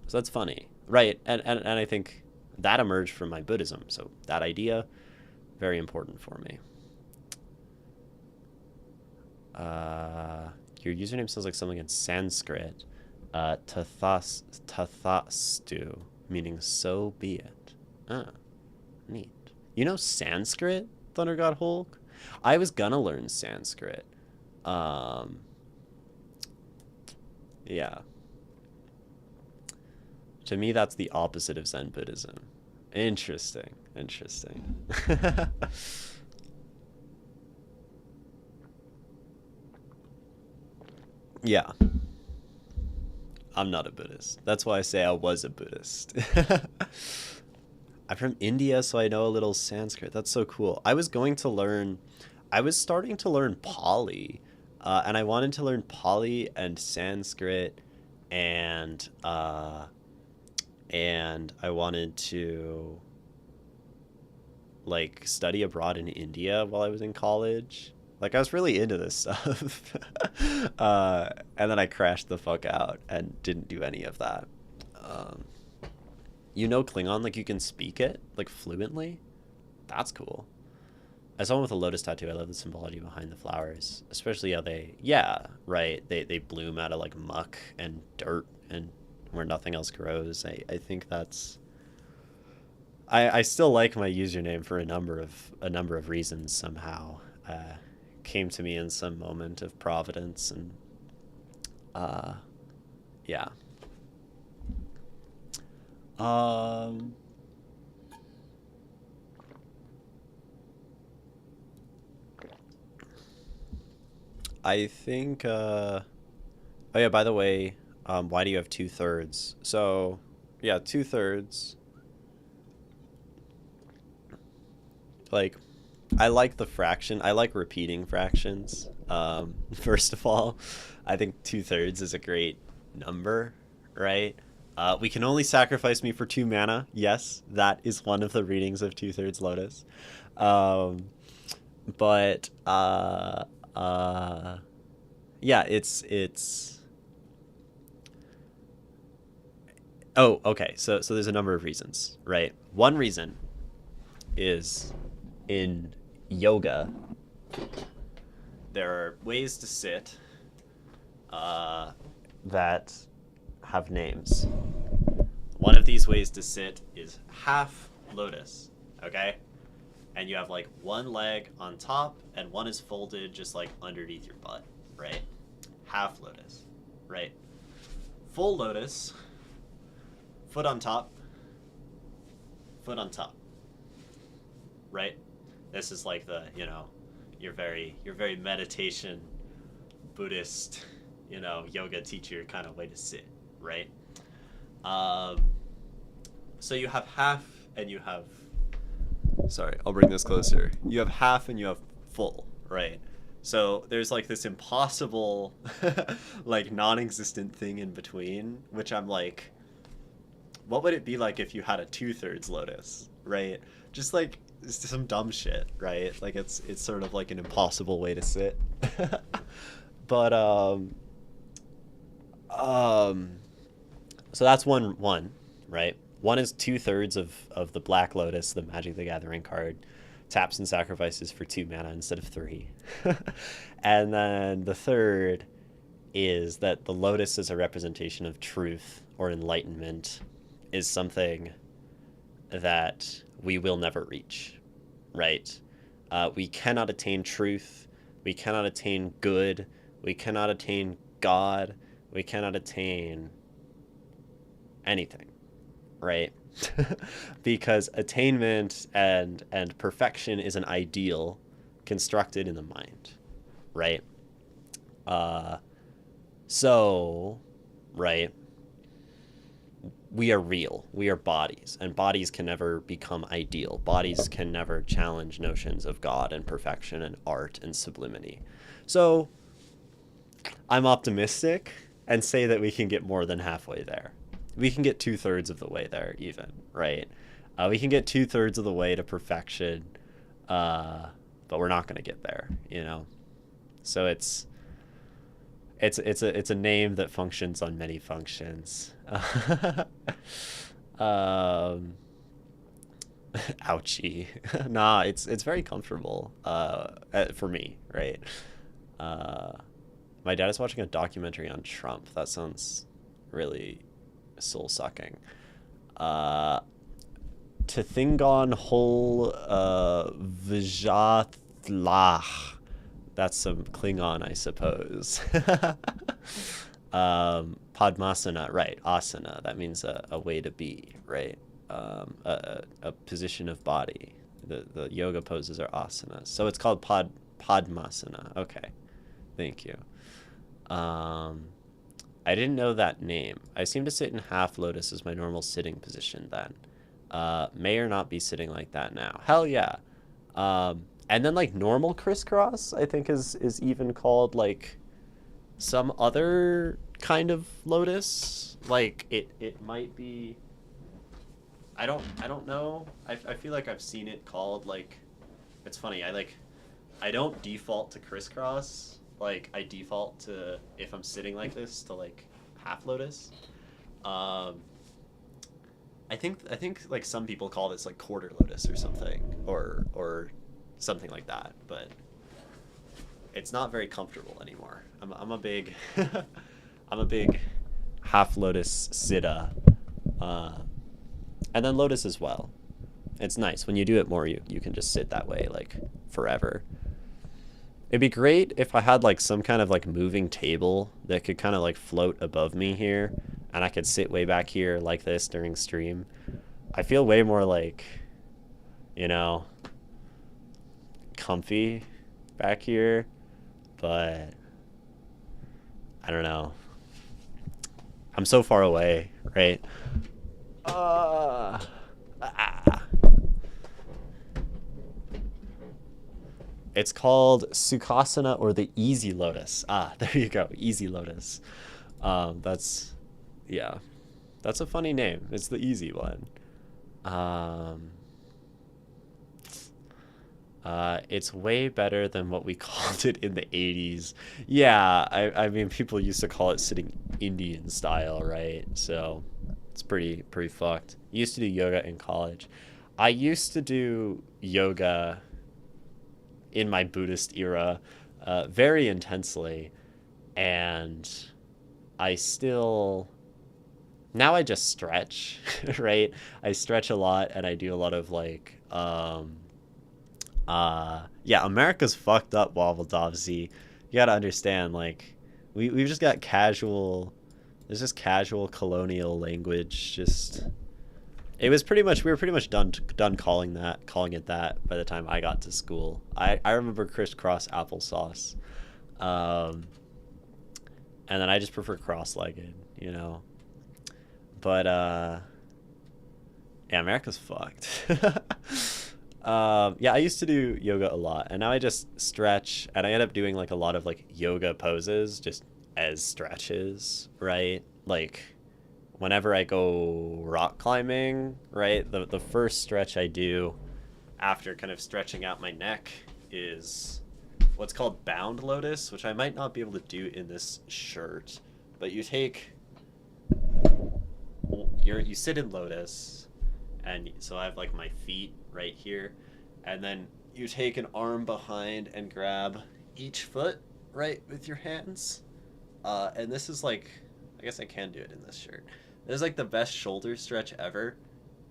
So that's funny, right? And I think that emerged from my Buddhism. So that idea, very important for me. Your username sounds like something in Sanskrit. Tathastu, meaning so be it. Ah, neat. You know Sanskrit, Thunder God Hulk? I was gonna learn Sanskrit. Yeah. To me, that's the opposite of Zen Buddhism. Interesting. Interesting. Yeah. I'm not a Buddhist. That's why I say I was a Buddhist. I'm from India, so I know a little Sanskrit. That's so cool. I was starting to learn Pali, and I wanted to learn Pali and Sanskrit, and I wanted to like study abroad in India while I was in college. Like I was really into this stuff. And then I crashed the fuck out and didn't do any of that. Um, you know Klingon, like you can speak it like fluently. That's cool. As someone with a lotus tattoo, I love the symbology behind the flowers, especially how yeah, right. They bloom out of like muck and dirt and where nothing else grows. I think that's. I still like my username for a number of reasons somehow. Came to me in some moment of providence, and uh, yeah. Um, I think. Oh yeah. By the way, why do you have 2/3? So, yeah, 2/3. Like, I like the fraction. I like repeating fractions. First of all, I think 2/3 is a great number, right? We can only sacrifice me for 2 mana. Yes, that is one of the readings of 2/3 Lotus. Um, but yeah, it's. Oh, okay. So there's a number of reasons, right? One reason is in yoga, there are ways to sit that have names. One of these ways to sit is half lotus, okay? And you have like one leg on top and one is folded just like underneath your butt, right? Half lotus, right? Full lotus, foot on top, foot on top, right? This is like the, you're very meditation Buddhist, yoga teacher kind of way to sit, right? Um, so you have half and you have. Sorry, I'll bring this closer. You have half and you have full, right? So there's like this impossible, like non-existent thing in between, which I'm like, what would it be like if you had a 2/3 lotus, right? Just like some dumb shit, right? Like it's sort of like an impossible way to sit. But um so that's one, right? One is 2/3 of the Black Lotus, the Magic the Gathering card, taps and sacrifices for 2 mana instead of 3. And then the third is that the Lotus is a representation of truth or enlightenment, is something that we will never reach, right? We cannot attain truth. We cannot attain good. We cannot attain God. We cannot attain anything, right? Because attainment and perfection is an ideal constructed in the mind, right? So, right, we are real. We are bodies, and bodies can never become ideal. Bodies can never challenge notions of God and perfection and art and sublimity. So, I'm optimistic and say that we can get more than halfway there. We can get 2/3 of the way there, even, right? We can get 2/3 of the way to perfection, but we're not going to get there, So it's a name that functions on many functions. Ouchie. Nah, it's very comfortable for me, right? My dad is watching a documentary on Trump. That sounds really soul-sucking. Tithingon Hol Vijathlach. That's some Klingon, I suppose. Padmasana, right? Asana. That means a way to be, right? A position of body. The yoga poses are asanas. So it's called Padmasana. Okay. Thank you. I didn't know that name. I seem to sit in half lotus as my normal sitting position then. May or not be sitting like that now. Hell yeah. And then like normal crisscross, I think is even called like some other kind of lotus. Like it might be. I don't know. I feel like I've seen it called like. It's funny. I don't default to crisscross. Like I default to, if I'm sitting like this, to like half lotus. I think like some people call this like quarter lotus or something, or something like that, but it's not very comfortable anymore. I'm a big I'm a big half lotus sitta, and then lotus as well. It's nice when you do it more. You can just sit that way like forever. It'd be great if I had like some kind of like moving table that could kind of like float above me here, and I could sit way back here like this during stream. I feel way more like, comfy back here, but I don't know. I'm so far away, right? It's called Sukhasana, or the Easy Lotus. There you go. Easy Lotus. That's a funny name. It's the easy one. It's way better than what we called it in the 80s. Yeah, I mean, people used to call it sitting Indian style, right? So it's pretty fucked. Used to do yoga in college. I used to do yoga in my Buddhist era very intensely, and now I just stretch, right? I stretch a lot, and I do a lot of like America's fucked up, Wobble-Dovsy. You gotta understand, like we've just got there's just casual colonial language just It was pretty much we were pretty much done calling it that by the time I got to school. I remember crisscross applesauce, um, and then I just prefer cross-legged, you know. But yeah, America's fucked. Yeah, I used to do yoga a lot, and now I just stretch, and I end up doing like a lot of like yoga poses just as stretches, right? Like whenever I go rock climbing, right? The first stretch I do after kind of stretching out my neck is what's called bound lotus, which I might not be able to do in this shirt, but you sit in lotus, and so I have like my feet right here, and then you take an arm behind and grab each foot right with your hands, and this is like, I guess I can do it in this shirt. This is like the best shoulder stretch ever,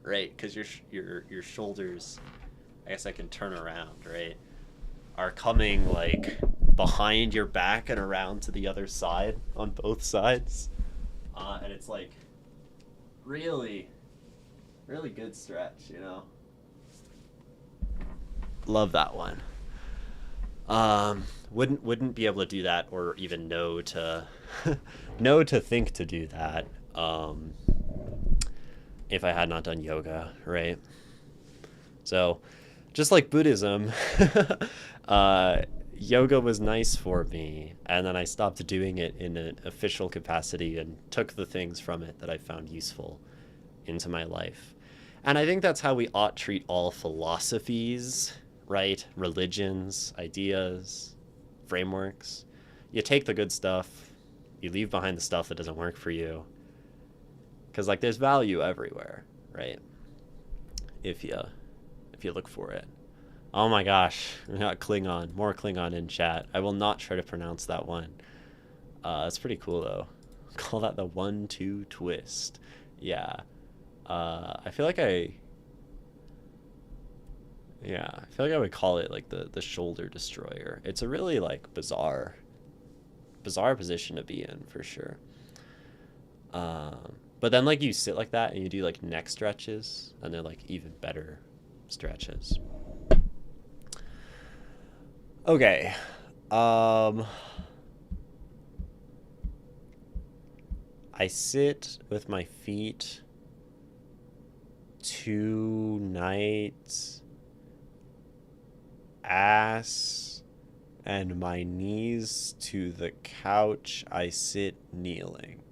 right? Because your shoulders, I guess I can turn around, right, are coming like behind your back and around to the other side on both sides, and it's like really, really good stretch, you know. Love that one. Wouldn't be able to do that or even know to know to think to do that if I had not done yoga, right? So, just like Buddhism, yoga was nice for me, and then I stopped doing it in an official capacity and took the things from it that I found useful into my life. And I think that's how we ought treat all philosophies, right? Religions, ideas, frameworks. You take the good stuff, you leave behind the stuff that doesn't work for you. Because like there's value everywhere, right? If you look for it. Oh my gosh, we got Klingon, more Klingon in chat. I will not try to pronounce that one. That's pretty cool though. Call that the 1-2 twist. Yeah. I feel like I would call it like the shoulder destroyer. It's a really like bizarre position to be in for sure. But then like you sit like that and you do like neck stretches, and they're like even better stretches. Okay. I sit with my feet tonight, ass and my knees to the couch. I sit kneeling.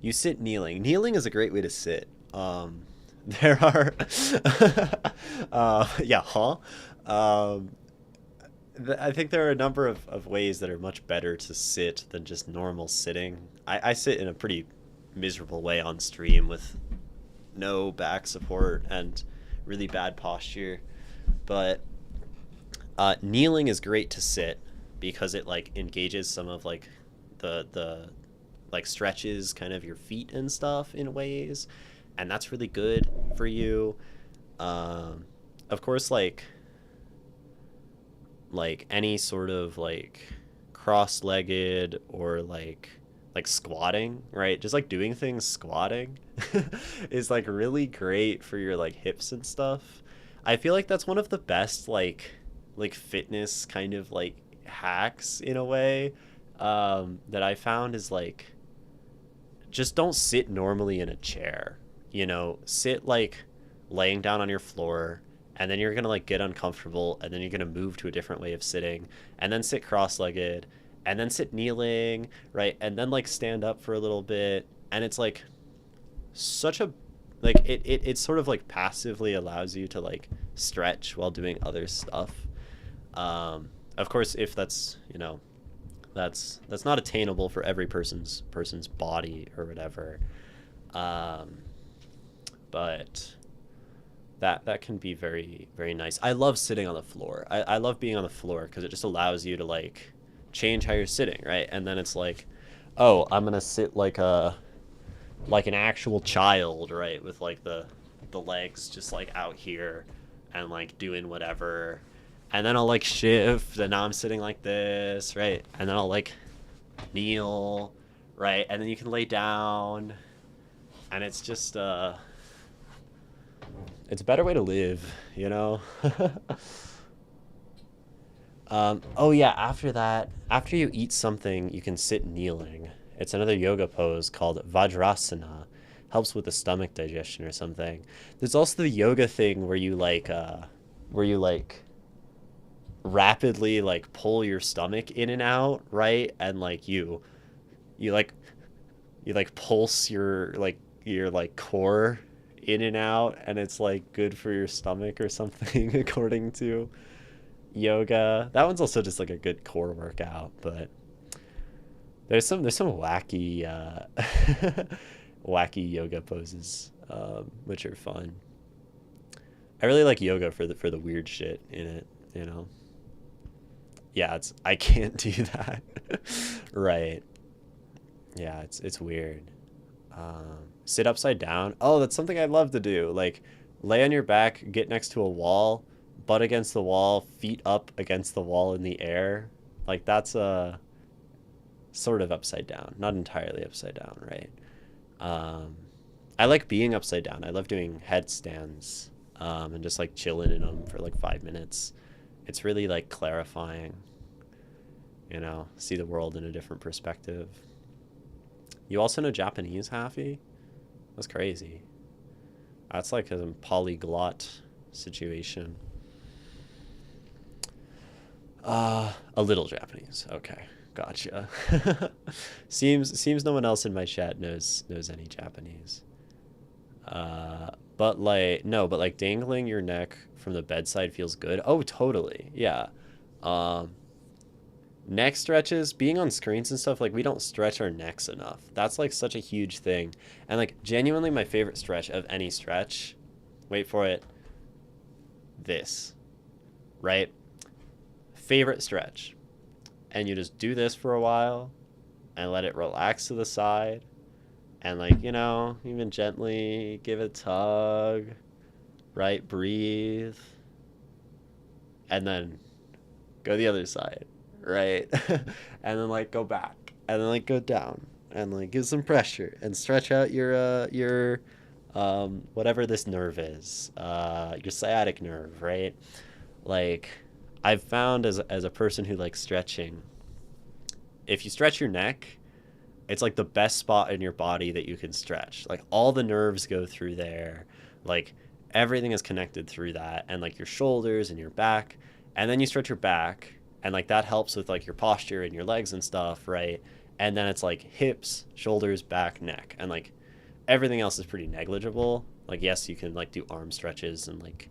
You sit kneeling. Kneeling is a great way to sit. There are, yeah, huh? I think there are a number of ways that are much better to sit than just normal sitting. I sit in a pretty miserable way on stream with no back support and really bad posture. But kneeling is great to sit because it like engages some of like the like stretches kind of your feet and stuff in ways, and that's really good for you. Of course, like any sort of like cross-legged or like squatting, right? Just like doing things squatting is like really great for your like hips and stuff. I feel like that's one of the best like fitness kind of like hacks in a way, that I found is like just don't sit normally in a chair, you know, sit like laying down on your floor, and then you're gonna like get uncomfortable, and then you're gonna move to a different way of sitting, and then sit cross-legged, and then sit kneeling, right, and then like stand up for a little bit, and it's like such a like it sort of like passively allows you to like stretch while doing other stuff. Of course, if that's, you know, that's not attainable for every person's body or whatever, but that can be very, very nice. I love sitting on the floor. I love being on the floor because it just allows you to like change how you're sitting, right? And then it's like, oh, I'm gonna sit like an actual child, right, with like the legs just like out here and like doing whatever, and then I'll like shift, and now I'm sitting like this, right, and then I'll like kneel, right, and then you can lay down, and it's just It's a better way to live, you know? Oh yeah, after that, after you eat something, you can sit kneeling. It's another yoga pose called Vajrasana. Helps with the stomach digestion or something. There's also the yoga thing where you like rapidly like pull your stomach in and out, right? And like you like you like pulse your like core in and out, and it's like good for your stomach or something according to yoga. That one's also just like a good core workout, but there's some wacky wacky yoga poses, which are fun. I really like yoga for the weird shit in it, you know. Yeah, it's I can't do that. Right. Yeah, it's weird. Sit upside down. Oh, that's something I'd love to do. Like lay on your back, get next to a wall, butt against the wall, feet up against the wall in the air. Like that's a sort of upside down, not entirely upside down, right? Um, I like being upside down. I love doing headstands, and just like chilling in them for like 5 minutes. It's really like clarifying, you know, see the world in a different perspective. You also know Japanese, Happy? That's crazy. That's like a polyglot situation. A little Japanese. Okay, gotcha. Seems no one else in my chat knows any Japanese. But like no, but like dangling your neck from the bedside feels good. Oh, totally. Yeah. Um, Neck stretches, being on screens and stuff, like we don't stretch our necks enough. That's like such a huge thing. And like genuinely my favorite stretch of any stretch, wait for it, this, right? Favorite stretch. And you just do this for a while and let it relax to the side and like, you know, even gently give it a tug, right? Breathe and then go the other side, right? And then like go back and then like go down and like give some pressure and stretch out your whatever this nerve is, your sciatic nerve, right? Like I've found as a person who likes stretching, if you stretch your neck, it's like the best spot in your body that you can stretch. Like all the nerves go through there. Like everything is connected through that and like your shoulders and your back. And then you stretch your back and like that helps with like your posture and your legs and stuff, right? And then it's like hips, shoulders, back, neck. And like everything else is pretty negligible. Like yes, you can like do arm stretches and like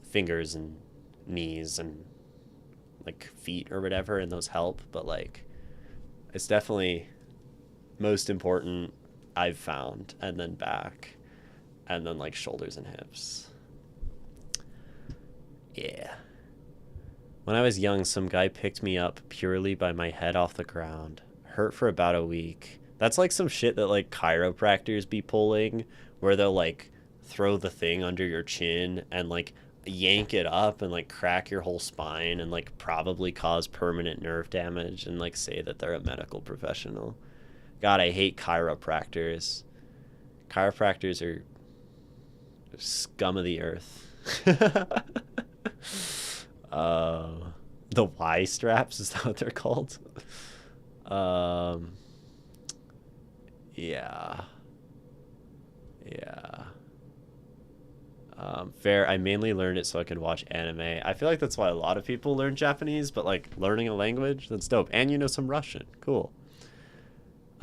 fingers and knees and like feet or whatever and those help, but like it's definitely most important I've found, and then back, and then like shoulders and hips. Yeah. When I was young, some guy picked me up purely by my head off the ground. Hurt for about a week. That's like some shit that like chiropractors be pulling, where they'll like throw the thing under your chin and like yank it up and like crack your whole spine and like probably cause permanent nerve damage and like say that they're a medical professional. God, I hate chiropractors. Chiropractors are scum of the earth. uh, the Y straps, is that what they're called? Um, yeah. Yeah. Fair. I mainly learned it so I could watch anime. I feel like that's why a lot of people learn Japanese, but like learning a language, that's dope. And you know some Russian. Cool.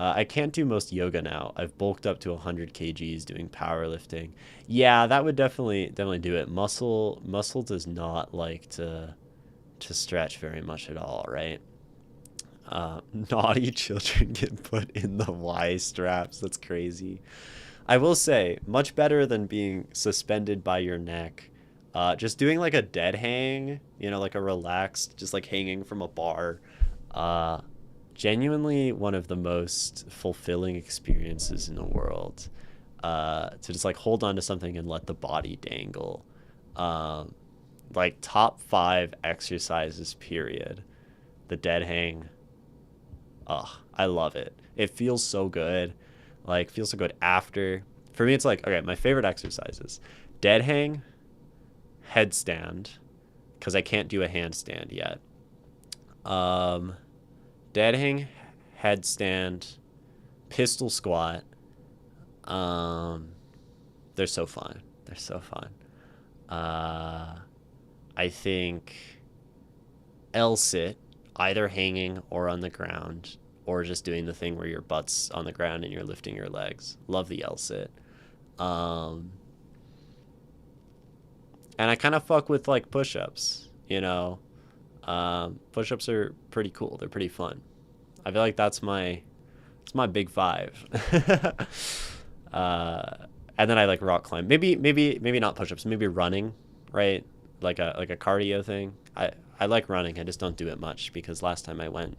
I can't do most yoga now. I've bulked up to 100 kgs doing powerlifting. Yeah, that would definitely do it. Muscle does not like to stretch very much at all, right? Naughty children get put in the Y straps. That's crazy. I will say, much better than being suspended by your neck. Just doing like a dead hang, you know, like a relaxed, just like hanging from a bar. Uh, Genuinely one of the most fulfilling experiences in the world. To just like hold on to something and let the body dangle. Um, like top five exercises, period. The dead hang. Ugh, I love it. It feels so good. Like feels so good after. For me, it's like okay. My favorite exercises: Dead hang, headstand, because I can't do a handstand yet. Dead hang, headstand, pistol squat. They're so fun. They're so fun. I think L sit, either hanging or on the ground, or just doing the thing where your butt's on the ground and you're lifting your legs. Love the L sit. And I kind of fuck with like push-ups, you know. Push-ups are pretty cool. They're pretty fun. I feel like it's my big five. And then I like rock climb. Maybe not push-ups. Maybe running, right? Like a cardio thing. I like running. I just don't do it much because last time I went,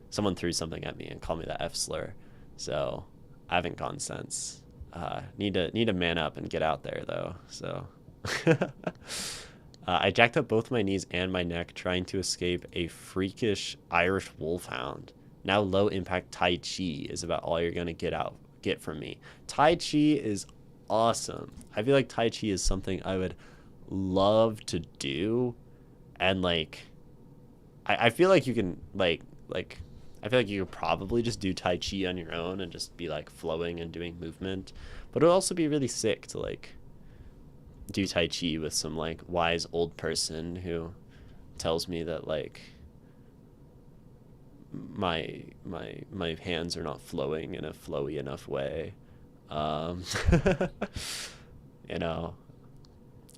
someone threw something at me and called me the F slur. So I haven't gone since. Need to man up and get out there though. So I jacked up both my knees and my neck trying to escape a freakish Irish wolfhound. Now low impact Tai Chi is about all you're gonna get from me. Tai Chi is awesome. I feel like Tai Chi is something I would love to do, and like I feel like you can like I feel like you could probably just do Tai Chi on your own and just be like flowing and doing movement, but it would also be really sick to like do Tai Chi with some like wise old person who tells me that like my hands are not flowing in a flowy enough way. You know,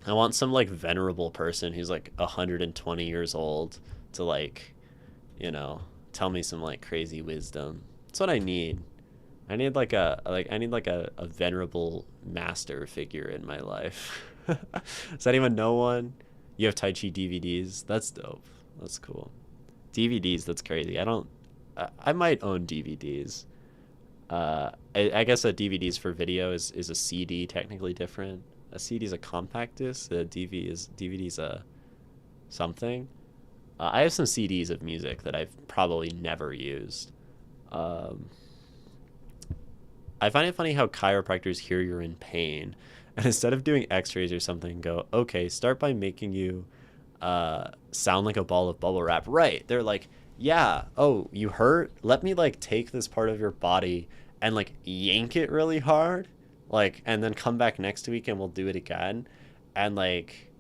I want some like venerable person who's like 120 years old to like, you know, tell me some like crazy wisdom. That's what I need. I need like a venerable master figure in my life. Does anyone know one? You have Tai Chi DVDs? That's dope. That's cool. DVDs, that's crazy. I might own DVDs. I guess a DVD's for video is a CD technically different. A CD is a compact disc. A DVD's a something. I have some CDs of music that I've probably never used. I find it funny how chiropractors hear you're in pain, and instead of doing X-rays or something, go, okay, start by making you sound like a ball of bubble wrap. Right? They're like, yeah, oh, you hurt? Let me like take this part of your body and like yank it really hard, like, and then come back next week and we'll do it again, and like,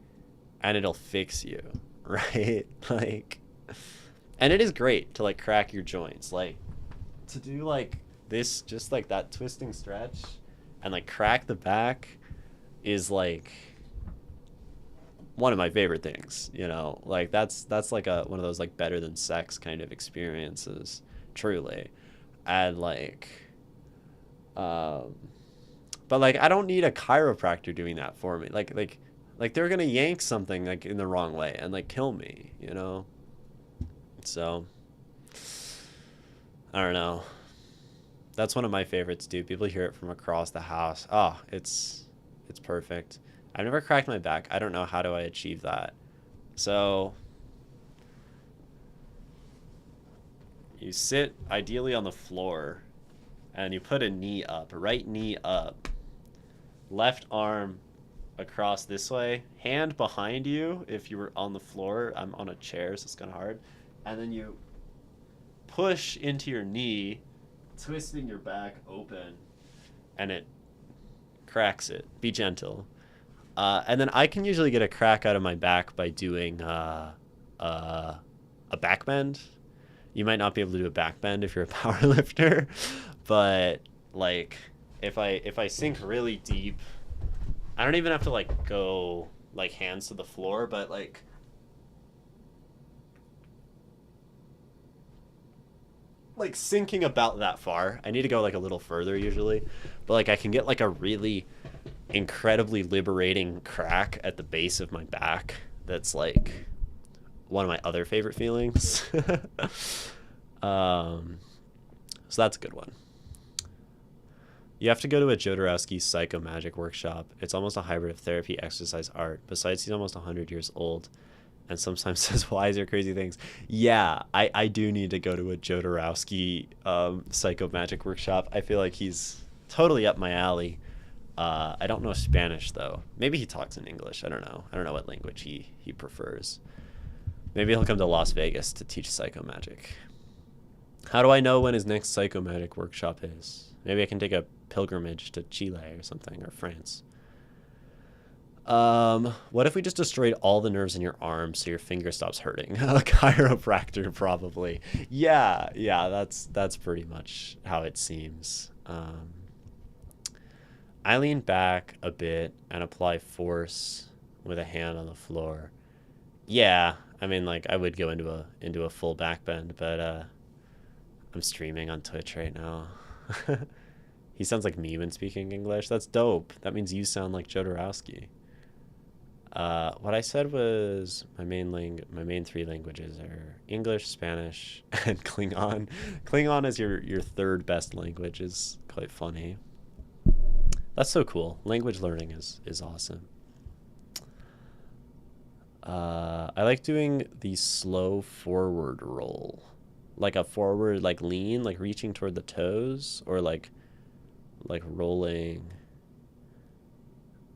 and it'll fix you, right? Like, and it is great to like crack your joints, like to do like this, just like that twisting stretch and like crack the back is like one of my favorite things, you know, like that's like one of those like better than sex kind of experiences, truly. And like but like I don't need a chiropractor doing that for me, like they're gonna yank something like in the wrong way and like kill me, you know. So I don't know, that's one of my favorites, dude. People hear it from across the house. Oh, it's perfect. I've never cracked my back. I don't know how do I achieve that. So you sit ideally on the floor and you put a knee up, right knee up, left arm across this way, hand behind you if you were on the floor. I'm on a chair, so it's kind of hard. And then you push into your knee, twisting your back open, and it cracks it. Be gentle. And then I can usually get a crack out of my back by doing a back bend. You might not be able to do a back bend if you're a power lifter, but like if I sink really deep, I don't even have to like go like hands to the floor, but like sinking about that far. I need to go like a little further usually, but like I can get like a really incredibly liberating crack at the base of my back. That's like one of my other favorite feelings. So that's a good one. You have to go to a Jodorowsky Psycho Magic workshop. It's almost a hybrid of therapy, exercise, art. Besides, he's almost 100 years old and sometimes says wise or crazy things. Yeah, I do need to go to a Jodorowsky Psycho Magic workshop. I feel like he's totally up my alley. I don't know Spanish though. Maybe he talks in English. I don't know. I don't know what language he prefers. Maybe he'll come to Las Vegas to teach psychomagic. How do I know when his next psychomagic workshop is? Maybe I can take a pilgrimage to Chile or something, or France. What if we just destroyed all the nerves in your arm so your finger stops hurting? A chiropractor, probably. Yeah, that's pretty much how it seems. I lean back a bit and apply force with a hand on the floor. Yeah, I mean, like I would go into a full back bend, but I'm streaming on Twitch right now. He sounds like me when speaking English. That's dope. That means you sound like Jodorowsky. What I said was my main three languages are English, Spanish, and Klingon. Klingon is your third best language is quite funny. That's so cool. Language learning is awesome. I like doing the slow forward roll, like a forward like lean, like reaching toward the toes, or like rolling.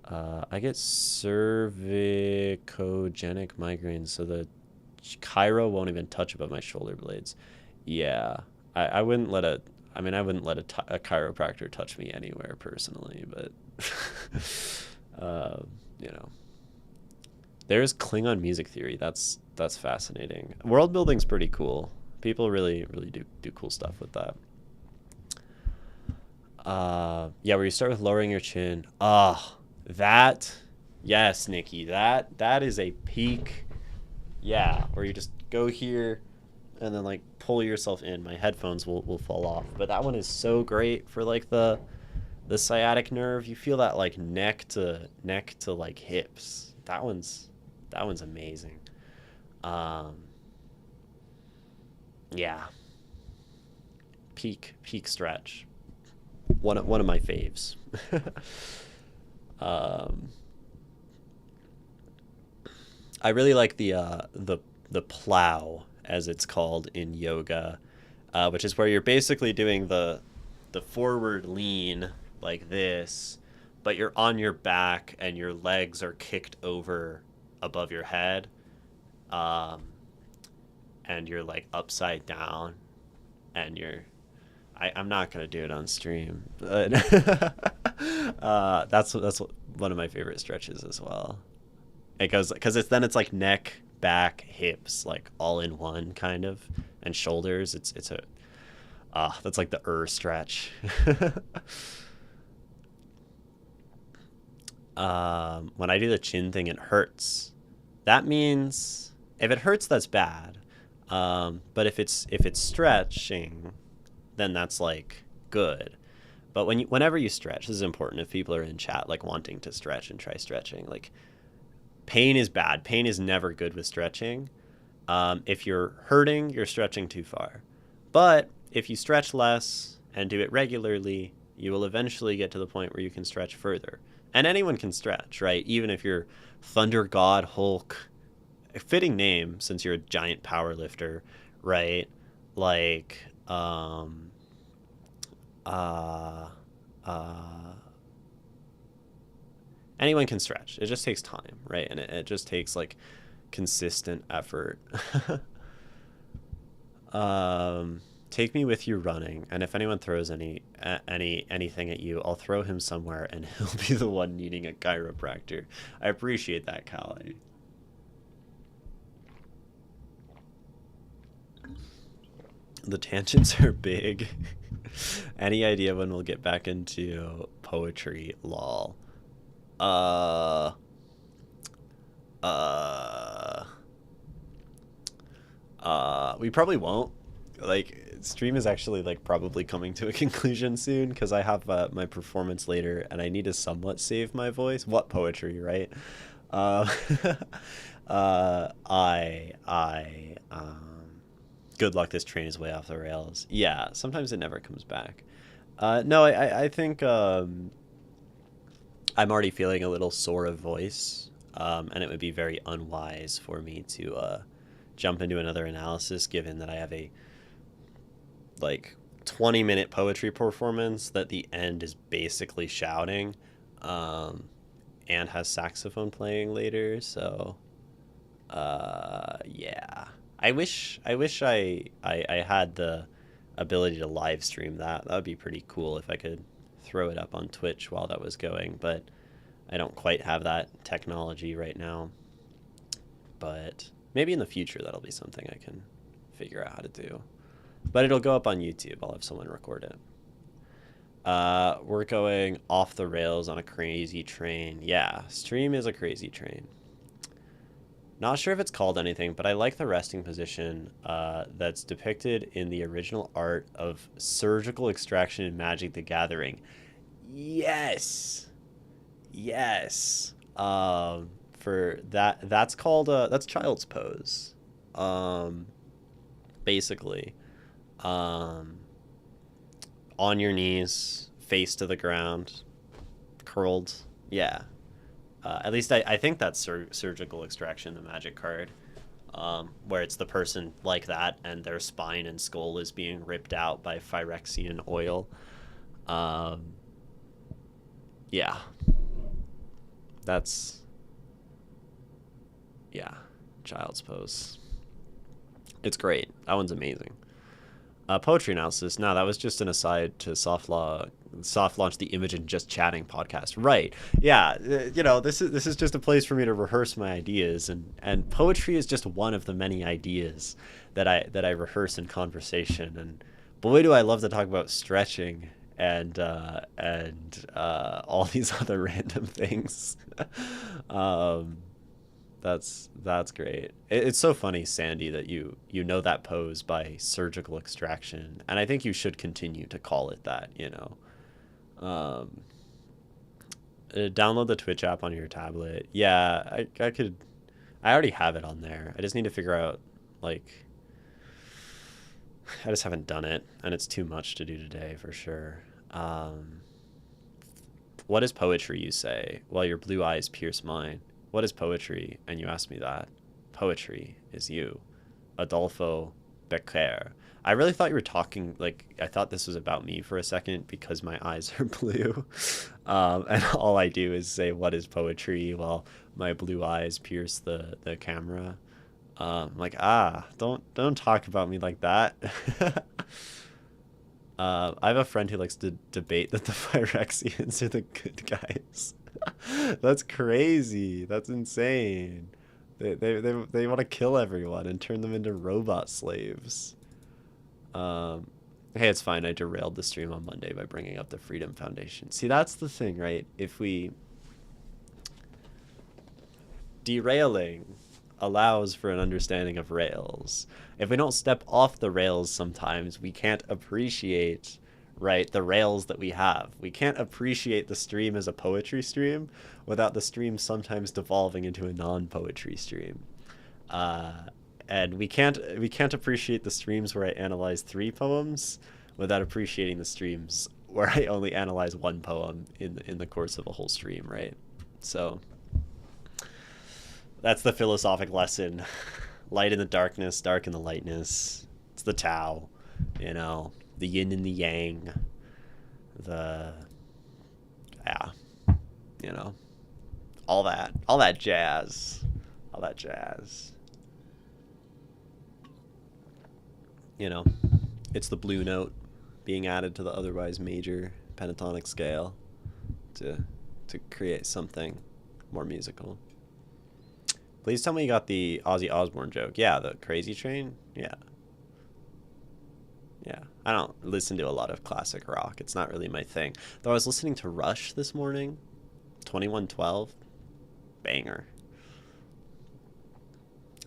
I get cervicogenic migraines, so the chiro won't even touch above my shoulder blades. Yeah, I wouldn't let a. I mean, I wouldn't let a chiropractor touch me anywhere personally, but uh, you know, there's Klingon music theory. That's fascinating. World building's pretty cool. People really do cool stuff with that. Yeah, where you start with lowering your chin. That, yes, Nikki, that is a peak. Yeah, where you just go here and then like pull yourself in. My headphones will fall off, but that one is so great for like the sciatic nerve. You feel that like neck to like hips. That one's amazing. Um, yeah, peak stretch. One of my faves. um, I really like the plow, as it's called in yoga, which is where you're basically doing the forward lean like this, but you're on your back and your legs are kicked over above your head, um, and you're like upside down, and I'm not gonna do it on stream, but that's one of my favorite stretches as well. It goes because it's like neck, back, hips, like all in one kind of, and shoulders. It's a that's like the stretch. When I do the chin thing, it hurts. That means if it hurts, that's bad. But if it's stretching, then that's like good. But whenever you stretch, this is important if people are in chat like wanting to stretch and try stretching. Like pain is bad. Pain is never good with stretching. If you're hurting, you're stretching too far. But if you stretch less and do it regularly, you will eventually get to the point where you can stretch further. And anyone can stretch, right? Even if you're Thunder God Hulk, a fitting name since you're a giant power lifter, right? Like, uh, uh, anyone can stretch. It just takes time, right? And it just takes like consistent effort. Take me with you running, and if anyone throws anything at you, I'll throw him somewhere, and he'll be the one needing a chiropractor. I appreciate that, Callie. The tangents are big. Any idea when we'll get back into poetry? Lol. Uh. Uh. We probably won't. Like, stream is actually like probably coming to a conclusion soon because I have my performance later and I need to somewhat save my voice. What poetry, right? Uh, good luck. This train is way off the rails. Yeah, sometimes it never comes back. No, I think I'm already feeling a little sore of voice, and it would be very unwise for me to jump into another analysis given that I have a like 20-minute poetry performance that the end is basically shouting. um, and has saxophone playing later. So, yeah, I wish I had the ability to live stream that. That would be pretty cool if I could throw it up on Twitch while that was going, but I don't quite have that technology right now. But maybe in the future that'll be something I can figure out how to do. But it'll go up on YouTube. I'll have someone record it. We're going off the rails on a crazy train. Yeah, stream is a crazy train. Not sure if it's called anything, but I like the resting position that's depicted in the original art of surgical extraction in Magic the Gathering. Yes. Yes. For that's called that's child's pose. Um, basically. Um, on your knees, face to the ground, curled. Yeah. At least I think that's surgical extraction, the magic card, where it's the person like that and their spine and skull is being ripped out by Phyrexian oil. Um, yeah. That's, yeah, child's pose. It's great. That one's amazing. Poetry analysis. No, that was just an aside to soft launch the Imogen Just Chatting podcast. Right. Yeah. This is just a place for me to rehearse my ideas, and poetry is just one of the many ideas that I rehearse in conversation. And boy, do I love to talk about stretching and all these other random things. um, that's great. It's so funny, Sandy, that you know that pose by surgical extraction, and I think you should continue to call it that. Um, download the Twitch app on your tablet. Yeah, I could. I already have it on there. I just need to figure out like. I just haven't done it, and it's too much to do today for sure. What is poetry, you say, while your blue eyes pierce mine? What is poetry? And you ask me that. Poetry is you, Adolfo Becker. I really thought you were talking, like, I thought this was about me for a second because my eyes are blue. And all I do is say, what is poetry, while my blue eyes pierce the camera. Like, don't talk about me like that. I have a friend who likes to debate that the Phyrexians are the good guys. That's crazy. That's insane. They want to kill everyone and turn them into robot slaves. Hey, it's fine. I derailed the stream on Monday by bringing up the Freedom Foundation. See, that's the thing, right? If we... Derailing allows for an understanding of rails. If we don't step off the rails sometimes, we can't appreciate, right, the rails that we have. We can't appreciate the stream as a poetry stream without the stream sometimes devolving into a non-poetry stream. And we can't appreciate the streams where I analyze 3 poems without appreciating the streams where I only analyze 1 poem in the course of a whole stream, right? So that's the philosophic lesson. Light in the darkness, dark in the lightness. It's the Tao, the yin and the yang. Yeah, all that jazz. It's the blue note being added to the otherwise major pentatonic scale to create something more musical. Please tell me you got the Ozzy Osbourne joke. Yeah, the Crazy Train. Yeah. I don't listen to a lot of classic rock. It's not really my thing. Though I was listening to Rush this morning. 2112. Banger.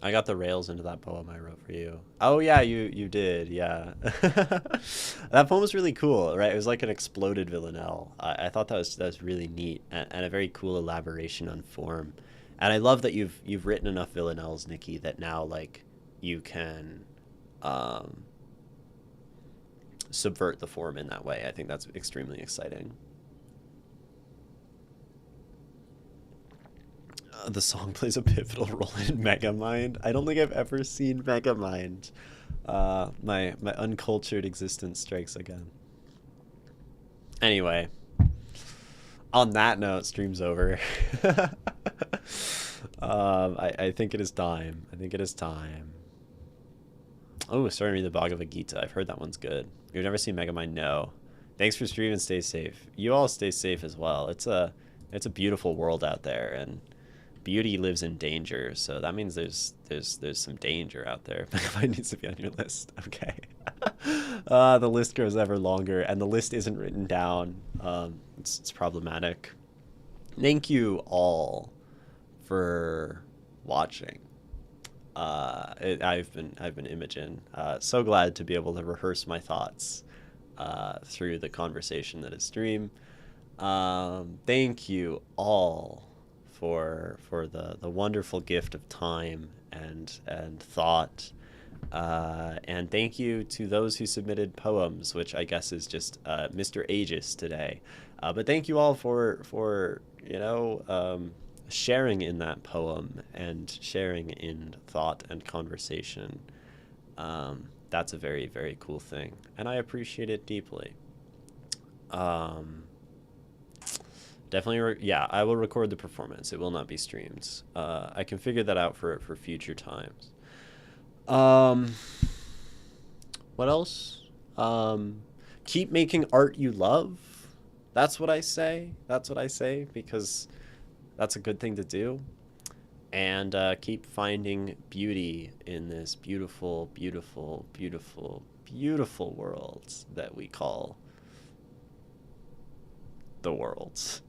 I got the rails into that poem I wrote for you. Oh yeah, you did. Yeah. That poem was really cool, right? It was like an exploded villanelle. I thought that was really neat and a very cool elaboration on form. And I love that you've written enough villanelles, Nikki, that now like you can subvert the form in that way. I think that's extremely exciting. The song plays a pivotal role in Megamind. I don't think I've ever seen Megamind. My uncultured existence strikes again. Anyway, On that note, stream's over. I think it is time. I think it is time. Oh, starting to read the Bhagavad Gita. I've heard that one's good. You've never seen Megamind? No. Thanks for streaming. Stay safe. You all stay safe as well. It's a beautiful world out there, and beauty lives in danger. So that means there's some danger out there. Megamind needs to be on your list. Okay. The list grows ever longer, and the list isn't written down. It's problematic. Thank you all for watching. I've been Imogen. So glad to be able to rehearse my thoughts through the conversation that is stream. Thank you all for the wonderful gift of time and thought. And thank you to those who submitted poems, which I guess is just Mr. Aegis today. But thank you all for sharing in that poem and sharing in thought and conversation. That's a very, very cool thing, and I appreciate it deeply. Definitely, yeah, I will record the performance. It will not be streamed. I can figure that out for future times. What else? Keep making art you love. That's what I say. That's what I say, because that's a good thing to do. And keep finding beauty in this beautiful, beautiful, beautiful, beautiful world that we call the world.